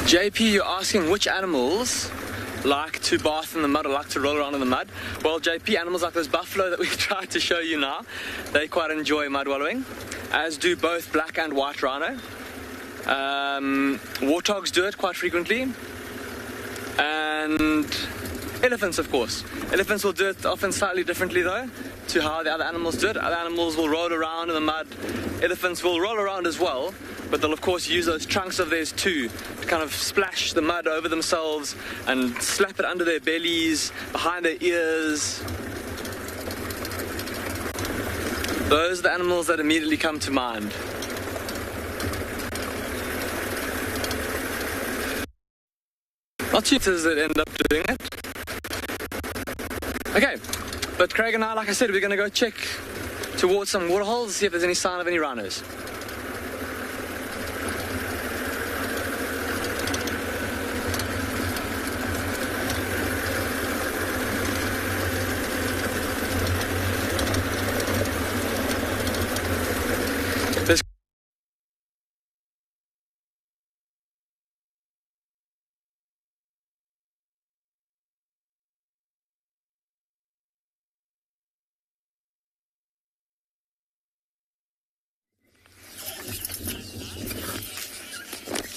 JP, you're asking which animals like to bath in the mud or like to roll around in the mud. Well, JP, animals like those buffalo that we've tried to show you now, they quite enjoy mud wallowing, as do both black and white rhino. Warthogs do it quite frequently, and elephants, of course. Elephants will do it often slightly differently, though, to how the other animals do it. Other animals will roll around in the mud. Elephants will roll around as well, but they'll of course use those trunks of theirs too to kind of splash the mud over themselves and slap it under their bellies, behind their ears. Those are the animals that immediately come to mind. Not cheaters that end up doing it. Okay, but Craig and I, like I said, we're going to go check towards some waterholes to see if there's any sign of any rhinos.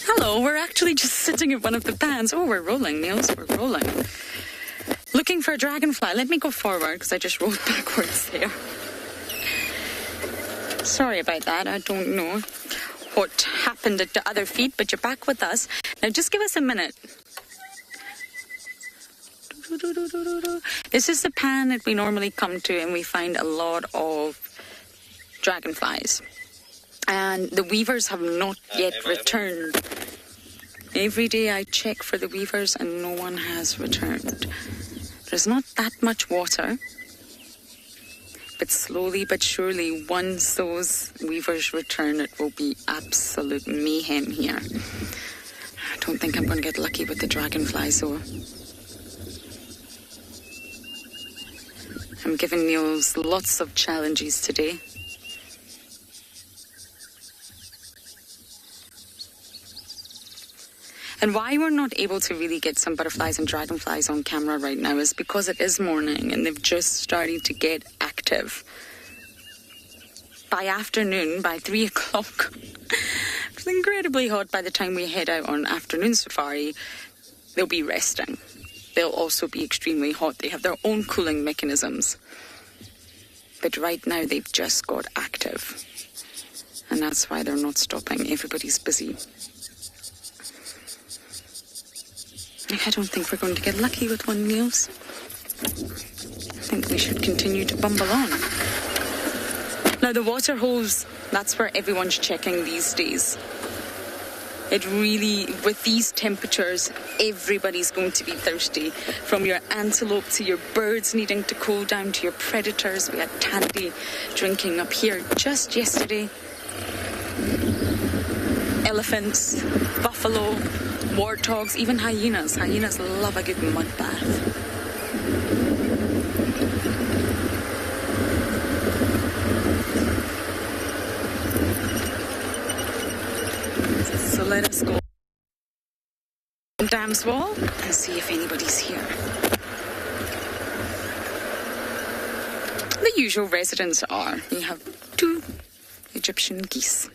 Hello, we're actually just sitting at one of the bands. Oh, we're rolling, Niels, we're rolling. Looking for a dragonfly. Let me go forward because I just rolled backwards there. Sorry about that. I don't know what happened at the other feet, but you're back with us. Now just give us a minute. This is the pan that we normally come to, and we find a lot of dragonflies. And the weavers have not yet returned. Every day I check for the weavers and no one has returned. There's not that much water, but slowly but surely, once those weavers return, it will be absolute mayhem here. I don't think I'm going to get lucky with the dragonflies, though. I'm giving Niels lots of challenges today. And why we're not able to really get some butterflies and dragonflies on camera right now is because it is morning and they've just started to get active. By afternoon, by 3 o'clock, it's incredibly hot by the time we head out on afternoon safari, they'll be resting. They'll also be extremely hot. They have their own cooling mechanisms. But right now they've just got active. And that's why they're not stopping. Everybody's busy. I don't think we're going to get lucky with one, Niels. I think we should continue to bumble on. Now, the water holes, that's where everyone's checking these days. It really, with these temperatures, everybody's going to be thirsty. From your antelope to your birds needing to cool down to your predators. We had Tandy drinking up here just yesterday. Elephants, buffalo, warthogs, even hyenas. Hyenas love a good mud bath. So let us go on Dam's Wall and see if anybody's here. The usual residents are. You have 2 Egyptian geese.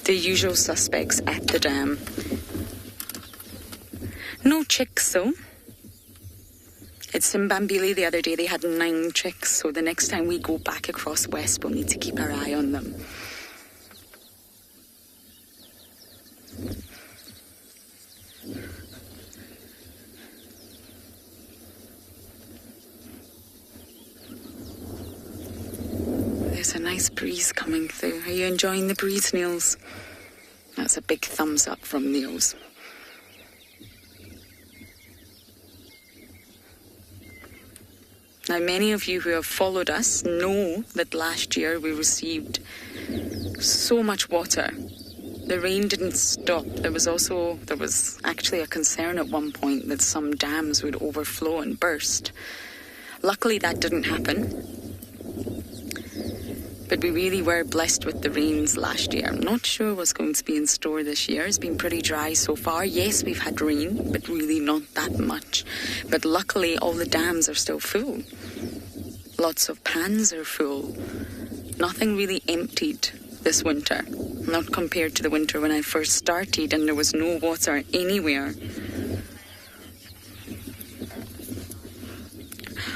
The usual suspects at the dam. No chicks, though. At Simbambili the other day, they had 9 chicks, so the next time we go back across west, we'll need to keep our eye on them. There's a nice breeze coming through. Are you enjoying the breeze, Niels? That's a big thumbs up from Niels. Now, many of you who have followed us know that last year we received so much water. The rain didn't stop. There was actually a concern at one point that some dams would overflow and burst. Luckily, that didn't happen. But we really were blessed with the rains last year. I'm not sure what's going to be in store this year. It's been pretty dry so far. Yes, we've had rain, but really not that much. But luckily, all the dams are still full. Lots of pans are full. Nothing really emptied this winter. Not compared to the winter when I first started and there was no water anywhere.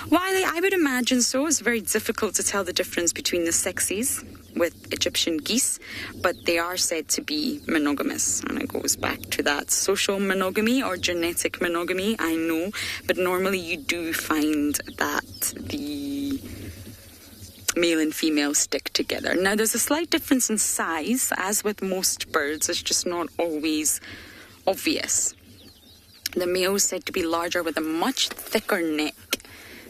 While I would imagine so, it's very difficult to tell the difference between the sexes with Egyptian geese, but they are said to be monogamous. And it goes back to that social monogamy or genetic monogamy, I know, but normally you do find that the male and female stick together. Now, there's a slight difference in size, as with most birds. It's just not always obvious. The male is said to be larger with a much thicker neck.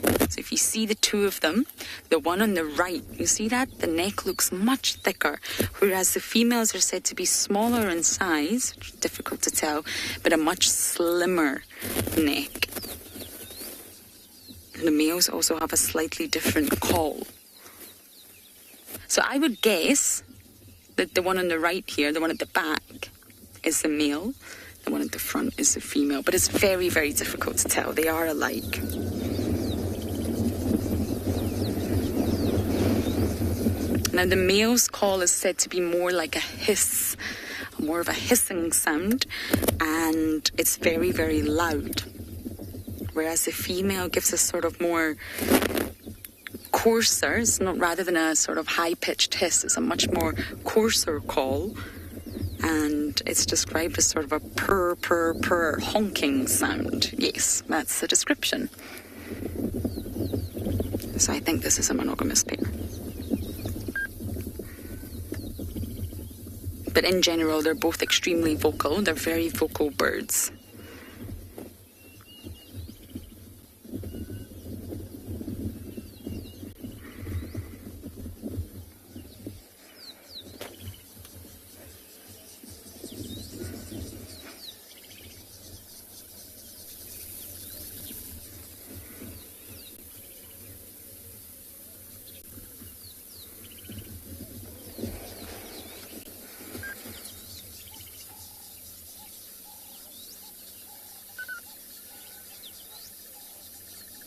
So if you see the 2 of them, the one on the right, you see that? The neck looks much thicker, whereas the females are said to be smaller in size, which is difficult to tell, but a much slimmer neck. And the males also have a slightly different call. So I would guess that the one on the right here, the one at the back, is the male. The one at the front is the female. But it's very, very difficult to tell. They are alike. Now, the male's call is said to be more like a hiss, more of a hissing sound, and it's very, very loud. Whereas the female gives a sort of more coarser. It's not, rather than a sort of high-pitched hiss, it's a much more coarser call. And it's described as sort of a purr, purr, purr honking sound. Yes, that's the description. So I think this is a monogamous pair. But in general, they're both extremely vocal. They're very vocal birds.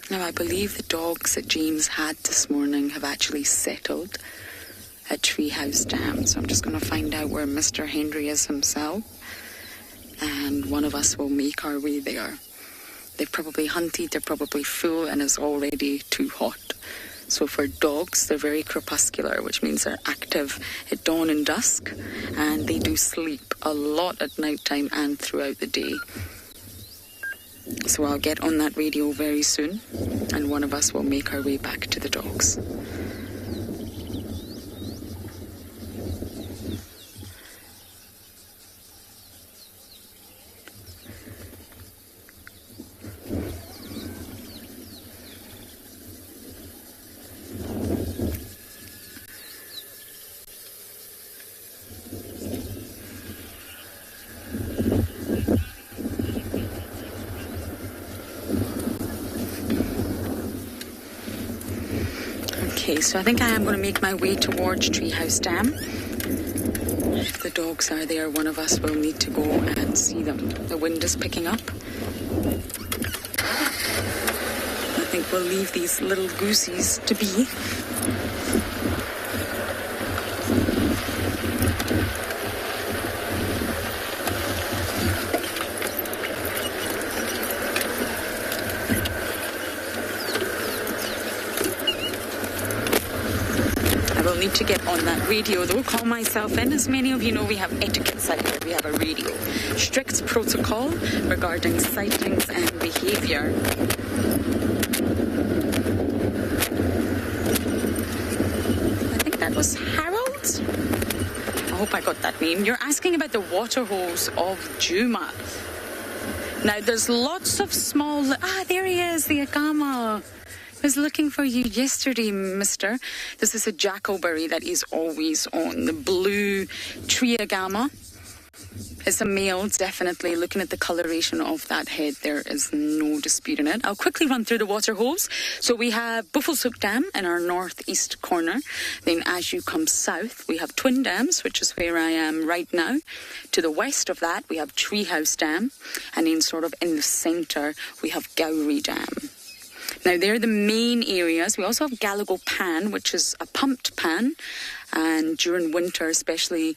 Now, I believe the dogs that James had this morning have actually settled at Treehouse Dam. So I'm just going to find out where Mr. Henry is himself. And one of us will make our way there. They've probably hunted, they're probably full, and it's already too hot. So for dogs, they're very crepuscular, which means they're active at dawn and dusk. And they do sleep a lot at night time and throughout the day. So I'll get on that radio very soon, and one of us will make our way back to the dogs. So I think I am going to make my way towards Treehouse Dam. If the dogs are there, one of us will need to go and see them. The wind is picking up. I think we'll leave these little goosies to be. Need to get on that radio though, call myself in. As many of you know, we have etiquette out here. We have a radio. Strict protocol regarding sightings and behaviour. I think that was Harold. I hope I got that name. You're asking about the waterholes of Djuma. Now there's lots of small... there he is, the agama. I was looking for you yesterday, mister. This is a jackalberry that is always on. The blue tree agama. It's a male, definitely. Looking at the coloration of that head, there is no disputing it. I'll quickly run through the water holes. So we have Buffelshoek Dam in our northeast corner. Then as you come south, we have Twin Dams, which is where I am right now. To the west of that, we have Treehouse Dam. And then sort of in the centre, we have Gowrie Dam. Now, they're the main areas. We also have Gallagher Pan, which is a pumped pan. And during winter, especially,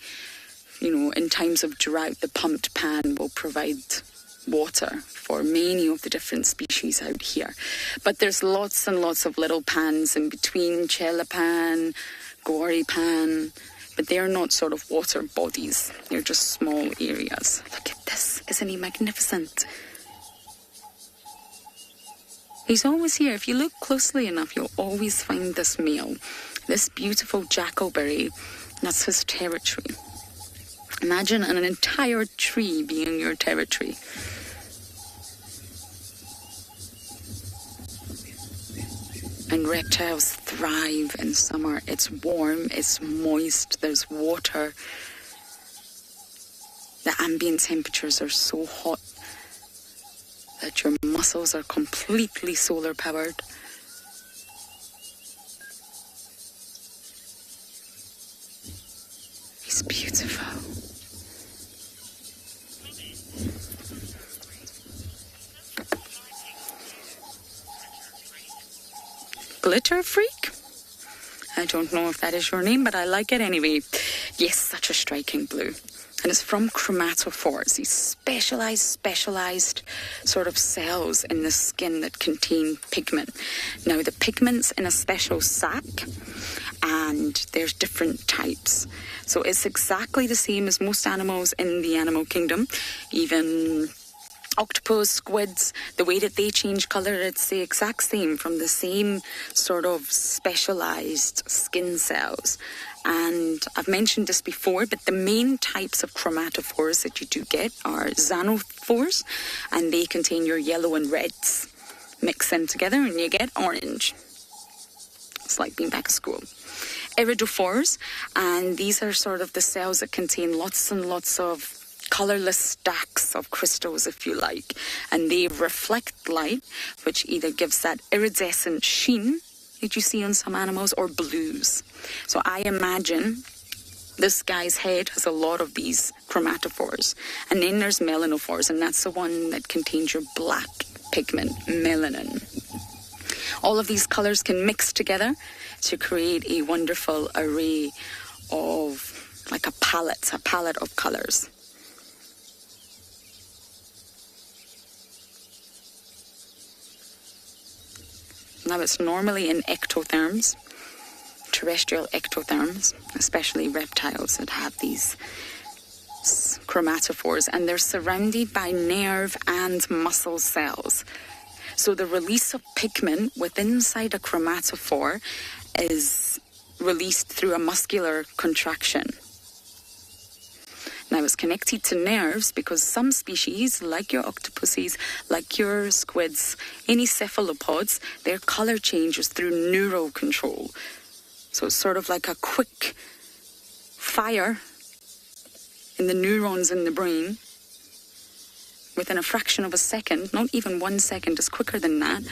in times of drought, the pumped pan will provide water for many of the different species out here. But there's lots and lots of little pans in between, Chela Pan, Gory Pan. But they're not sort of water bodies. They're just small areas. Look at this. Isn't he magnificent? He's always here. If you look closely enough, you'll always find this male. This beautiful jackalberry, that's his territory. Imagine an entire tree being your territory. And reptiles thrive in summer. It's warm, it's moist, there's water. The ambient temperatures are so hot that your muscles are completely solar powered. He's beautiful. Glitter Freak? I don't know if that is your name, but I like it anyway. Yes, such a striking blue. And it's from chromatophores, these specialized sort of cells in the skin that contain pigment. Now, the pigment's in a special sac, and there's different types. So it's exactly the same as most animals in the animal kingdom, even octopus, squids, the way that they change colour, it's the exact same, from the same sort of specialised skin cells. And I've mentioned this before, but the main types of chromatophores that you do get are xanthophores, and they contain your yellow and reds. Mix them together and you get orange. It's like being back at school. Iridophores, and these are sort of the cells that contain lots and lots of colourless stacks of crystals, if you like, and they reflect light, which either gives that iridescent sheen that you see on some animals, or blues. So I imagine this guy's head has a lot of these chromatophores. And then there's melanophores, and that's the one that contains your black pigment, melanin. All of these colours can mix together to create a wonderful array of, like a palette of colours. Now, it's normally in ectotherms, terrestrial ectotherms, especially reptiles that have these chromatophores, and they're surrounded by nerve and muscle cells. So the release of pigment within inside a chromatophore is released through a muscular contraction. Now, it's connected to nerves because some species, like your octopuses, like your squids, any cephalopods, their colour changes through neural control. So it's sort of like a quick fire in the neurons in the brain. Within a fraction of a second, not even 1 second, just quicker than that,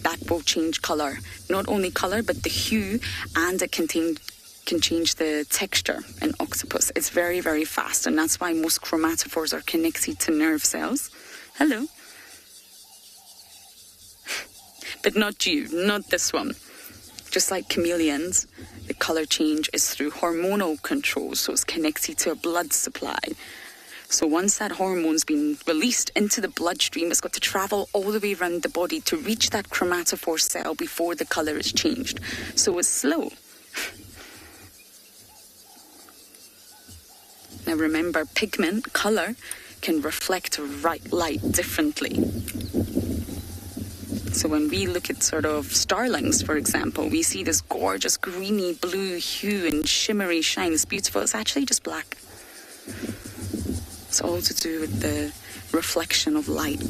that will change colour. Not only colour, but the hue, and it can change the texture in octopus. It's very, very fast, and that's why most chromatophores are connected to nerve cells. Hello. But not you, not this one. Just like chameleons, the colour change is through hormonal control, so it's connected to a blood supply. So once that hormone's been released into the bloodstream, it's got to travel all the way around the body to reach that chromatophore cell before the colour is changed. So it's slow. Now remember, pigment, colour, can reflect light differently. So when we look at sort of starlings, for example, we see this gorgeous greeny blue hue and shimmery shine. It's beautiful. It's actually just black. It's all to do with the reflection of light.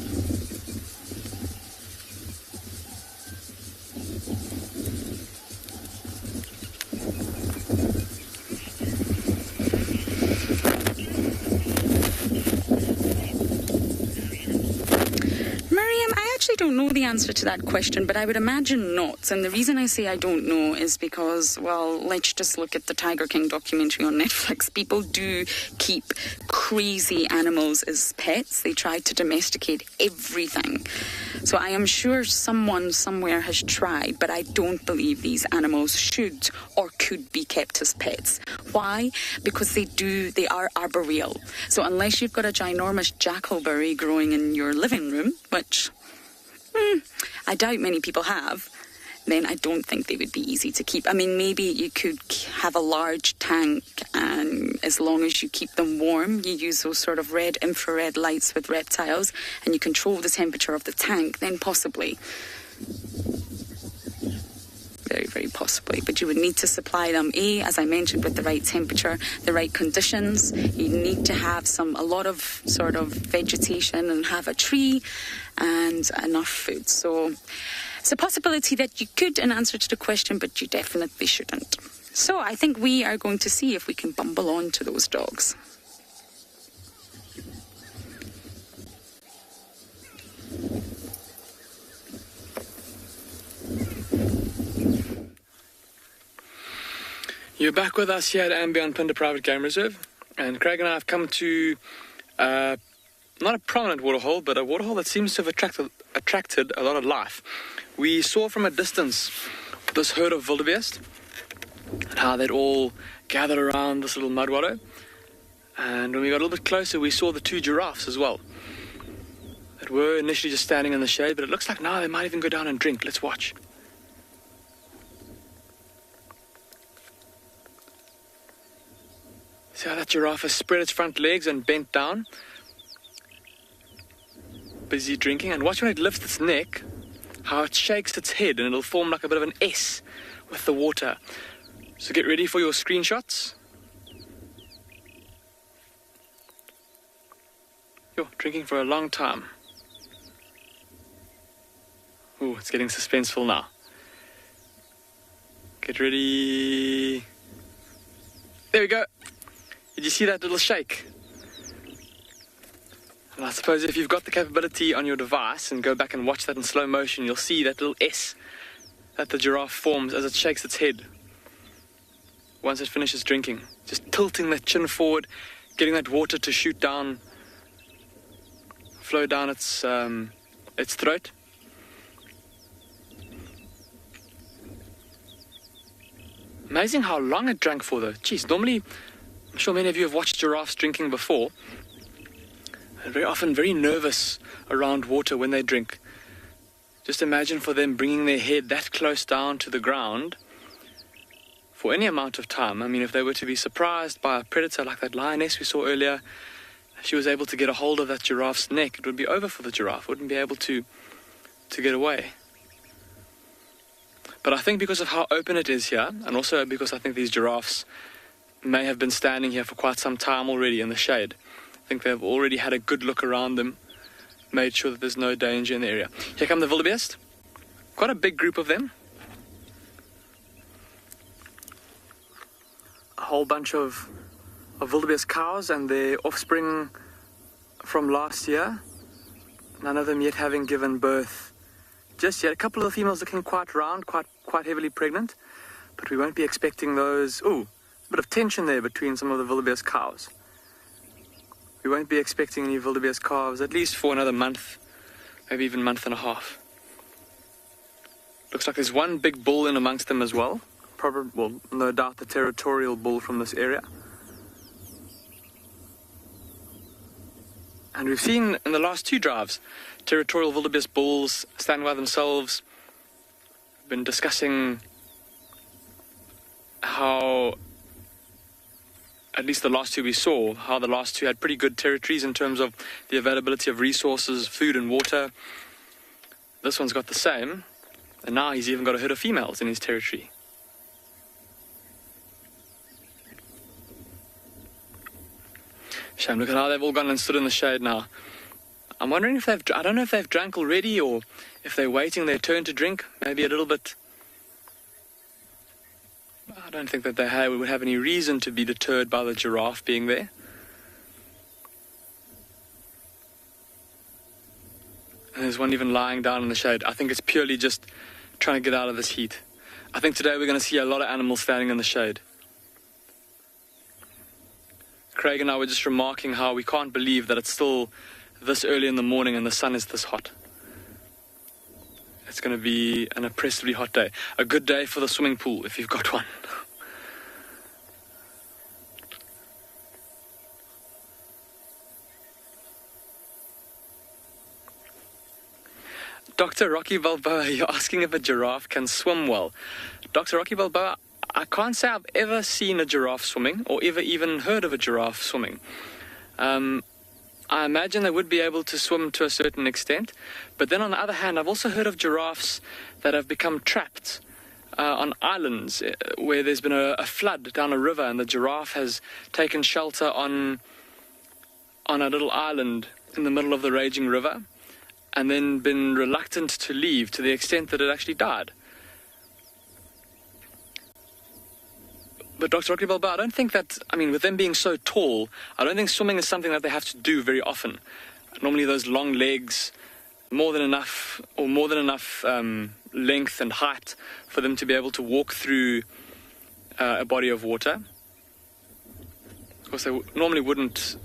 I don't know the answer to that question, but I would imagine not. And the reason I say I don't know is because, well, let's just look at the Tiger King documentary on Netflix. People do keep crazy animals as pets. They try to domesticate everything. So I am sure someone somewhere has tried, but I don't believe these animals should or could be kept as pets. Why? Because they are arboreal. So unless you've got a ginormous jackalberry growing in your living room, which I doubt many people have, then I don't think they would be easy to keep. I mean, maybe you could have a large tank, and as long as you keep them warm, you use those sort of red infrared lights with reptiles, and you control the temperature of the tank, then possibly. Very, very possibly. But you would need to supply them, as I mentioned, with the right temperature, the right conditions. You need to have a lot of sort of vegetation and have a tree and enough food. So it's a possibility that you could, in answer to the question, but you definitely shouldn't. So I think we are going to see if we can bumble on to those dogs. You're back with us here at andBeyond Phinda Private Game Reserve, and Craig and I have come to not a prominent waterhole, but a waterhole that seems to have attracted a lot of life. We saw from a distance this herd of wildebeest, and how they'd all gathered around this little mudwater, And when we got a little bit closer, we saw the two giraffes as well, that were initially just standing in the shade, but it looks like now they might even go down and drink. Let's watch. See how that giraffe has spread its front legs and bent down? Busy drinking. And watch when it lifts its neck, how it shakes its head, and it'll form like a bit of an S with the water. So get ready for your screenshots. Yo, drinking for a long time. Ooh, it's getting suspenseful now. Get ready. There we go. Did you see that little shake? And I suppose if you've got the capability on your device and go back and watch that in slow motion, you'll see that little S that the giraffe forms as it shakes its head once it finishes drinking. Just tilting that chin forward, getting that water to shoot down, flow down its throat. Amazing how long it drank for though. Jeez, normally, I'm sure many of you have watched giraffes drinking before. They're very often very nervous around water when they drink. Just imagine for them bringing their head that close down to the ground for any amount of time. I mean, if they were to be surprised by a predator like that lioness we saw earlier, if she was able to get a hold of that giraffe's neck, it would be over for the giraffe. It wouldn't be able to get away. But I think because of how open it is here, and also because I think these giraffes may have been standing here for quite some time already in the shade, I think they've already had a good look around them, made sure that there's no danger in the area. Here come the wildebeest. Quite a big group of them. A whole bunch of wildebeest cows and their offspring from last year. None of them yet having given birth just yet. A couple of the females looking quite round, quite heavily pregnant, but we won't be expecting those. Ooh, a bit of tension there between some of the wildebeest cows. We won't be expecting any wildebeest calves at least for another month, maybe even month and a half. Looks like there's one big bull in amongst them as well. Probably, well, no doubt the territorial bull from this area. And we've seen in the last two drives, territorial wildebeest bulls standing by themselves. We've been discussing how, at least the last two we saw, how the last two had pretty good territories in terms of the availability of resources, food and water. This one's got the same, and now he's even got a herd of females in his territory. Shame, look at how they've all gone and stood in the shade now. I'm wondering if I don't know if they've drank already or if they're waiting their turn to drink, maybe a little bit. I don't think that they would have any reason to be deterred by the giraffe being there. And there's one even lying down in the shade. I think it's purely just trying to get out of this heat. I think today we're going to see a lot of animals standing in the shade. Craig and I were just remarking how we can't believe that it's still this early in the morning and the sun is this hot. It's going to be an oppressively hot day. A good day for the swimming pool, if you've got one. Dr. Rocky Balboa, you're asking if a giraffe can swim well. Dr. Rocky Balboa, I can't say I've ever seen a giraffe swimming or ever even heard of a giraffe swimming. I imagine they would be able to swim to a certain extent, but then on the other hand, I've also heard of giraffes that have become trapped on islands where there's been a flood down a river and the giraffe has taken shelter on a little island in the middle of the raging river and then been reluctant to leave to the extent that it actually died. But Dr. Rocky Balboa, I don't think that, with them being so tall, I don't think swimming is something that they have to do very often. Normally those long legs, more than enough length and height for them to be able to walk through a body of water. Of course, they normally wouldn't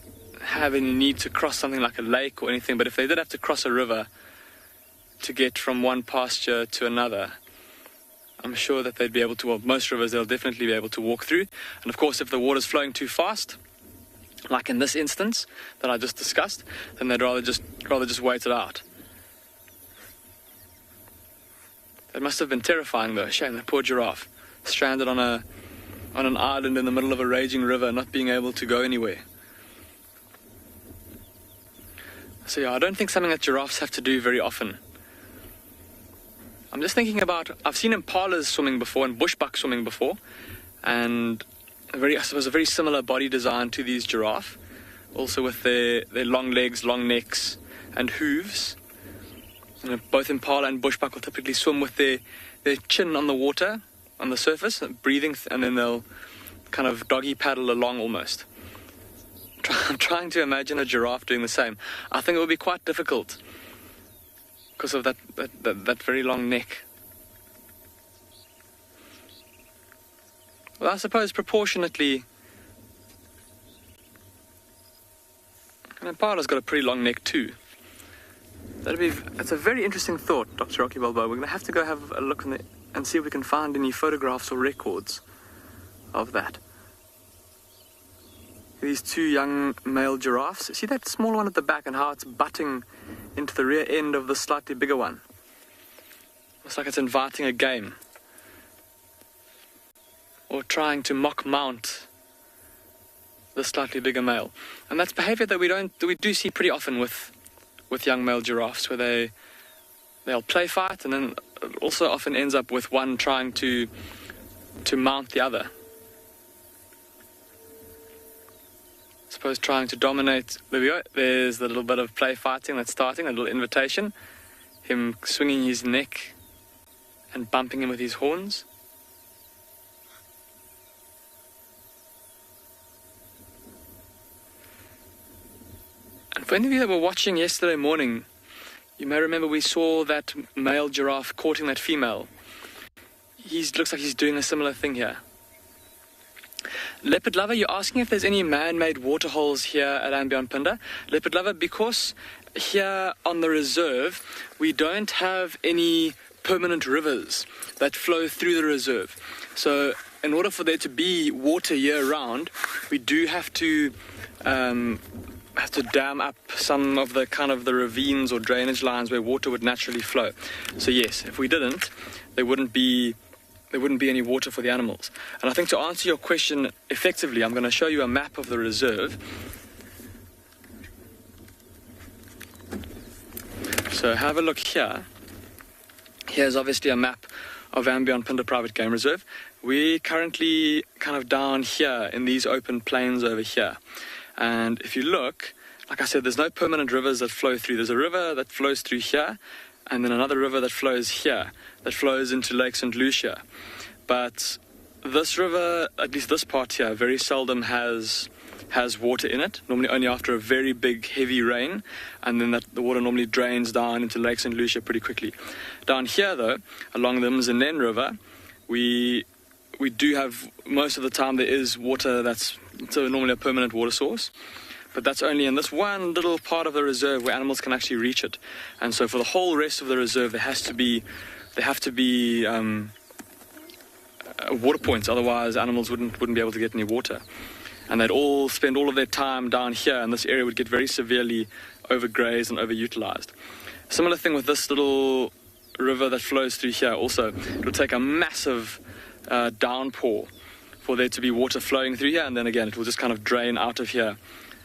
have any need to cross something like a lake or anything, but if they did have to cross a river to get from one pasture to another, I'm sure that they'd be able to, well, most rivers they'll definitely be able to walk through. And of course, if the water's flowing too fast, like in this instance that I just discussed, then they'd rather just wait it out. It must have been terrifying though. Shame, that poor giraffe, stranded on an island in the middle of a raging river, not being able to go anywhere. So yeah, I don't think something that giraffes have to do very often. I'm just thinking about, I've seen impalas swimming before and bushbuck swimming before, and I suppose a very similar body design to these giraffe, also with their long legs, long necks, and hooves. You know, both impala and bushbuck will typically swim with their chin on the water, on the surface, breathing, and then they'll kind of doggy paddle along almost. I'm trying to imagine a giraffe doing the same. I think it would be quite difficult because of that very long neck. Well, I suppose proportionately, an impala's got a pretty long neck too. That's a very interesting thought, Dr. Rocky Balboa. We're going to have to go have a look and see if we can find any photographs or records of that. These two young male giraffes. See that small one at the back and how it's butting into the rear end of the slightly bigger one? Looks like it's inviting a game. Or trying to mock mount the slightly bigger male. And that's behavior that we do see pretty often with young male giraffes, where they'll play fight, and then it also often ends up with one trying to mount the other. I suppose trying to dominate. There we go. There's the little bit of play fighting that's starting, a little invitation. Him swinging his neck and bumping him with his horns. And for any of you that were watching yesterday morning, you may remember we saw that male giraffe courting that female. Looks like he's doing a similar thing here. Leopard lover, you're asking if there's any man-made waterholes here at andBeyond Phinda. Leopard lover, because here on the reserve we don't have any permanent rivers that flow through the reserve. So in order for there to be water year-round, we do have to dam up some of the kind of the ravines or drainage lines where water would naturally flow. So yes, if we didn't, there wouldn't be any water for the animals. And I think to answer your question effectively, I'm going to show you a map of the reserve. So have a look here. Here's obviously a map of andBeyond Phinda Private Game Reserve. We're currently kind of down here in these open plains over here. And if you look, like I said, there's no permanent rivers that flow through. There's a river that flows through here, and then another river that flows here, that flows into Lake St. Lucia. But this river, at least this part here, very seldom has water in it, normally only after a very big, heavy rain, and then the water normally drains down into Lake St. Lucia pretty quickly. Down here, though, along the Mzinen River, we do have, most of the time, there is water that's normally a permanent water source. But that's only in this one little part of the reserve where animals can actually reach it. And so for the whole rest of the reserve, there have to be water points. Otherwise, animals wouldn't be able to get any water. And they'd all spend all of their time down here, and this area would get very severely overgrazed and overutilized. Similar thing with this little river that flows through here. Also, it would take a massive downpour for there to be water flowing through here, and then again, it will just kind of drain out of here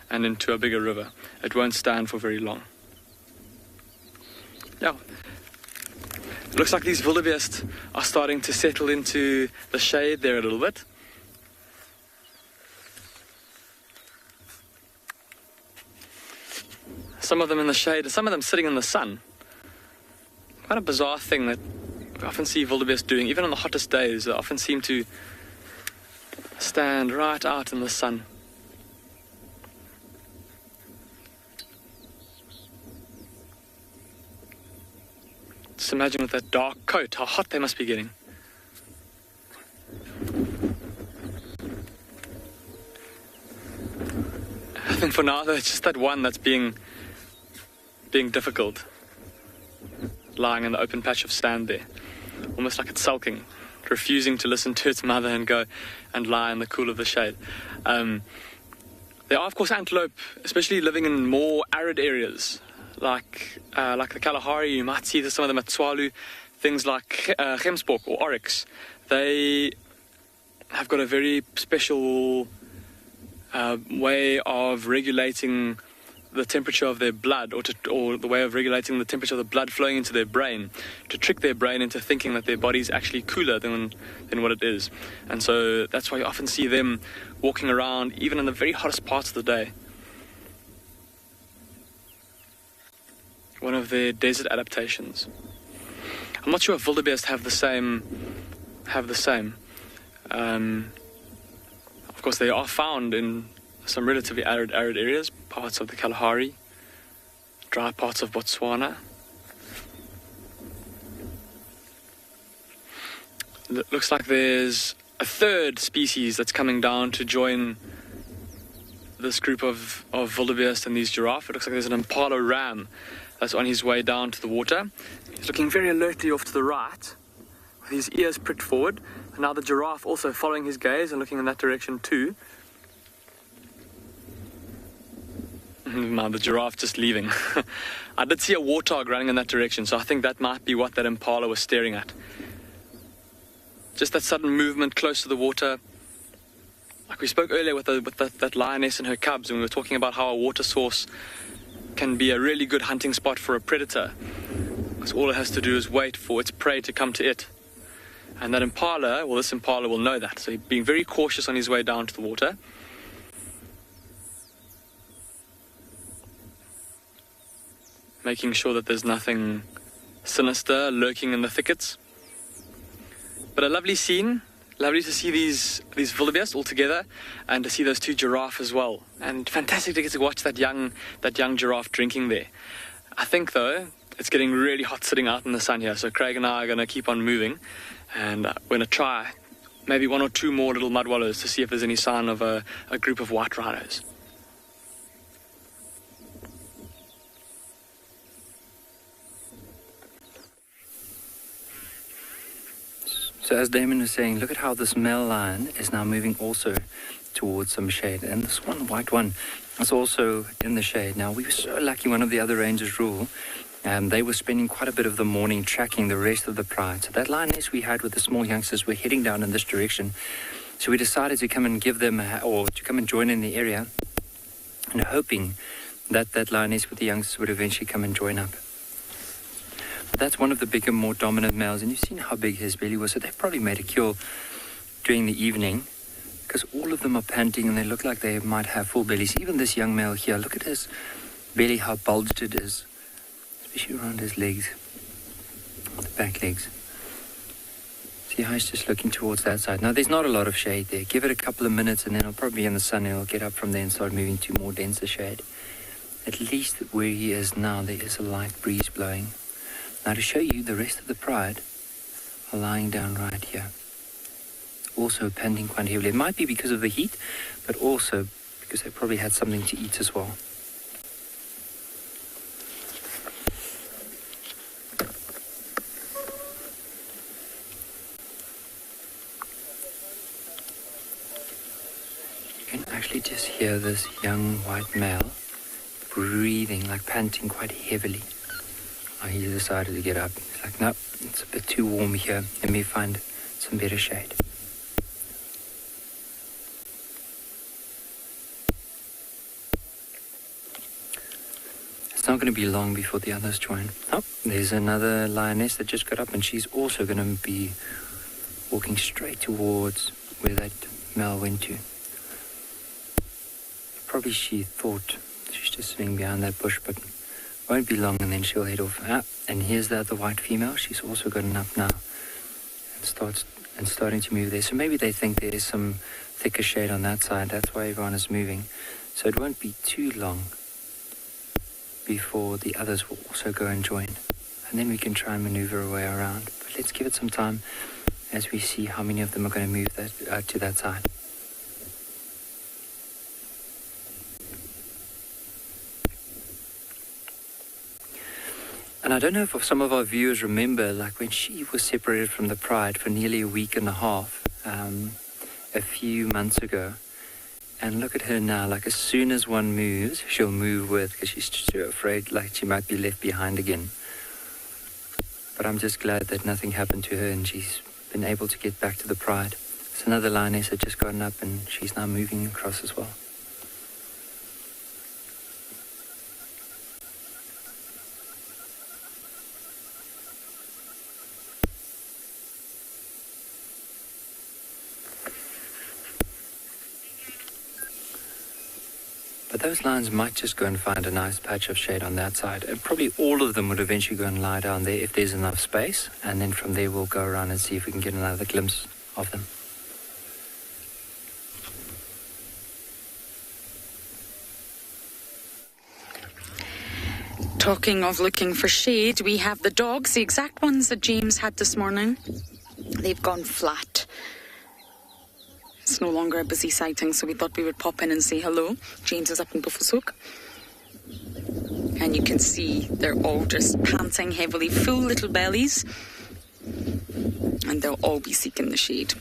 and into a bigger river. It won't stand for very long. Yeah. Looks like these wildebeest are starting to settle into the shade there a little bit. Some of them in the shade, and some of them sitting in the sun. Quite a bizarre thing that we often see wildebeest doing, even on the hottest days. They often seem to stand right out in the sun. Just imagine with that dark coat, how hot they must be getting. I think for now, though, it's just that one that's being difficult. Lying in the open patch of sand there. Almost like it's sulking, refusing to listen to its mother and go and lie in the cool of the shade. There are, of course, antelope, especially living in more arid areas, like the Kalahari. You might see some of them at Tswalu. Things like Gemsbok or oryx. They have got a very special way of regulating the temperature of their blood, or the way of regulating the temperature of the blood flowing into their brain, to trick their brain into thinking that their body is actually cooler than what it is. And so that's why you often see them walking around even in the very hottest parts of the day. One of their desert adaptations. I'm not sure if wildebeest have the same. Of course, they are found in some relatively arid areas, parts of the Kalahari, dry parts of Botswana. It looks like there's a third species that's coming down to join this group of wildebeest and these giraffe. It looks like there's an impala ram that's on his way down to the water. He's looking very alertly off to the right, with his ears pricked forward. And now the giraffe also following his gaze and looking in that direction too. Now the giraffe just leaving. I did see a warthog running in that direction, so I think that might be what that impala was staring at. Just that sudden movement close to the water. Like we spoke earlier with that lioness and her cubs, and we were talking about how a water source can be a really good hunting spot for a predator, because all it has to do is wait for its prey to come to it. And that impala, well, this impala will know that, so he's being very cautious on his way down to the water. Making sure that there's nothing sinister lurking in the thickets. But a lovely scene. Lovely to see these wildebeest all together, and to see those two giraffe as well. And fantastic to get to watch that young giraffe drinking there. I think though it's getting really hot sitting out in the sun here, so Craig and I are going to keep on moving, and we're going to try maybe one or two more little mud wallows to see if there's any sign of a group of white rhinos. So as Damon was saying, look at how this male lion is now moving also towards some shade. And this one, white one, is also in the shade. Now, we were so lucky, one of the other rangers rule, they were spending quite a bit of the morning tracking the rest of the pride. So that lioness we had with the small youngsters were heading down in this direction. So we decided to come and give them, or to come and join in the area, and hoping that that lioness with the youngsters would eventually come and join up. But that's one of the bigger, more dominant males, and you've seen how big his belly was, so they've probably made a kill during the evening, because all of them are panting and they look like they might have full bellies. Even this young male here, look at his belly, how bulged it is, especially around his legs, the back legs. See how he's just looking towards that side. Now, there's not a lot of shade there. Give it a couple of minutes and then it'll probably be in the sun, and it'll get up from there and start moving to more denser shade. At least where he is now, there is a light breeze blowing. Now, to show you, the rest of the pride are lying down right here, also panting quite heavily. It might be because of the heat, but also because they probably had something to eat as well. You can actually just hear this young white male breathing, like panting quite heavily. He decided to get up. He's like, no, it's a bit too warm here. Let me find some better shade. It's not going to be long before the others join. Oh, there's another lioness that just got up, and she's also going to be walking straight towards where that male went to. Probably she thought she's just sitting behind that bush, but won't be long and then she'll head off. And here's the other white female. She's also gotten up now and starting to move there. So maybe they think there is some thicker shade on that side. That's why everyone is moving. So it won't be too long before the others will also go and join. And then we can try and maneuver our way around. But let's give it some time as we see how many of them are going to move that to that side. And I don't know if some of our viewers remember, like when she was separated from the pride for nearly a week and a half, a few months ago, And look at her now, like as soon as one moves, she'll move with, because she's too afraid like she might be left behind again. But I'm just glad that nothing happened to her and she's been able to get back to the pride. So another lioness had just gotten up and she's now moving across as well. But those lions might just go and find a nice patch of shade on that side. And probably all of them would eventually go and lie down there if there's enough space. And then from there we'll go around and see if we can get another glimpse of them. Talking of looking for shade, we have the dogs, the exact ones that James had this morning. They've gone flat. It's no longer a busy sighting, so we thought we would pop in and say hello. James is up in Buffelshoek. And you can see they're all just panting heavily, full little bellies. And they'll all be seeking the shade.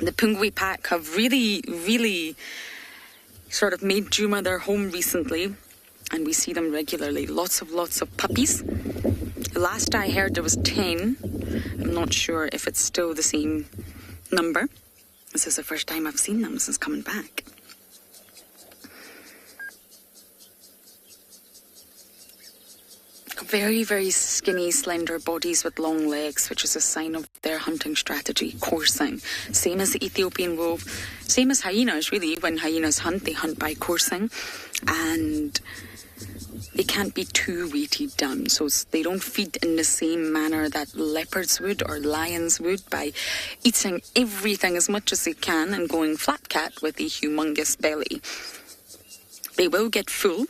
The Pungwe pack have really sort of made Djuma their home recently. And we see them regularly. Lots of puppies. Last I heard there was 10. I'm not sure if it's still the same number. This is the first time I've seen them since coming back. Very skinny, slender bodies with long legs, which is a sign of their hunting strategy, coursing. Same as the Ethiopian wolf, same as hyenas really. When hyenas hunt, they hunt by coursing. And they can't be too weighted down, so they don't feed in the same manner that leopards would or lions would, by eating everything as much as they can and going flat cat with a humongous belly. They will get full,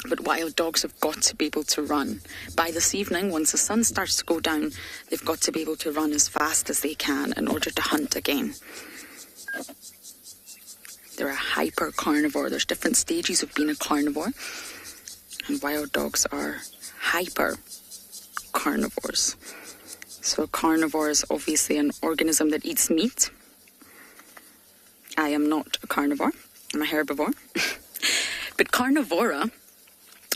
but wild dogs have got to be able to run. By this evening, once the sun starts to go down, they've got to be able to run as fast as they can in order to hunt again. They're a hyper carnivore. There's different stages of being a carnivore. And wild dogs are hyper carnivores. So a carnivore is obviously an organism that eats meat. I am not a carnivore. I'm a herbivore. But carnivora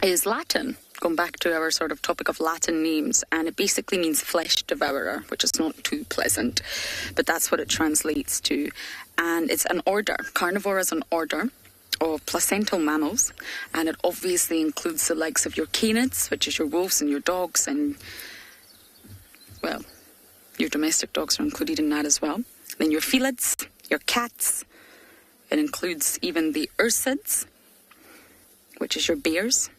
is Latin, going back to our sort of topic of Latin names, and it basically means flesh devourer, which is not too pleasant, but that's what it translates to. And it's an order. Carnivore is an order of placental mammals, and it obviously includes the likes of your canids, which is your wolves and your dogs, and, well, your domestic dogs are included in that as well. Then your felids, your cats. It includes even the ursids, which is your bears,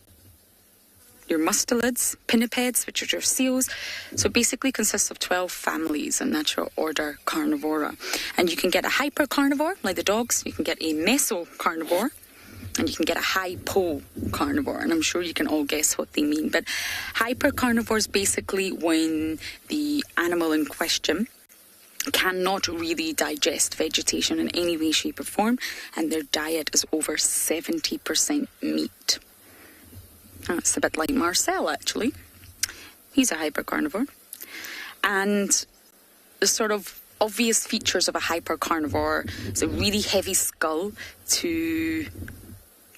your mustelids, pinnipeds, which are your seals. So it basically consists of 12 families, and that's your order Carnivora. And you can get a hypercarnivore, like the dogs. You can get a mesocarnivore, and you can get a hypocarnivore. And I'm sure you can all guess what they mean. But hypercarnivore is basically when the animal in question cannot really digest vegetation in any way, shape or form, and their diet is over 70% meat. That's a bit like Marcel, actually. He's a hypercarnivore. And the sort of obvious features of a hypercarnivore is a really heavy skull to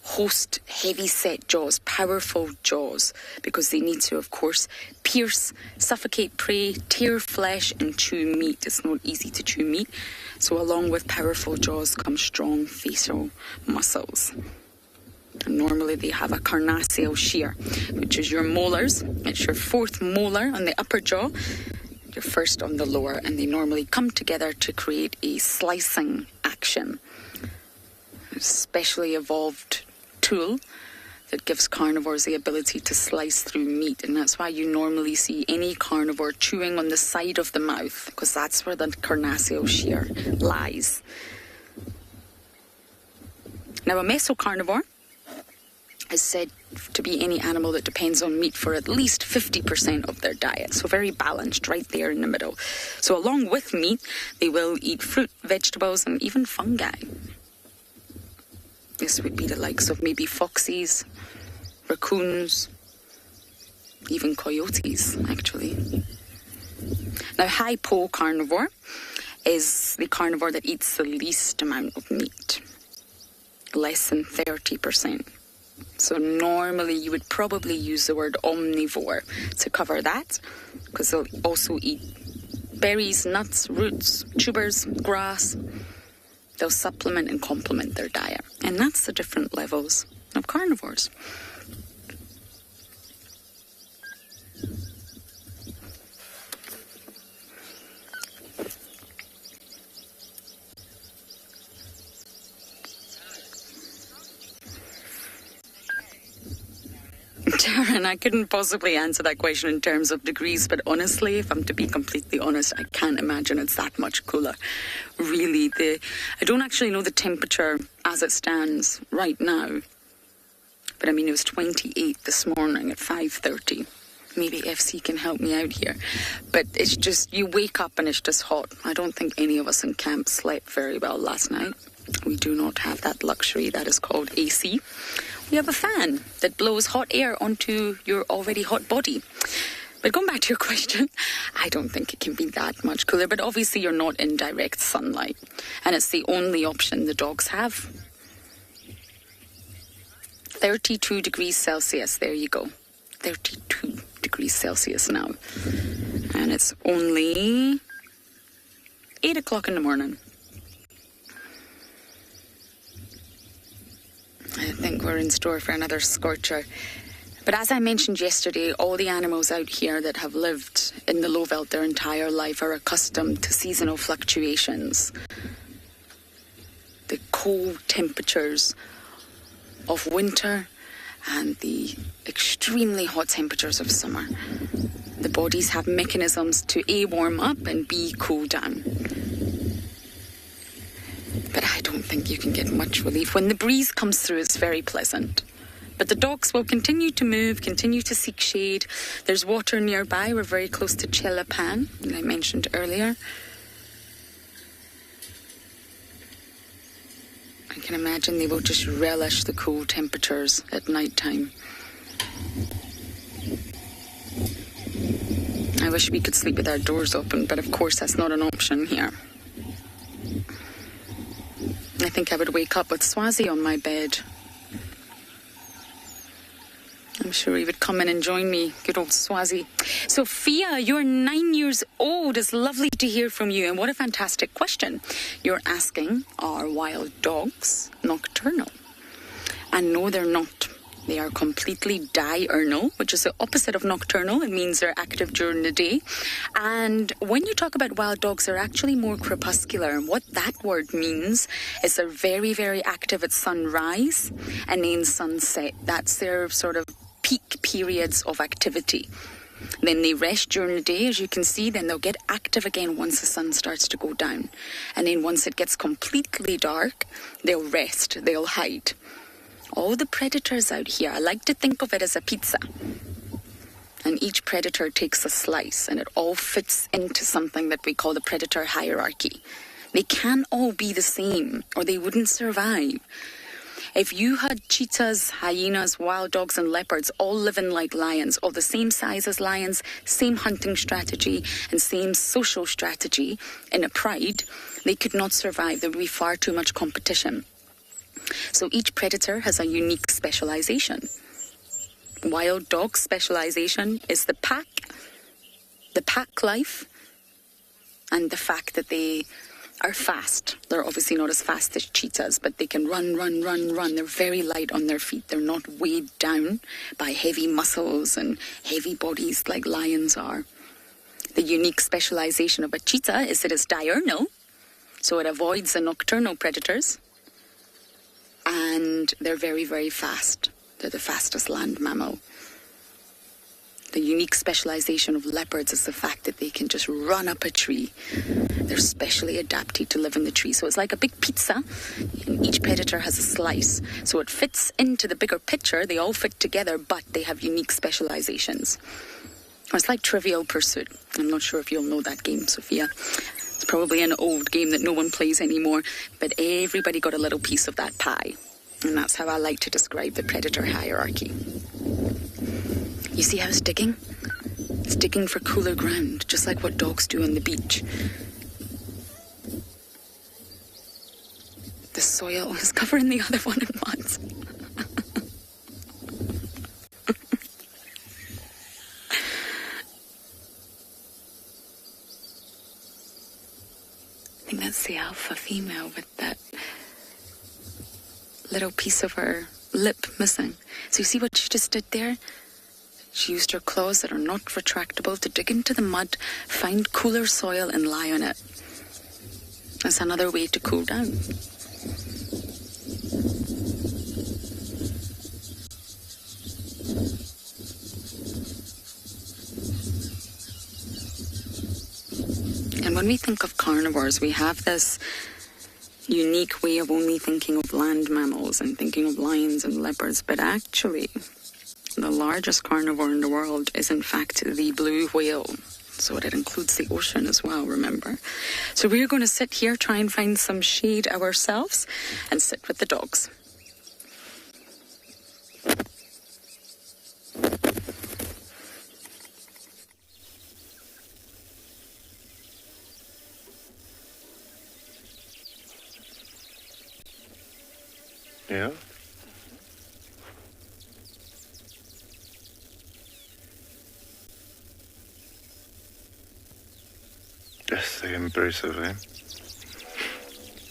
host heavy set jaws, powerful jaws, because they need to, of course, pierce, suffocate prey, tear flesh and chew meat. It's not easy to chew meat. So along with powerful jaws come strong facial muscles. And normally they have a carnassial shear, which is your molars. It's your fourth molar on the upper jaw, your first on the lower, and they normally come together to create a slicing action. A specially evolved tool that gives carnivores the ability to slice through meat, and that's why you normally see any carnivore chewing on the side of the mouth, because that's where the carnassial shear lies. Now, a mesocarnivore is said to be any animal that depends on meat for at least 50% of their diet. So very balanced, right there in the middle. So along with meat, they will eat fruit, vegetables, and even fungi. This would be the likes of maybe foxes, raccoons, even coyotes, actually. Now, hypocarnivore is the carnivore that eats the least amount of meat. less than 30%. So normally you would probably use the word omnivore to cover that, because they'll also eat berries, nuts, roots, tubers, grass. They'll supplement and complement their diet. And that's the different levels of carnivores. Darren, I couldn't possibly answer that question in terms of degrees, but honestly, if I'm to be completely honest, I can't imagine it's that much cooler. Really, I don't actually know the temperature as it stands right now, but I mean, it was 28 this morning at 5:30. Maybe FC can help me out here. But it's just, you wake up and it's just hot. I don't think any of us in camp slept very well last night. We do not have that luxury that is called AC. We have a fan that blows hot air onto your already hot body. But going back to your question, I don't think it can be that much cooler. But obviously you're not in direct sunlight. And it's the only option the dogs have. 32 degrees Celsius, there you go. 32 degrees Celsius now. And it's only 8 o'clock in the morning. I think we're in store for another scorcher. But as I mentioned yesterday, all the animals out here that have lived in the low veld their entire life are accustomed to seasonal fluctuations. The cold temperatures of winter and the extremely hot temperatures of summer. The bodies have mechanisms to A, warm up, and B, cool down. But I don't think you can get much relief. When the breeze comes through, it's very pleasant. But the dogs will continue to move, continue to seek shade. There's water nearby. We're very close to Chelapan, that I mentioned earlier. I can imagine they will just relish the cool temperatures at night time. I wish we could sleep with our doors open, but of course that's not an option here. I think I would wake up with Swazi on my bed. I'm sure he would come in and join me, good old Swazi. Sophia, you're 9 years old. It's lovely to hear from you. And what a fantastic question. You're asking, are wild dogs nocturnal? And no, they're not. They are completely diurnal, which is the opposite of nocturnal. It means they're active during the day. And when you talk about wild dogs, they're actually more crepuscular. And what that word means is they're very, very active at sunrise and then sunset. That's their sort of peak periods of activity. Then they rest during the day, as you can see. Then they'll get active again once the sun starts to go down. And then once it gets completely dark, they'll rest, they'll hide. All the predators out here, I like to think of it as a pizza. And each predator takes a slice, and it all fits into something that we call the predator hierarchy. They can't all be the same, or they wouldn't survive. If you had cheetahs, hyenas, wild dogs, and leopards all living like lions, all the same size as lions, same hunting strategy, and same social strategy in a pride, they could not survive. There would be far too much competition. So each predator has a unique specialization. Wild dog specialization is the pack life, and the fact that they are fast. They're obviously not as fast as cheetahs, but they can run. They're very light on their feet. They're not weighed down by heavy muscles and heavy bodies like lions are. The unique specialization of a cheetah is that it's diurnal, so it avoids the nocturnal predators. And they're very, very fast. They're the fastest land mammal. The unique specialization of leopards is the fact that they can just run up a tree. They're specially adapted to live in the tree. So it's like a big pizza, and each predator has a slice. So it fits into the bigger picture. They all fit together, but they have unique specializations. It's like Trivial Pursuit. I'm not sure if you'll know that game, Sophia. It's probably an old game that no one plays anymore, but everybody got a little piece of that pie. And that's how I like to describe the predator hierarchy. You see how it's digging? It's digging for cooler ground, just like what dogs do on the beach. The soil is covering the other one in mud. I think that's the alpha female with that little piece of her lip missing. So you see what she just did there? She used her claws that are not retractable to dig into the mud, find cooler soil and lie on it. That's another way to cool down. And when we think of carnivores, we have this unique way of only thinking of land mammals and thinking of lions and leopards, but actually the largest carnivore in the world is in fact the blue whale. So it includes the ocean as well, remember? So we're going to sit here, try and find some shade ourselves and sit with the dogs. Yeah. Yes, they're impressive, eh?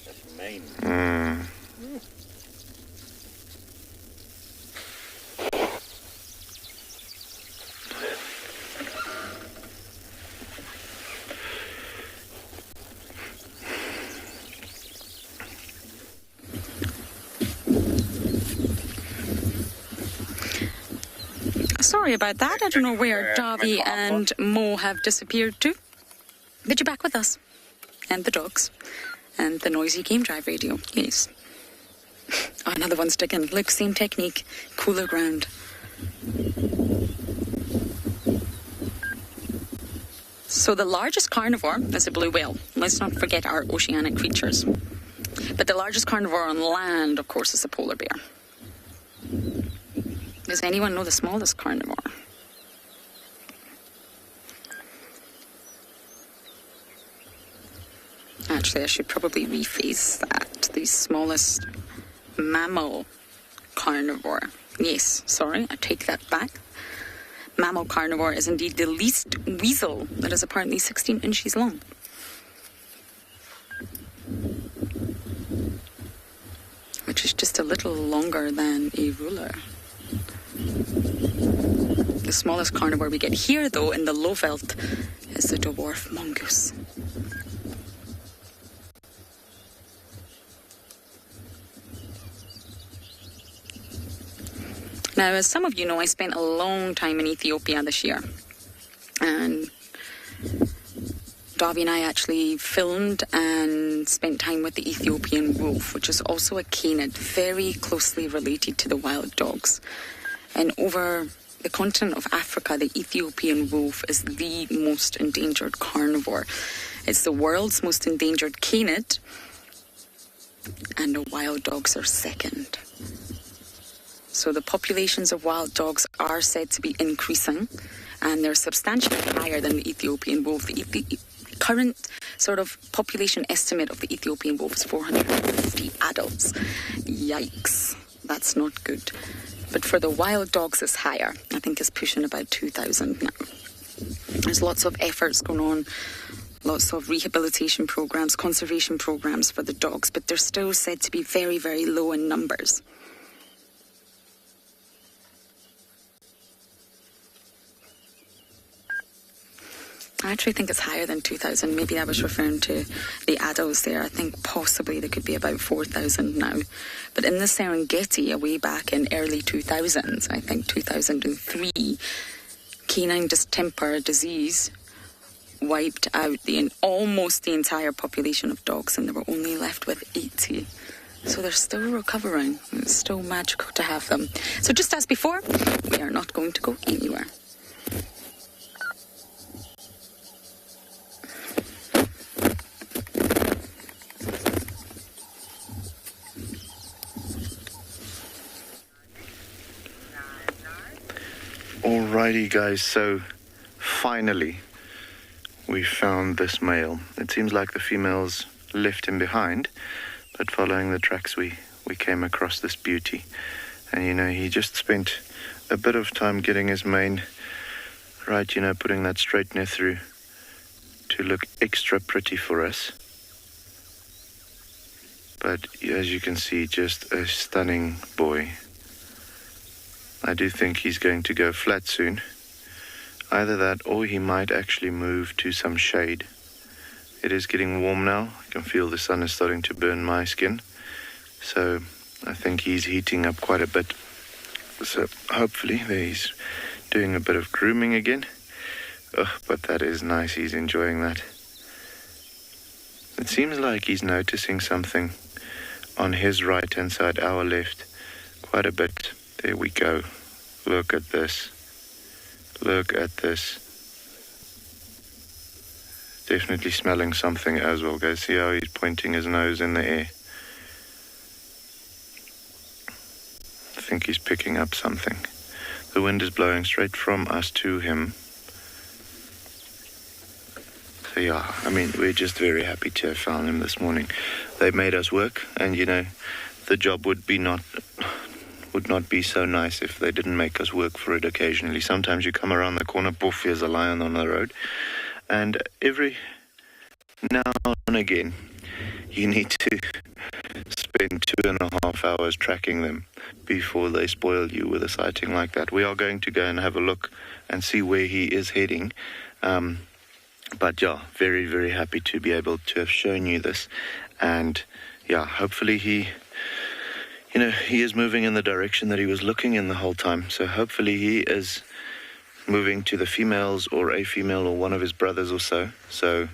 That's main. Sorry about that. I don't know where Davy and Mo have disappeared to. But you're back with us. And the dogs. And the noisy game drive radio. Yes. Oh, another one's digging. Look, same technique. Cooler ground. So the largest carnivore is a blue whale. Let's not forget our oceanic creatures. But the largest carnivore on land, of course, is the polar bear. Does anyone know the smallest carnivore? Actually, I should probably rephrase that. The smallest mammal carnivore. Yes, sorry, I take that back. Mammal carnivore is indeed the least weasel that is apparently 16 inches long. Which is just a little longer than a ruler. The smallest carnivore we get here, though, in the low veld, is the dwarf mongoose. Now, as some of you know, I spent a long time in Ethiopia this year. And Davy and I actually filmed and spent time with the Ethiopian wolf, which is also a canid, very closely related to the wild dogs. And over the continent of Africa, the Ethiopian wolf is the most endangered carnivore. It's the world's most endangered canid, and the wild dogs are second. So the populations of wild dogs are said to be increasing, and they're substantially higher than the Ethiopian wolf. The current sort of population estimate of the Ethiopian wolf is 450 adults. Yikes, that's not good. But for the wild dogs, it's higher. I think it's pushing about 2,000 now. There's lots of efforts going on, lots of rehabilitation programs, conservation programs for the dogs, but they're still said to be very, very low in numbers. I actually think it's higher than 2,000. Maybe I was referring to the adults there. I think possibly there could be about 4,000 now. But in the Serengeti, way back in early 2000s, I think 2003, canine distemper disease wiped out almost the entire population of dogs, and they were only left with 80. So they're still recovering. It's still magical to have them. So just as before, we are not going to go anywhere. Alrighty guys, so finally we found this male. It seems like the females left him behind, but following the tracks we came across this beauty. And he just spent a bit of time getting his mane right, putting that straightener through to look extra pretty for us. But as you can see, just a stunning boy. I do think he's going to go flat soon. Either that or he might actually move to some shade. It is getting warm now. I can feel the sun is starting to burn my skin. So I think he's heating up quite a bit. So hopefully he's doing a bit of grooming again. Oh, but that is nice. He's enjoying that. It seems like he's noticing something on his right-hand side, our left, quite a bit. There we go. Look at this. Look at this. Definitely smelling something as well, guys. See how he's pointing his nose in the air. I think he's picking up something. The wind is blowing straight from us to him. So yeah, we're just very happy to have found him this morning. They made us work, and the job would not be so nice if they didn't make us work for it occasionally. Sometimes you come around the corner, poof, there's a lion on the road. And every now and again, you need to spend 2.5 hours tracking them before they spoil you with a sighting like that. We are going to go and have a look and see where he is heading. But yeah, very, very happy to be able to have shown you this. And yeah, hopefully he is moving in the direction that he was looking in the whole time. So hopefully he is moving to the females or a female or one of his brothers or so. So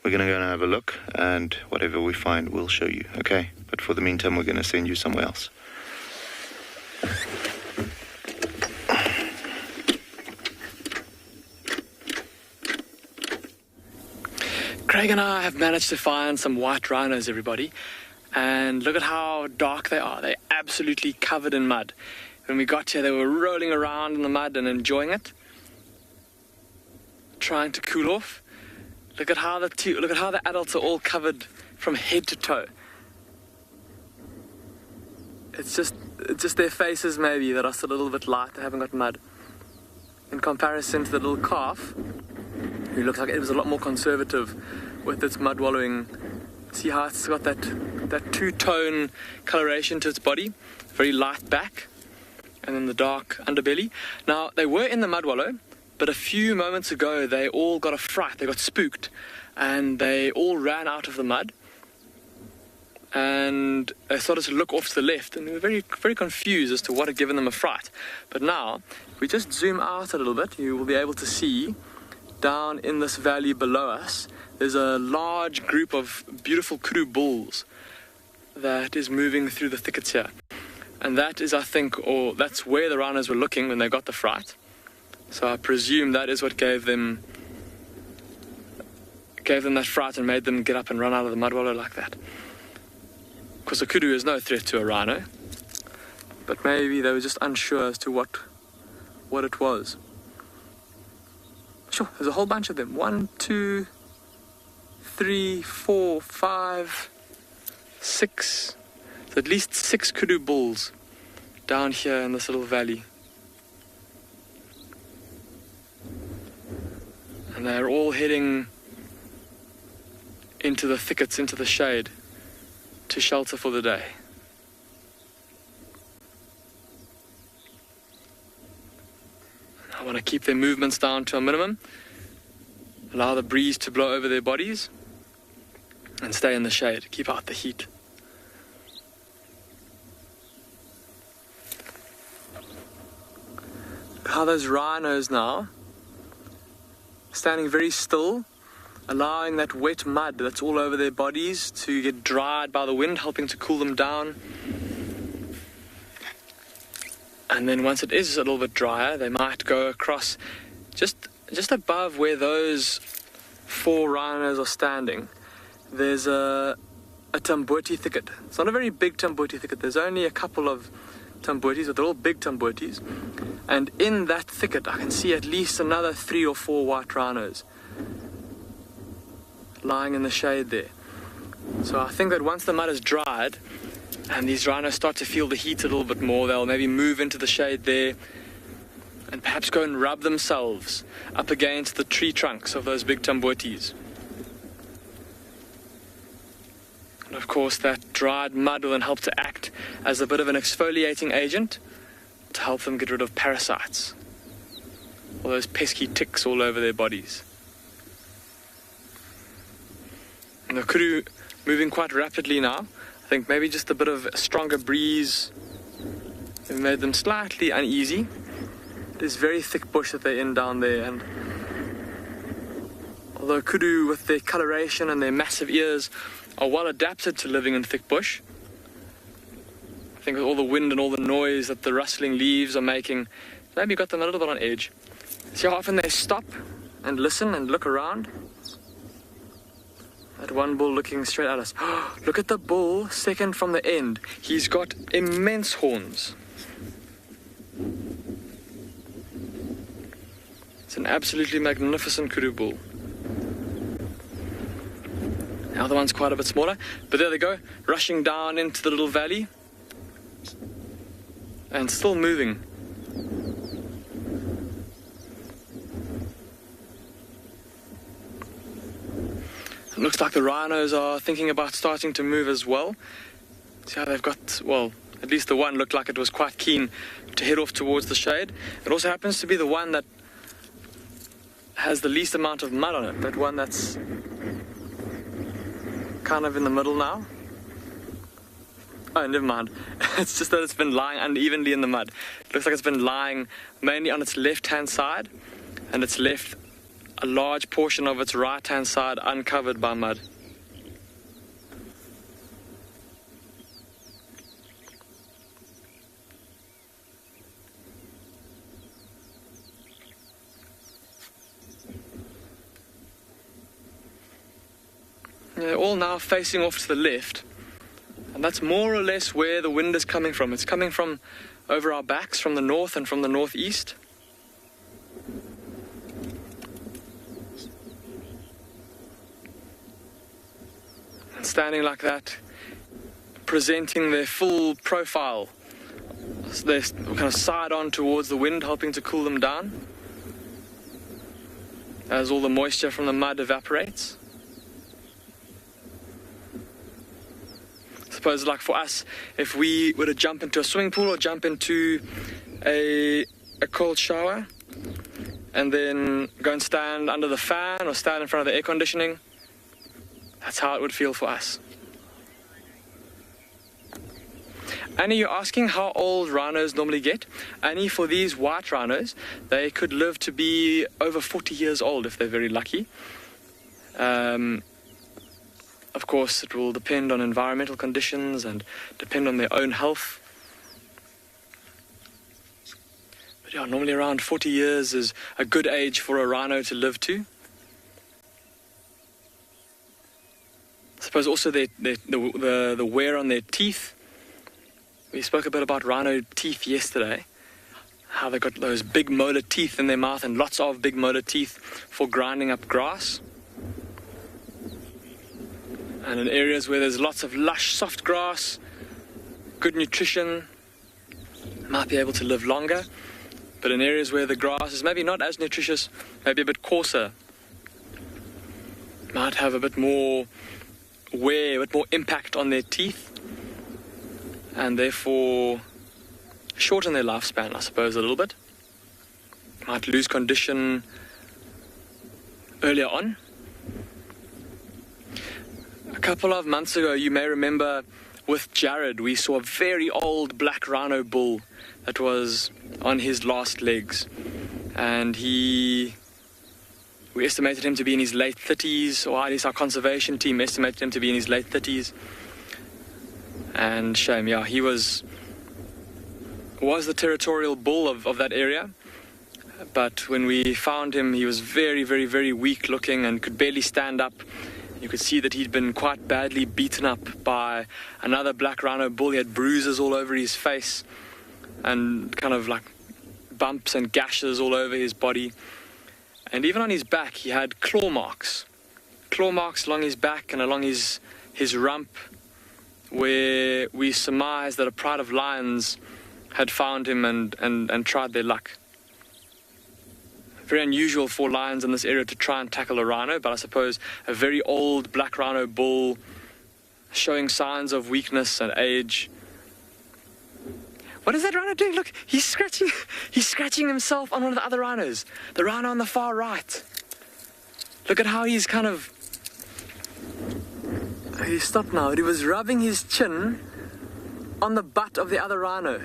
we're going to go and have a look, and whatever we find, we'll show you, okay? But for the meantime, we're going to send you somewhere else. Craig and I have managed to find some white rhinos, everybody. And look at how dark they are. They're absolutely covered in mud. When we got here, they were rolling around in the mud and enjoying it, trying to cool off. Look at how the adults are all covered from head to toe. It's just their faces maybe that are still a little bit light. They haven't got mud. In comparison to the little calf, who looks like it was a lot more conservative with its mud wallowing. See how it's got that two-tone coloration to its body, very light back, and then the dark underbelly. Now, they were in the mud wallow, but a few moments ago, they all got a fright. They got spooked, and they all ran out of the mud, and they started to look off to the left, and they were very, very confused as to what had given them a fright. But now, if we just zoom out a little bit, you will be able to see down in this valley below us, there's a large group of beautiful kudu bulls that is moving through the thickets here. And that is, I think, or that's where the rhinos were looking when they got the fright. So I presume that is what gave them that fright and made them get up and run out of the mud wallow like that. Because a kudu is no threat to a rhino, but maybe they were just unsure as to what it was. Sure, there's a whole bunch of them. 1, 2, 3, 4, 5, 6. There's at least 6 kudu bulls down here in this little valley. And they're all heading into the thickets, into the shade, to shelter for the day. I want to keep their movements down to a minimum, allow the breeze to blow over their bodies, and stay in the shade, keep out the heat. How those rhinos now, standing very still, allowing that wet mud that's all over their bodies to get dried by the wind, helping to cool them down. And then once it is a little bit drier, they might go across just above where those 4 rhinos are standing. There's a tamboti thicket. It's not a very big tamboti thicket. There's only a couple of tambotis, but they're all big tambotis. And in that thicket, I can see at least another 3 or 4 white rhinos lying in the shade there. So I think that once the mud is dried and these rhinos start to feel the heat a little bit more, they'll maybe move into the shade there and perhaps go and rub themselves up against the tree trunks of those big tambotis. And of course that dried mud will then help to act as a bit of an exfoliating agent to help them get rid of parasites, all those pesky ticks all over their bodies. And the kudu moving quite rapidly now. I think maybe just a bit of a stronger breeze have made them slightly uneasy. It is very thick bush that they're in down there, and although kudu with their coloration and their massive ears are well adapted to living in thick bush, I think with all the wind and all the noise that the rustling leaves are making, maybe got them a little bit on edge. See how often they stop and listen and look around? That one bull looking straight at us. Look at the bull second from the end. He's got immense horns. It's an absolutely magnificent kudu bull. The other one's quite a bit smaller, but there they go, rushing down into the little valley and still moving. It looks like the rhinos are thinking about starting to move as well. See how they've got, well, at least the one looked like it was quite keen to head off towards the shade. It also happens to be the one that has the least amount of mud on it, that one that's kind of in the middle now. Oh, never mind. It's just that it's been lying unevenly in the mud. It looks like it's been lying mainly on its left-hand side, and it's left a large portion of its right-hand side uncovered by mud. They're all now facing off to the left, and that's more or less where the wind is coming from. It's coming from over our backs, from the north and from the northeast. And standing like that, presenting their full profile. So they're kind of side on towards the wind, helping to cool them down as all the moisture from the mud evaporates. I suppose, like for us, if we were to jump into a swimming pool or jump into a cold shower and then go and stand under the fan or stand in front of the air conditioning, that's how it would feel for us. Annie, you're asking how old rhinos normally get. Annie, for these white rhinos, they could live to be over 40 years old if they're very lucky. Of course, it will depend on environmental conditions and depend on their own health. But yeah, normally around 40 years is a good age for a rhino to live to. I suppose also the wear on their teeth. We spoke a bit about rhino teeth yesterday, how they got those big molar teeth in their mouth and lots of big molar teeth for grinding up grass. And in areas where there's lots of lush, soft grass, good nutrition, might be able to live longer. But in areas where the grass is maybe not as nutritious, maybe a bit coarser, might have a bit more wear, a bit more impact on their teeth, and therefore shorten their lifespan, I suppose, a little bit. Might lose condition earlier on. A couple of months ago, you may remember, with Jared, we saw a very old black rhino bull that was on his last legs. And we estimated him to be in his late 30s, or at least our conservation team estimated him to be in his late 30s. And shame, yeah, he was the territorial bull of that area. But when we found him, he was very, very, very weak looking and could barely stand up. You could see that he'd been quite badly beaten up by another black rhino bull. He had bruises all over his face and kind of like bumps and gashes all over his body. And even on his back, he had claw marks along his back and along his his rump, where we surmised that a pride of lions had found him and tried their luck. Very unusual for lions in this area to try and tackle a rhino, but I suppose a very old black rhino bull showing signs of weakness and age. What is that rhino doing? Look, he's scratching himself on one of the other rhinos. The rhino on the far right. Look at how he's kind of... He stopped now. He was rubbing his chin on the butt of the other rhino.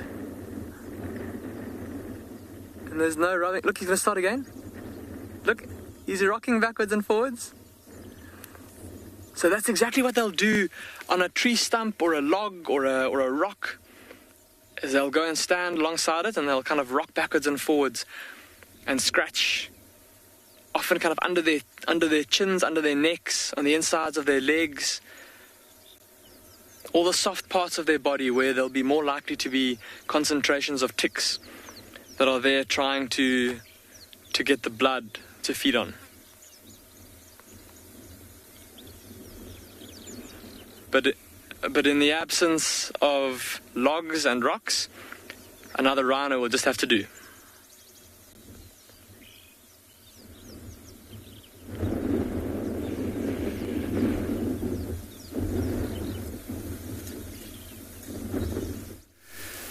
And there's no rubbing. Look, he's going to start again. Look, he's rocking backwards and forwards. So that's exactly what they'll do on a tree stump or a log or a rock. Is they'll go and stand alongside it and they'll kind of rock backwards and forwards and scratch, often kind of under their chins, under their necks, on the insides of their legs, all the soft parts of their body where there'll be more likely to be concentrations of ticks that are there trying to get the blood to feed on. But in the absence of logs and rocks, another rhino will just have to do.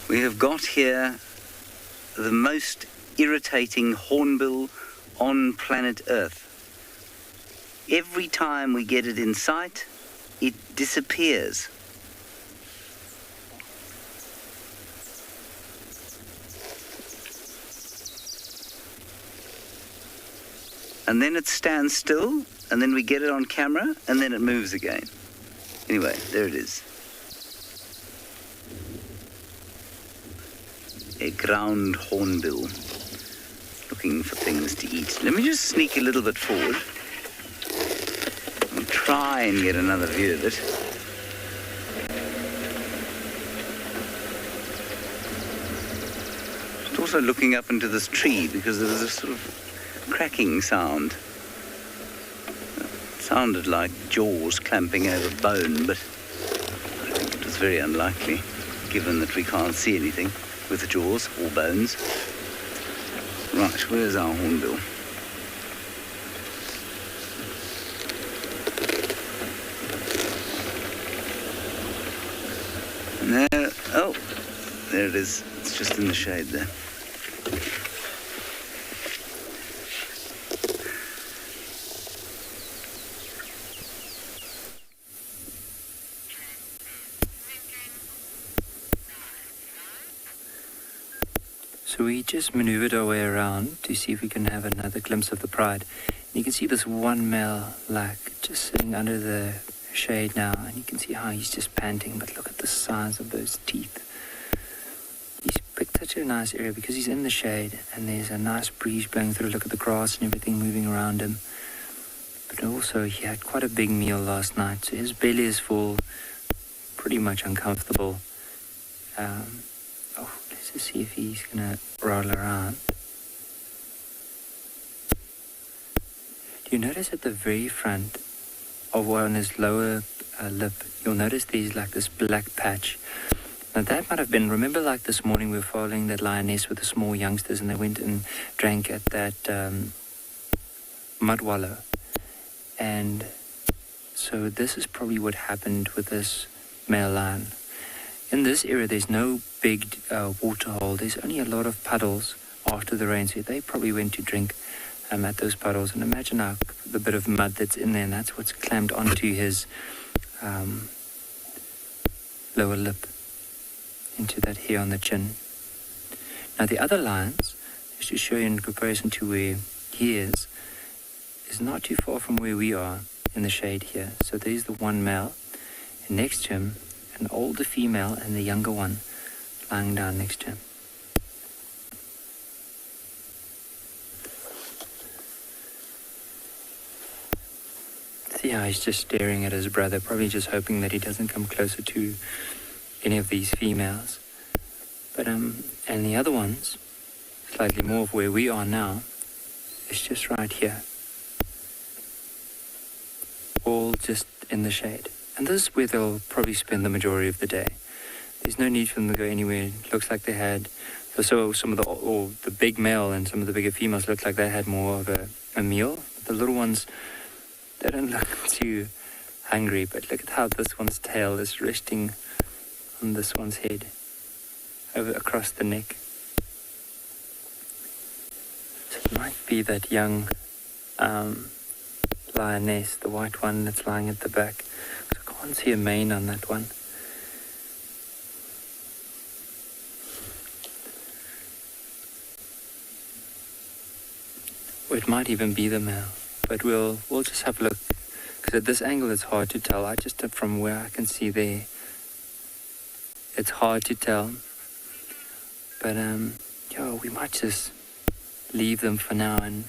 We have got here the most irritating hornbill on planet Earth. Every time we get it in sight, it disappears. And then it stands still, and then we get it on camera, and then it moves again. Anyway, there it is. A ground hornbill, looking for things to eat. Let me just sneak a little bit forward. I'll try and get another view of it. Just also looking up into this tree because there was a sort of cracking sound. It sounded like jaws clamping over bone, but I think it was very unlikely, given that we can't see anything with the jaws or bones. Right, where's our hornbill? No, oh, there it is. It's just in the shade there. So we just maneuvered our way around to see if we can have another glimpse of the pride. And you can see this one male like just sitting under the shade now, and you can see how he's just panting, but look at the size of those teeth. He's picked such a nice area because he's in the shade and there's a nice breeze blowing through. Look at the grass and everything moving around him. But also he had quite a big meal last night, so his belly is full, pretty much uncomfortable. Let's just see if he's gonna roll around. Do you notice at the very front of on his lower lip, you'll notice there's like this black patch. Now that might have been, remember like this morning we were following that lioness with the small youngsters and they went and drank at that mud wallow. And so this is probably what happened with this male lion. In this area, there's no big waterhole. There's only a lot of puddles after the rain, so they probably went to drink at those puddles. And imagine now the bit of mud that's in there, and that's what's clammed onto his lower lip, into that hair on the chin. Now the other lions, just to show you in comparison to where he is not too far from where we are in the shade here. So there's the one male, and next to him, an older female and the younger one lying down next to him. See how he's just staring at his brother, probably just hoping that he doesn't come closer to any of these females. But and the other ones, slightly more of where we are now, is just right here. All just in the shade. And this is where they'll probably spend the majority of the day. There's no need for them to go anywhere. It looks like they had, so some of the big male and some of the bigger females look like they had more of a meal. The little ones, they don't look too hungry, but look at how this one's tail is resting on this one's head, over across the neck. So it might be that young Lioness, the white one that's lying at the back. So I can't see a mane on that one. Or it might even be the male, but we'll just have a look, because at this angle it's hard to tell. From where I can see there, it's hard to tell. But we might just leave them for now and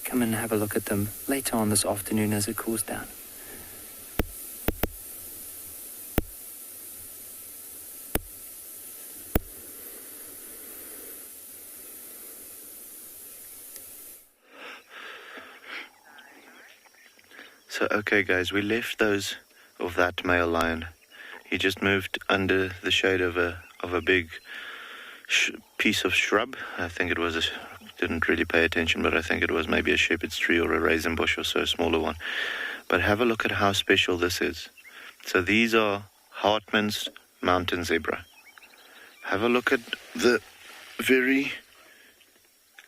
come and have a look at them later on this afternoon as it cools down. So, okay guys, we left those of that male lion. He just moved under the shade of a big piece of shrub. I think it was didn't really pay attention, but I think it was maybe a shepherd's tree or a raisin bush or so, a smaller one. But have a look at how special this is. So these are Hartmann's mountain zebra. Have a look at the very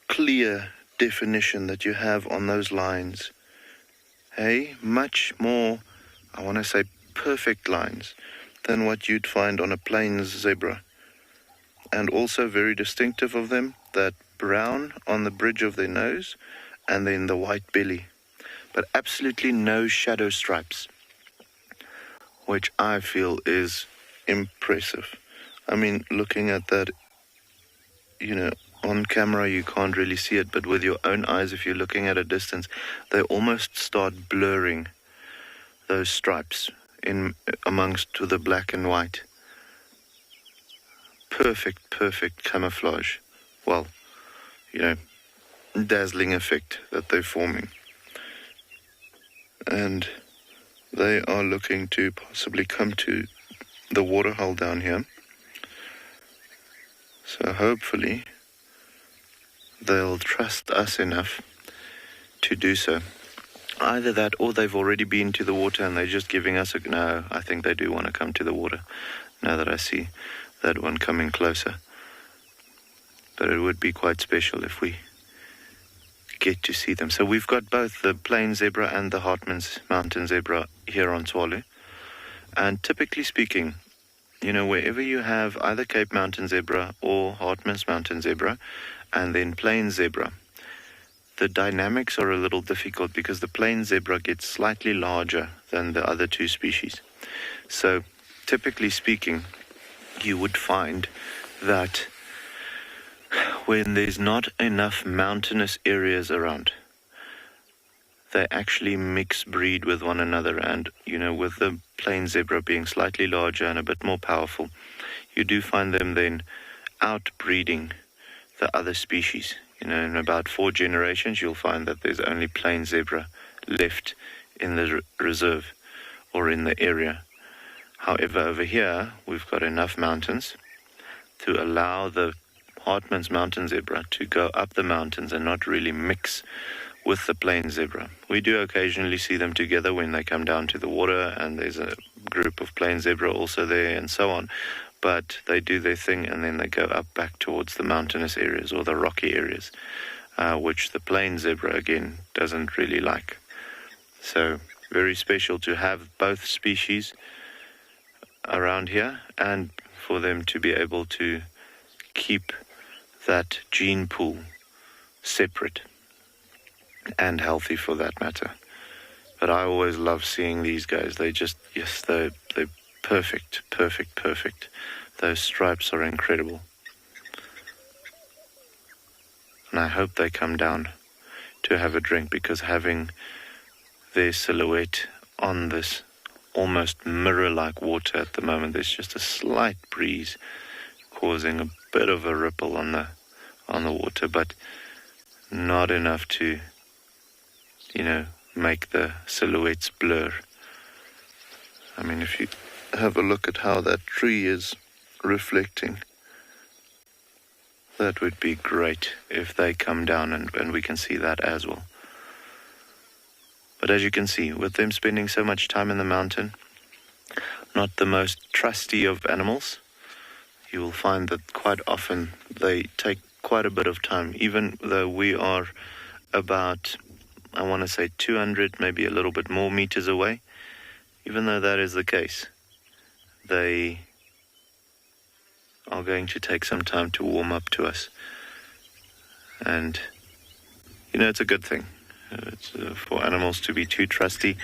clear definition that you have on those lines. Hey, much more, I want to say, perfect lines than what you'd find on a plains zebra. And also very distinctive of them, that brown on the bridge of their nose and then the white belly. But absolutely no shadow stripes, which I feel is impressive. I mean, looking at that, on camera you can't really see it, but with your own eyes, if you're looking at a distance, they almost start blurring those stripes in amongst the black and white. Perfect camouflage. Well, dazzling effect that they're forming. And they are looking to possibly come to the waterhole down here. So hopefully they'll trust us enough to do so. Either that, or they've already been to the water and they're just giving us no, I think they do want to come to the water, now that I see that one coming closer. But it would be quite special if we get to see them. So we've got both the plain zebra and the Hartmann's mountain zebra here on Tswalu. And typically speaking, wherever you have either Cape Mountain zebra or Hartmann's mountain zebra, and then plain zebra, the dynamics are a little difficult because the plain zebra gets slightly larger than the other two species. So typically speaking, you would find that when there's not enough mountainous areas around, they actually mix breed with one another. And with the plain zebra being slightly larger and a bit more powerful, you do find them then outbreeding the other species. In about 4 generations, you'll find that there's only plain zebra left in the reserve or in the area. However, over here, we've got enough mountains to allow the Hartmann's mountain zebra to go up the mountains and not really mix with the plain zebra. We do occasionally see them together when they come down to the water, and there's a group of plain zebra also there and so on. But they do their thing and then they go up back towards the mountainous areas or the rocky areas, which the plain zebra, again, doesn't really like. So very special to have both species around here and for them to be able to keep that gene pool separate and healthy for that matter. But I always love seeing these guys. They're perfect. Those stripes are incredible. And I hope they come down to have a drink, because having their silhouette on this almost mirror-like water at the moment, there's just a slight breeze causing a bit of a ripple on the water, but not enough to, make the silhouettes blur. I mean, if you have a look at how that tree is reflecting, that would be great if they come down and we can see that as well. But as you can see, with them spending so much time in the mountain, not the most trusty of animals, you will find that quite often they take quite a bit of time, even though we are about, I want to say 200, maybe a little bit more meters away. Even though that is the case, they are going to take some time to warm up to us. And, you know, it's a good thing. It's, for animals to be too trusty,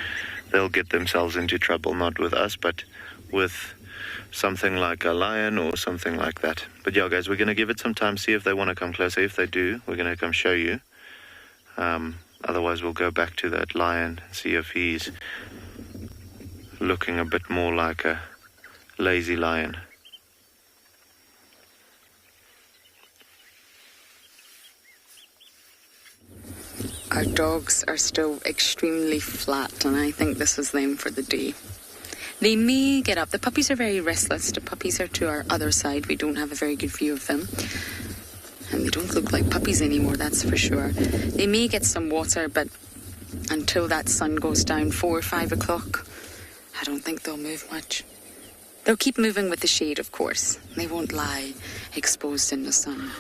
they'll get themselves into trouble, not with us, but with something like a lion or something like that. But yeah, guys, we're going to give it some time, see if they want to come closer. If they do, we're going to come show you. Otherwise, we'll go back to that lion and see if he's looking a bit more like a lazy lion. Our dogs are still extremely flat, and I think this is them for the day. They may get up. The puppies are very restless. The puppies are to our other side. We don't have a very good view of them. And they don't look like puppies anymore, that's for sure. They may get some water, but until that sun goes down, 4 or 5 o'clock, I don't think they'll move much. They'll keep moving with the shade, of course. They won't lie exposed in the sun.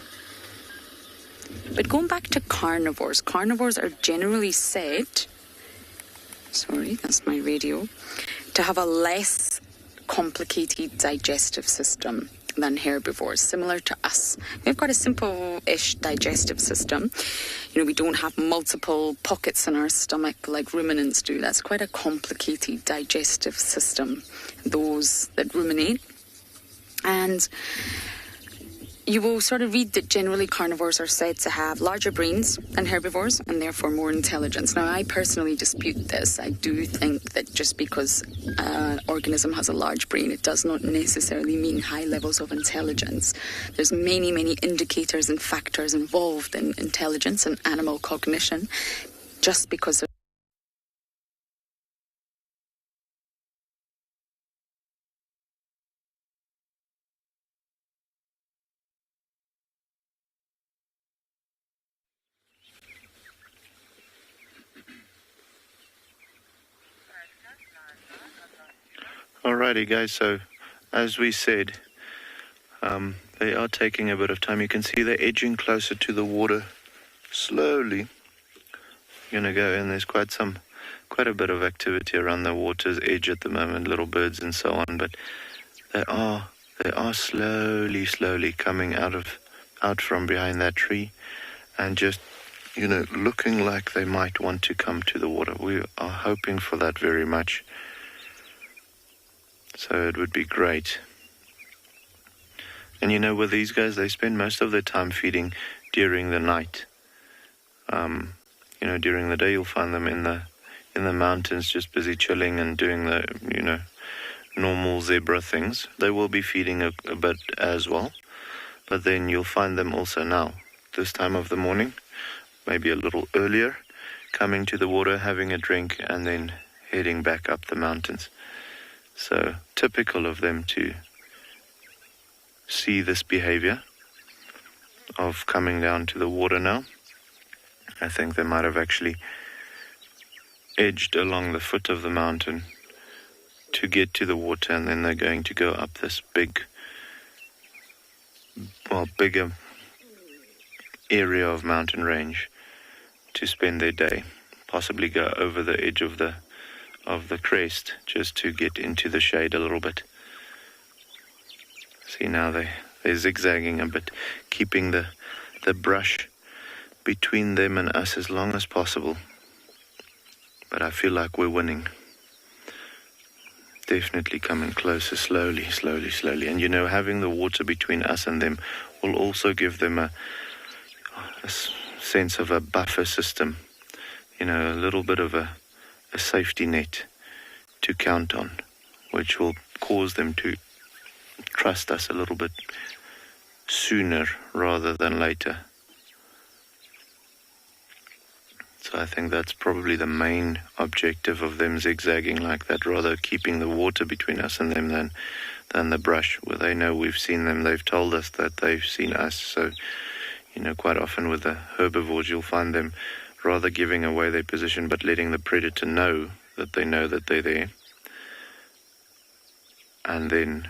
But going back to carnivores, carnivores are generally said, sorry, that's my radio, to have a less complicated digestive system than herbivores, similar to us. We've got a simple-ish digestive system. You know, we don't have multiple pockets in our stomach like ruminants do. That's quite a complicated digestive system, those that ruminate. And you will sort of read that generally carnivores are said to have larger brains than herbivores and therefore more intelligence. Now, I personally dispute this. I do think that just because an organism has a large brain, it does not necessarily mean high levels of intelligence. There's many, many indicators and factors involved in intelligence and animal cognition. Just because of Alrighty, guys, so as we said, they are taking a bit of time. You can see they're edging closer to the water slowly. You're going to go in. There's quite a bit of activity around the water's edge at the moment, little birds and so on, but they are slowly coming out from behind that tree and just, you know, looking like they might want to come to the water. We are hoping for that very much. So it would be great. And you know, with these guys, they spend most of their time feeding during the night. You know, during the day you'll find them in the mountains just busy chilling and doing the, you know, normal zebra things. They will be feeding a bit as well. But then you'll find them also now, this time of the morning, maybe a little earlier, coming to the water, having a drink, and then heading back up the mountains. So typical of them to see this behavior of coming down to the water now. I think they might have actually edged along the foot of the mountain to get to the water, and then they're going to go up this bigger area of mountain range to spend their day, possibly go over the edge of the crest just to get into the shade a little bit. See, now they're zigzagging a bit, keeping the brush between them and us as long as possible. But I feel like we're winning. Definitely coming closer, slowly. And you know, having the water between us and them will also give them a sense of a buffer system. You know, a little bit of a safety net to count on, which will cause them to trust us a little bit sooner rather than later. So I think that's probably the main objective of them zigzagging like that, rather keeping the water between us and them than the brush, where they know we've seen them. They've told us that they've seen us. So, quite often with the herbivores, you'll find them rather giving away their position, but letting the predator know that they're there. And then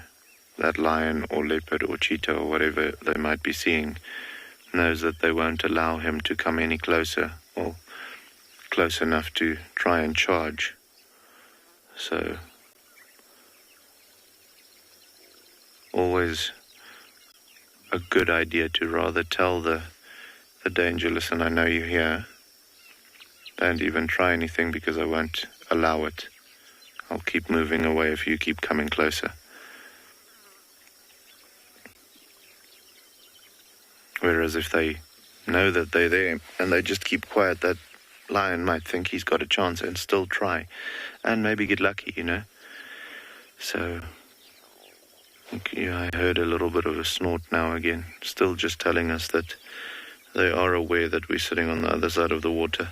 that lion or leopard or cheetah or whatever they might be seeing knows that they won't allow him to come any closer, or close enough to try and charge. So always a good idea to rather tell the danger, listen, I know you're here. Don't even try anything because I won't allow it. I'll keep moving away if you keep coming closer. Whereas if they know that they're there and they just keep quiet, that lion might think he's got a chance and still try and maybe get lucky, So, I heard a little bit of a snort now again, still just telling us that they are aware that we're sitting on the other side of the water.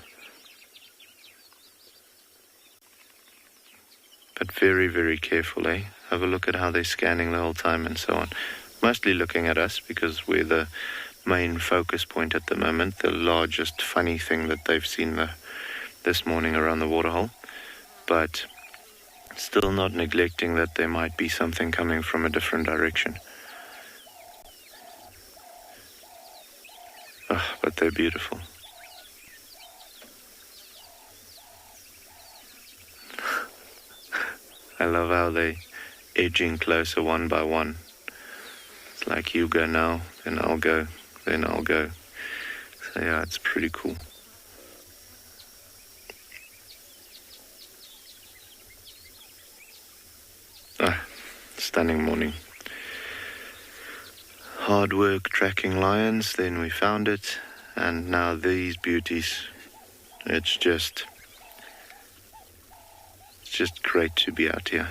But very, very careful, eh? Have a look at how they're scanning the whole time and so on. Mostly looking at us because we're the main focus point at the moment, the largest funny thing that they've seen this morning around the waterhole. But still not neglecting that there might be something coming from a different direction. Oh, but they're beautiful. I love how they're edging closer one by one. It's like you go now, then I'll go, then I'll go. So yeah, it's pretty cool. Stunning morning. Hard work tracking lions, then we found it, and now these beauties. It's just great to be out here.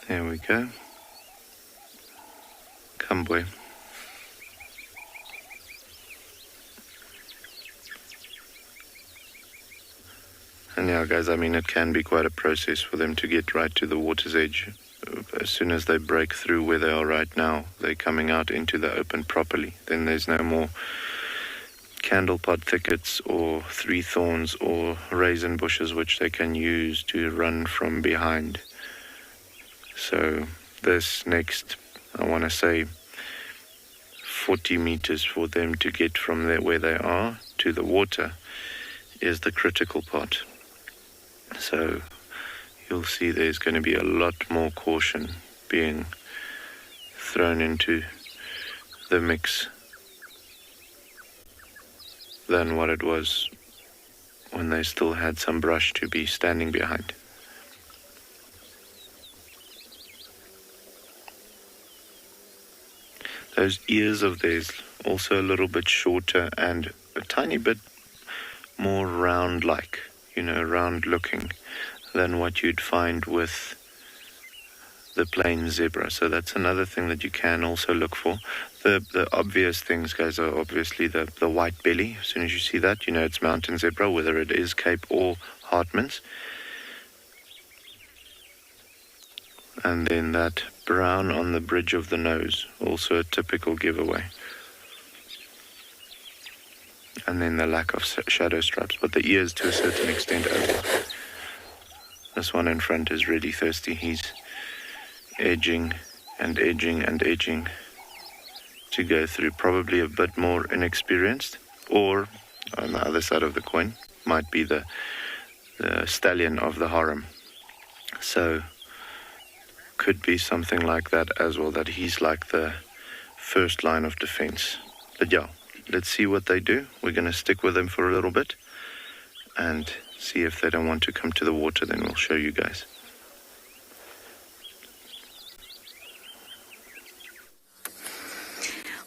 There we go. Come, boy. And yeah, guys, it can be quite a process for them to get right to the water's edge. As soon as they break through where they are right now, they're coming out into the open properly. Then there's no more candlepot thickets or three thorns or raisin bushes which they can use to run from behind. So this next, I want to say, 40 meters for them to get from there where they are to the water is the critical part. So you'll see there's going to be a lot more caution being thrown into the mix than what it was when they still had some brush to be standing behind. Those ears of theirs also a little bit shorter and a tiny bit more round-like, round looking than what you'd find with the plain zebra. So that's another thing that you can also look for. The obvious things, guys, are obviously the white belly. As soon as you see that, it's mountain zebra, whether it is Cape or Hartman's. And then that brown on the bridge of the nose, also a typical giveaway. And then the lack of shadow stripes, but the ears to a certain extent over. This one in front is really thirsty. He's edging and edging and edging to go through. Probably a bit more inexperienced, or on the other side of the coin might be the stallion of the harem. So could be something like that as well, that he's like the first line of defense. But yeah, let's see what they do. We're going to stick with them for a little bit and see if they don't want to come to the water, then we'll show you guys.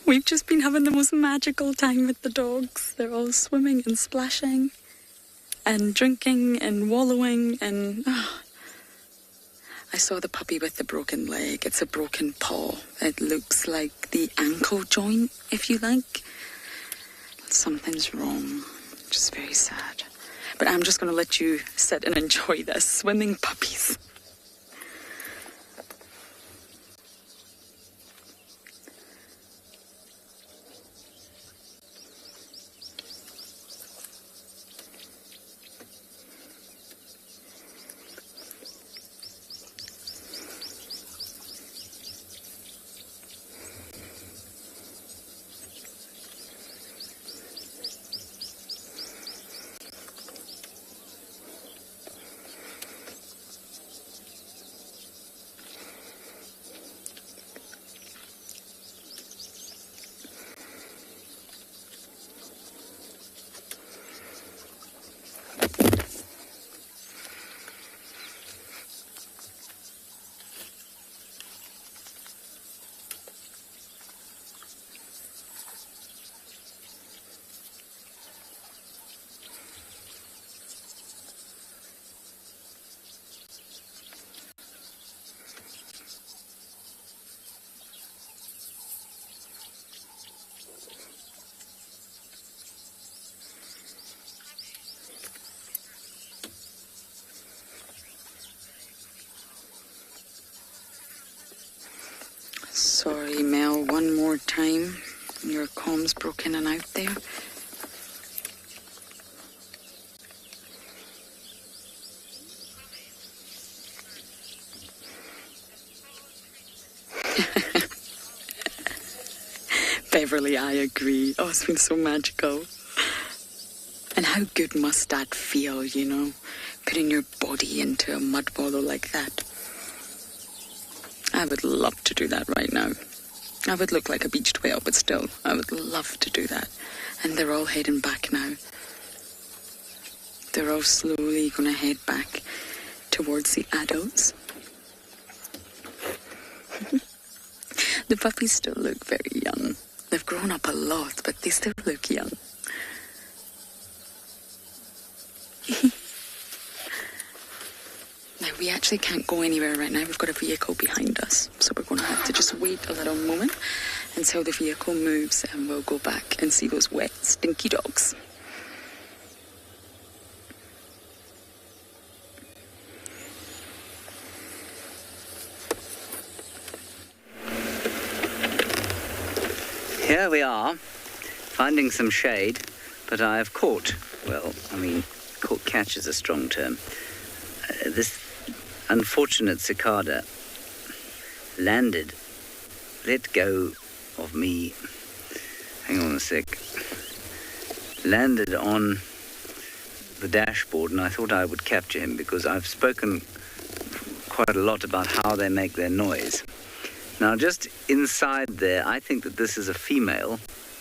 We've just been having the most magical time with the dogs. They're all swimming and splashing and drinking and wallowing, and I saw the puppy with the broken leg. It's a broken paw. It looks like the ankle joint, if you like. Something's wrong. Just very sad. But I'm just going to let you sit and enjoy this. Swimming puppies. Sorry, Mel, one more time. Your comm's broke in and out there. Beverly, I agree. Oh, it's been so magical. And how good must that feel, you know? Putting your body into a mud bottle like that. I would love to do that right now. I would look like a beached whale, but still, I would love to do that. And they're all heading back now. They're all slowly going to head back towards the adults. The puppies still look very young. They've grown up a lot, but they still look young. Now, we actually can't go anywhere right now. We've got a vehicle behind us. So we're going to have to just wait a little moment until the vehicle moves and we'll go back and see those wet, stinky dogs. Here we are, finding some shade, but I have caught, catch is a strong term. This unfortunate cicada landed, let go of me, hang on a sec, landed on the dashboard, and I thought I would capture him because I've spoken quite a lot about how they make their noise. Now, just inside there, I think that this is a female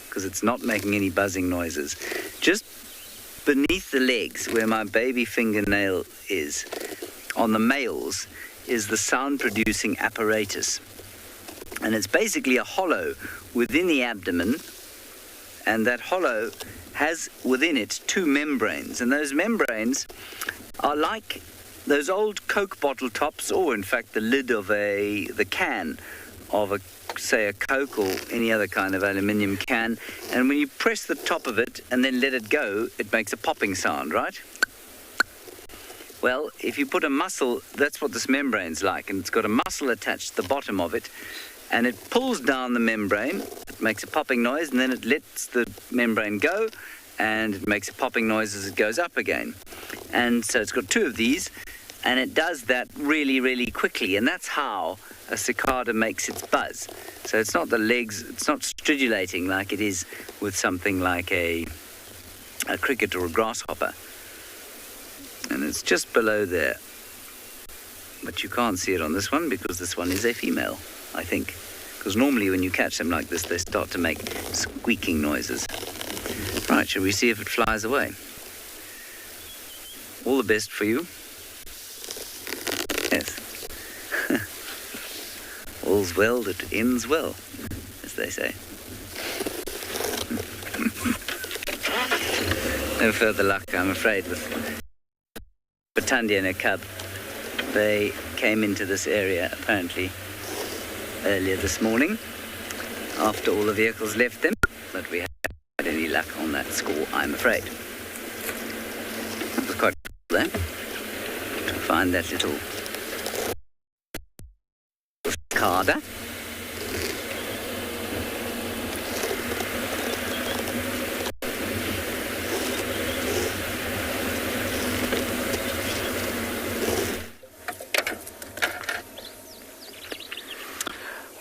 because it's not making any buzzing noises. Just beneath the legs, where my baby fingernail is, on the males, is the sound-producing apparatus. And it's basically a hollow within the abdomen, and that hollow has within it two membranes. And those membranes are like those old Coke bottle tops, or in fact the lid of the can of say a Coke or any other kind of aluminium can, and when you press the top of it and then let it go, it makes a popping sound, right? Well, if you put a muscle, that's what this membrane's like, and it's got a muscle attached to the bottom of it, and it pulls down the membrane, it makes a popping noise, and then it lets the membrane go, and it makes a popping noise as it goes up again. And so it's got two of these, and it does that really, really quickly, and that's how a cicada makes its buzz. So it's not the legs, it's not stridulating like it is with something like a cricket or a grasshopper. And it's just below there. But you can't see it on this one because this one is a female, I think. Because normally when you catch them like this, they start to make squeaking noises. Right, shall we see if it flies away? All the best for you. Yes. All's well that ends well, as they say. No further luck, I'm afraid, with Batandia and a cub. They came into this area apparently earlier this morning after all the vehicles left them, but we haven't had any luck on that score, I'm afraid. It was quite cool though to find that little carder.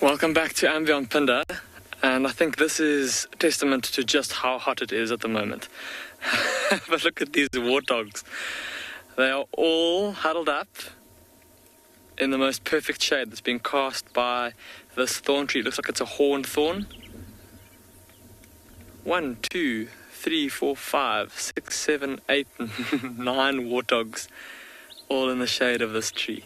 Welcome back to andBeyond Phinda, and I think this is testament to just how hot it is at the moment. But look at these warthogs. They are all huddled up in the most perfect shade that's been cast by this thorn tree. It looks like it's a horned thorn. 1, 2, 3, 4, 5, 6, 7, 8, 9 warthogs all in the shade of this tree.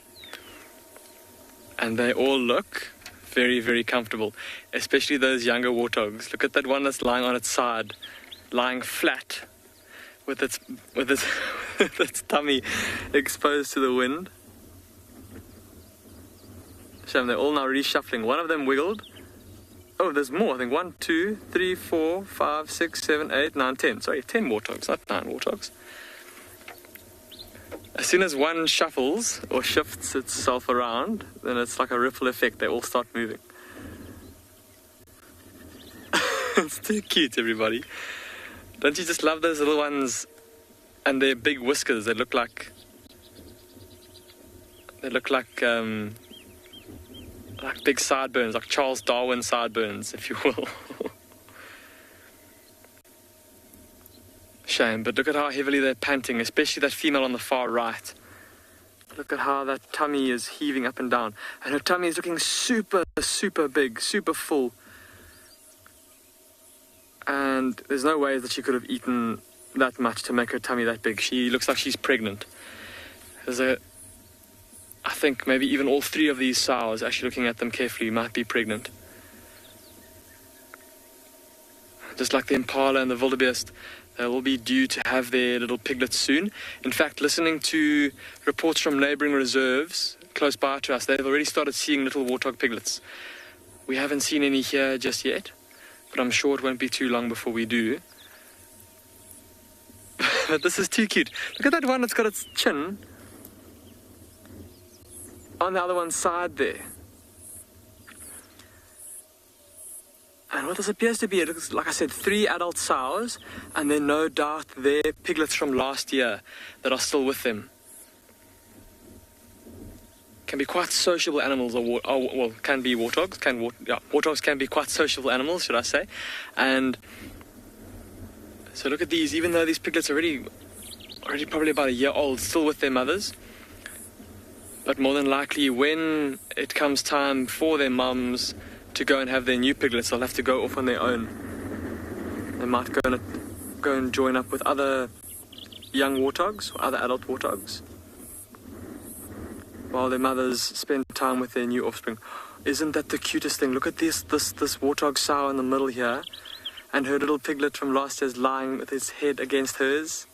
And they all look very, very comfortable, especially those younger warthogs. Look at that one that's lying on its side, lying flat with its with its tummy exposed to the wind. Shame, they're all now reshuffling. One of them wiggled. Oh, there's more. I think 1, 2, 3, 4, 5, 6, 7, 8, 9, 10. Sorry, 10 warthogs, not 9 warthogs. As soon as one shuffles or shifts itself around, then it's like a ripple effect. They all start moving. It's too cute, everybody. Don't you just love those little ones and their big whiskers? They look like big sideburns, like Charles Darwin sideburns, if you will. Shame, but look at how heavily they're panting, especially that female on the far right. Look at how that tummy is heaving up and down. And her tummy is looking super, super big, super full. And there's no way that she could have eaten that much to make her tummy that big. She looks like she's pregnant. I think maybe even all 3 of these sows, actually looking at them carefully, might be pregnant. Just like the impala and the wildebeest, they will be due to have their little piglets soon. In fact, listening to reports from neighbouring reserves close by to us, they've already started seeing little warthog piglets. We haven't seen any here just yet, but I'm sure it won't be too long before we do. But this is too cute. Look at that one that's got its chin on the other one's side there. And what this appears to be, it looks, like I said, 3 adult sows, and then no doubt they're piglets from last year that are still with them. Can be quite sociable animals, can be warthogs. Warthogs can be quite sociable animals, should I say. And so look at these, even though these piglets are already probably about a year old, still with their mothers. But more than likely, when it comes time for their mums to go and have their new piglets, they'll have to go off on their own. They might go and join up with other young warthogs, or other adult warthogs, while their mothers spend time with their new offspring. Isn't that the cutest thing? Look at this warthog sow in the middle here, and her little piglet from last year's lying with his head against hers.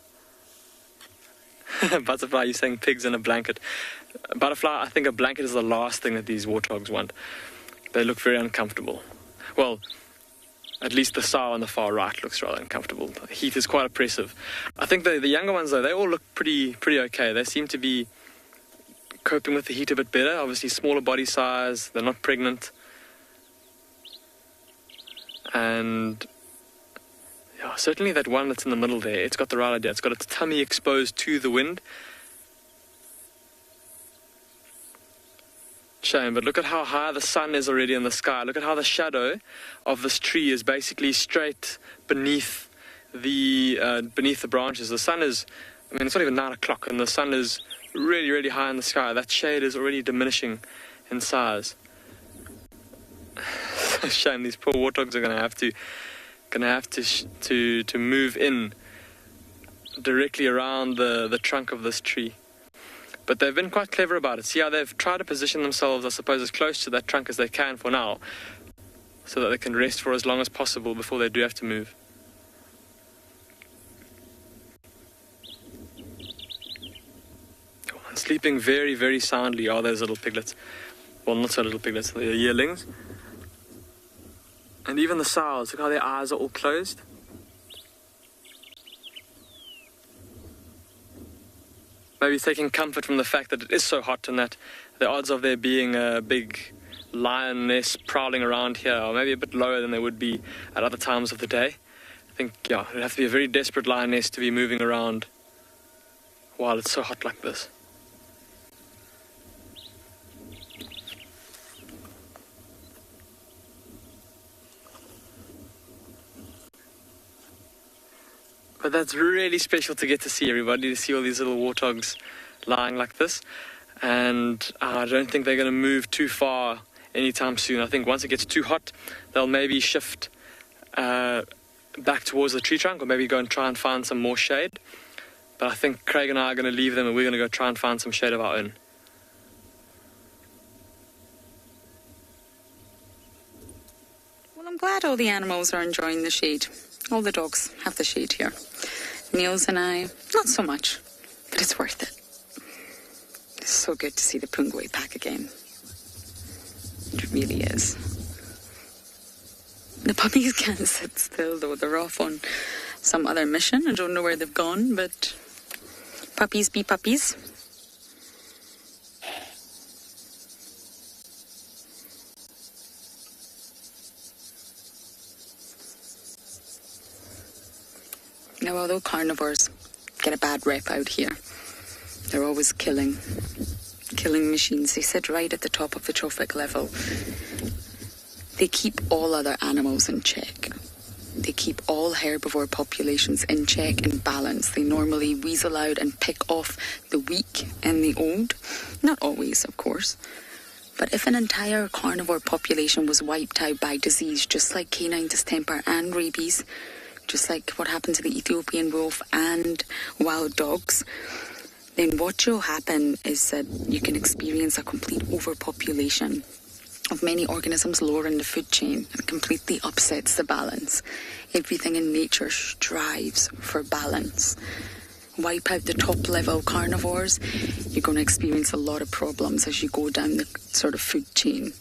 Butterfly, you're saying pigs in a blanket. Butterfly, I think a blanket is the last thing that these warthogs want. They look very uncomfortable. Well, at least the sow on the far right looks rather uncomfortable. The heat is quite oppressive. I think the younger ones, though, they all look pretty okay. They seem to be coping with the heat a bit better. Obviously, smaller body size. They're not pregnant. And yeah, certainly that one that's in the middle there, it's got the right idea. It's got its tummy exposed to the wind. Shame, but look at how high the sun is already in the sky. Look at how the shadow of this tree is basically straight beneath the branches. The sun is, it's not even 9 o'clock, and the sun is really, really high in the sky. That shade is already diminishing in size. Shame, these poor warthogs are going to have to move in directly around the trunk of this tree. But they've been quite clever about it. See how they've tried to position themselves, I suppose, as close to that trunk as they can for now, so that they can rest for as long as possible before they do have to move. sleeping very, very soundly are those little piglets. Well, not so little piglets, they're yearlings. And even the sows, look how their eyes are all closed. Maybe taking comfort from the fact that it is so hot and that the odds of there being a big lioness prowling around here are maybe a bit lower than they would be at other times of the day. I think, yeah, it would have to be a very desperate lioness to be moving around while it's so hot like this. But that's really special to get to see, everybody, to see all these little warthogs lying like this. And I don't think they're going to move too far anytime soon. I think once it gets too hot, they'll maybe shift back towards the tree trunk, or maybe go and try and find some more shade. But I think Craig and I are going to leave them, and we're going to go try and find some shade of our own. Well, I'm glad all the animals are enjoying the shade. All the dogs have the shade here. Niels and I, not so much, but it's worth it. It's so good to see the Pungwe pack again. It really is. The puppies can't sit still, though. They're off on some other mission. I don't know where they've gone, but puppies be puppies. Now, although carnivores get a bad rep out here, they're always killing machines. They sit right at the top of the trophic level. They keep all other animals in check. They keep all herbivore populations in check and balance. They normally weasel out and pick off the weak and the old. Not always, of course. But if an entire carnivore population was wiped out by disease, just like canine distemper and rabies, just like what happened to the Ethiopian wolf and wild dogs, then what will happen is that you can experience a complete overpopulation of many organisms lower in the food chain, and completely upsets the balance. Everything in nature strives for balance. Wipe out the top level carnivores, you're going to experience a lot of problems as you go down the sort of food chain,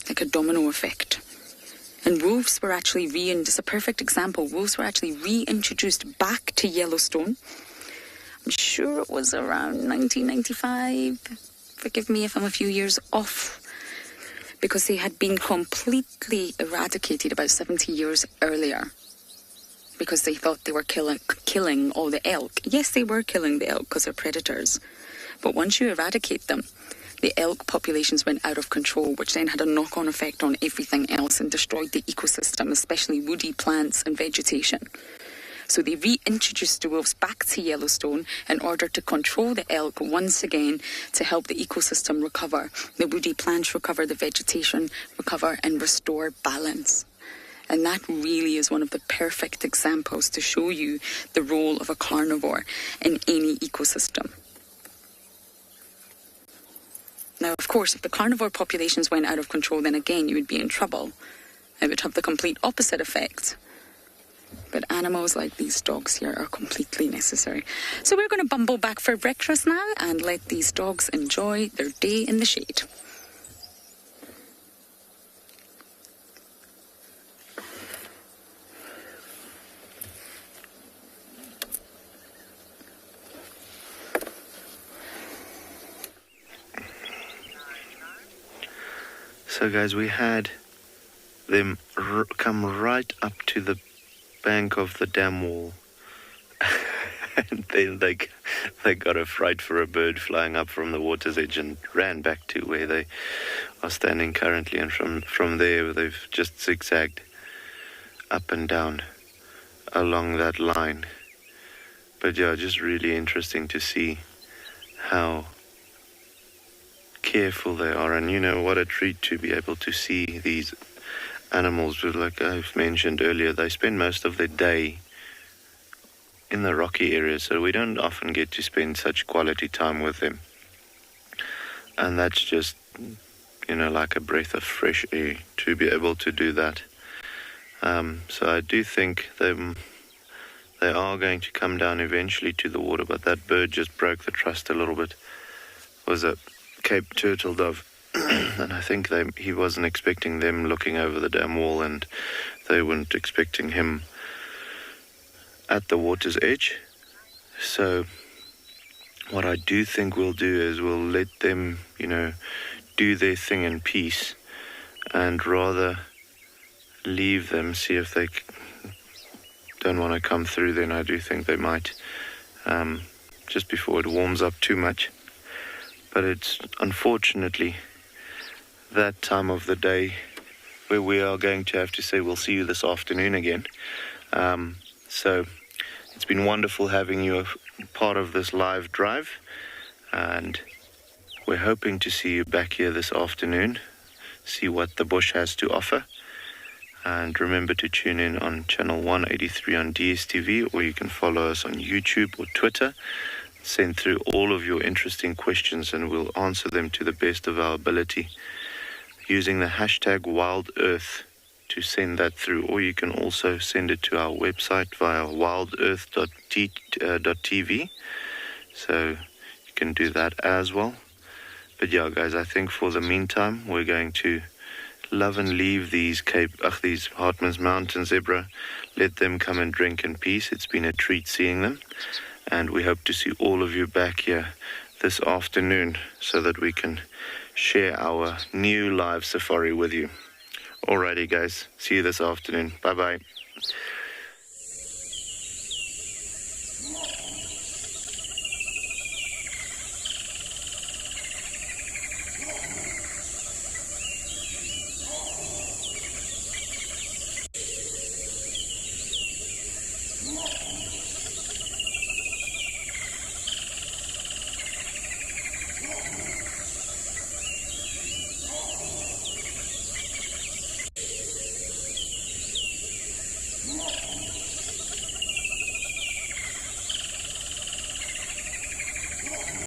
like a domino effect. And wolves were actually just a perfect example. Wolves were actually reintroduced back to Yellowstone. I'm sure it was around 1995. Forgive me if I'm a few years off. Because they had been completely eradicated about 70 years earlier. Because they thought they were killing all the elk. Yes, they were killing the elk because they're predators. But once you eradicate them, the elk populations went out of control, which then had a knock-on effect on everything else and destroyed the ecosystem, especially woody plants and vegetation. So they reintroduced the wolves back to Yellowstone in order to control the elk once again, to help the ecosystem recover, the woody plants recover, the vegetation recover, and restore balance. And that really is one of the perfect examples to show you the role of a carnivore in any ecosystem. Now, of course, if the carnivore populations went out of control, then again, you would be in trouble. It would have the complete opposite effect. But animals like these dogs here are completely necessary. So we're going to bumble back for breakfast now and let these dogs enjoy their day in the shade. So guys, we had them come right up to the bank of the dam wall and then they got a fright for a bird flying up from the water's edge and ran back to where they are standing currently, and from there they've just zigzagged up and down along that line. But yeah, just really interesting to see how careful they are, and you know, what a treat to be able to see these animals. Like I've mentioned earlier, they spend most of their day in the rocky areas, so we don't often get to spend such quality time with them, and that's just, you know, like a breath of fresh air to be able to do that. So I do think they are going to come down eventually to the water, but that bird just broke the trust a little bit. was a Cape turtle dove. And I think he wasn't expecting them looking over the dam wall, and they weren't expecting him at the water's edge. So what I do think we'll do is we'll let them, do their thing in peace, and rather leave them, see if they don't want to come through. Then I do think they might, just before it warms up too much. But it's unfortunately that time of the day where we are going to have to say we'll see you this afternoon again. So it's been wonderful having you a part of this live drive, and we're hoping to see you back here this afternoon, see what the bush has to offer. And remember to tune in on channel 183 on DSTV, or you can follow us on YouTube or Twitter. Send through all of your interesting questions and we'll answer them to the best of our ability, using the hashtag WildEarth to send that through, or you can also send it to our website via wildearth.tv, so you can do that as well. But yeah, guys, I think for the meantime we're going to love and leave these Hartmann's Mountain zebra. Let them come and drink in peace. It's been a treat seeing them, and we hope to see all of you back here this afternoon so that we can share our new live safari with you. Alrighty, guys. See you this afternoon. Bye-bye.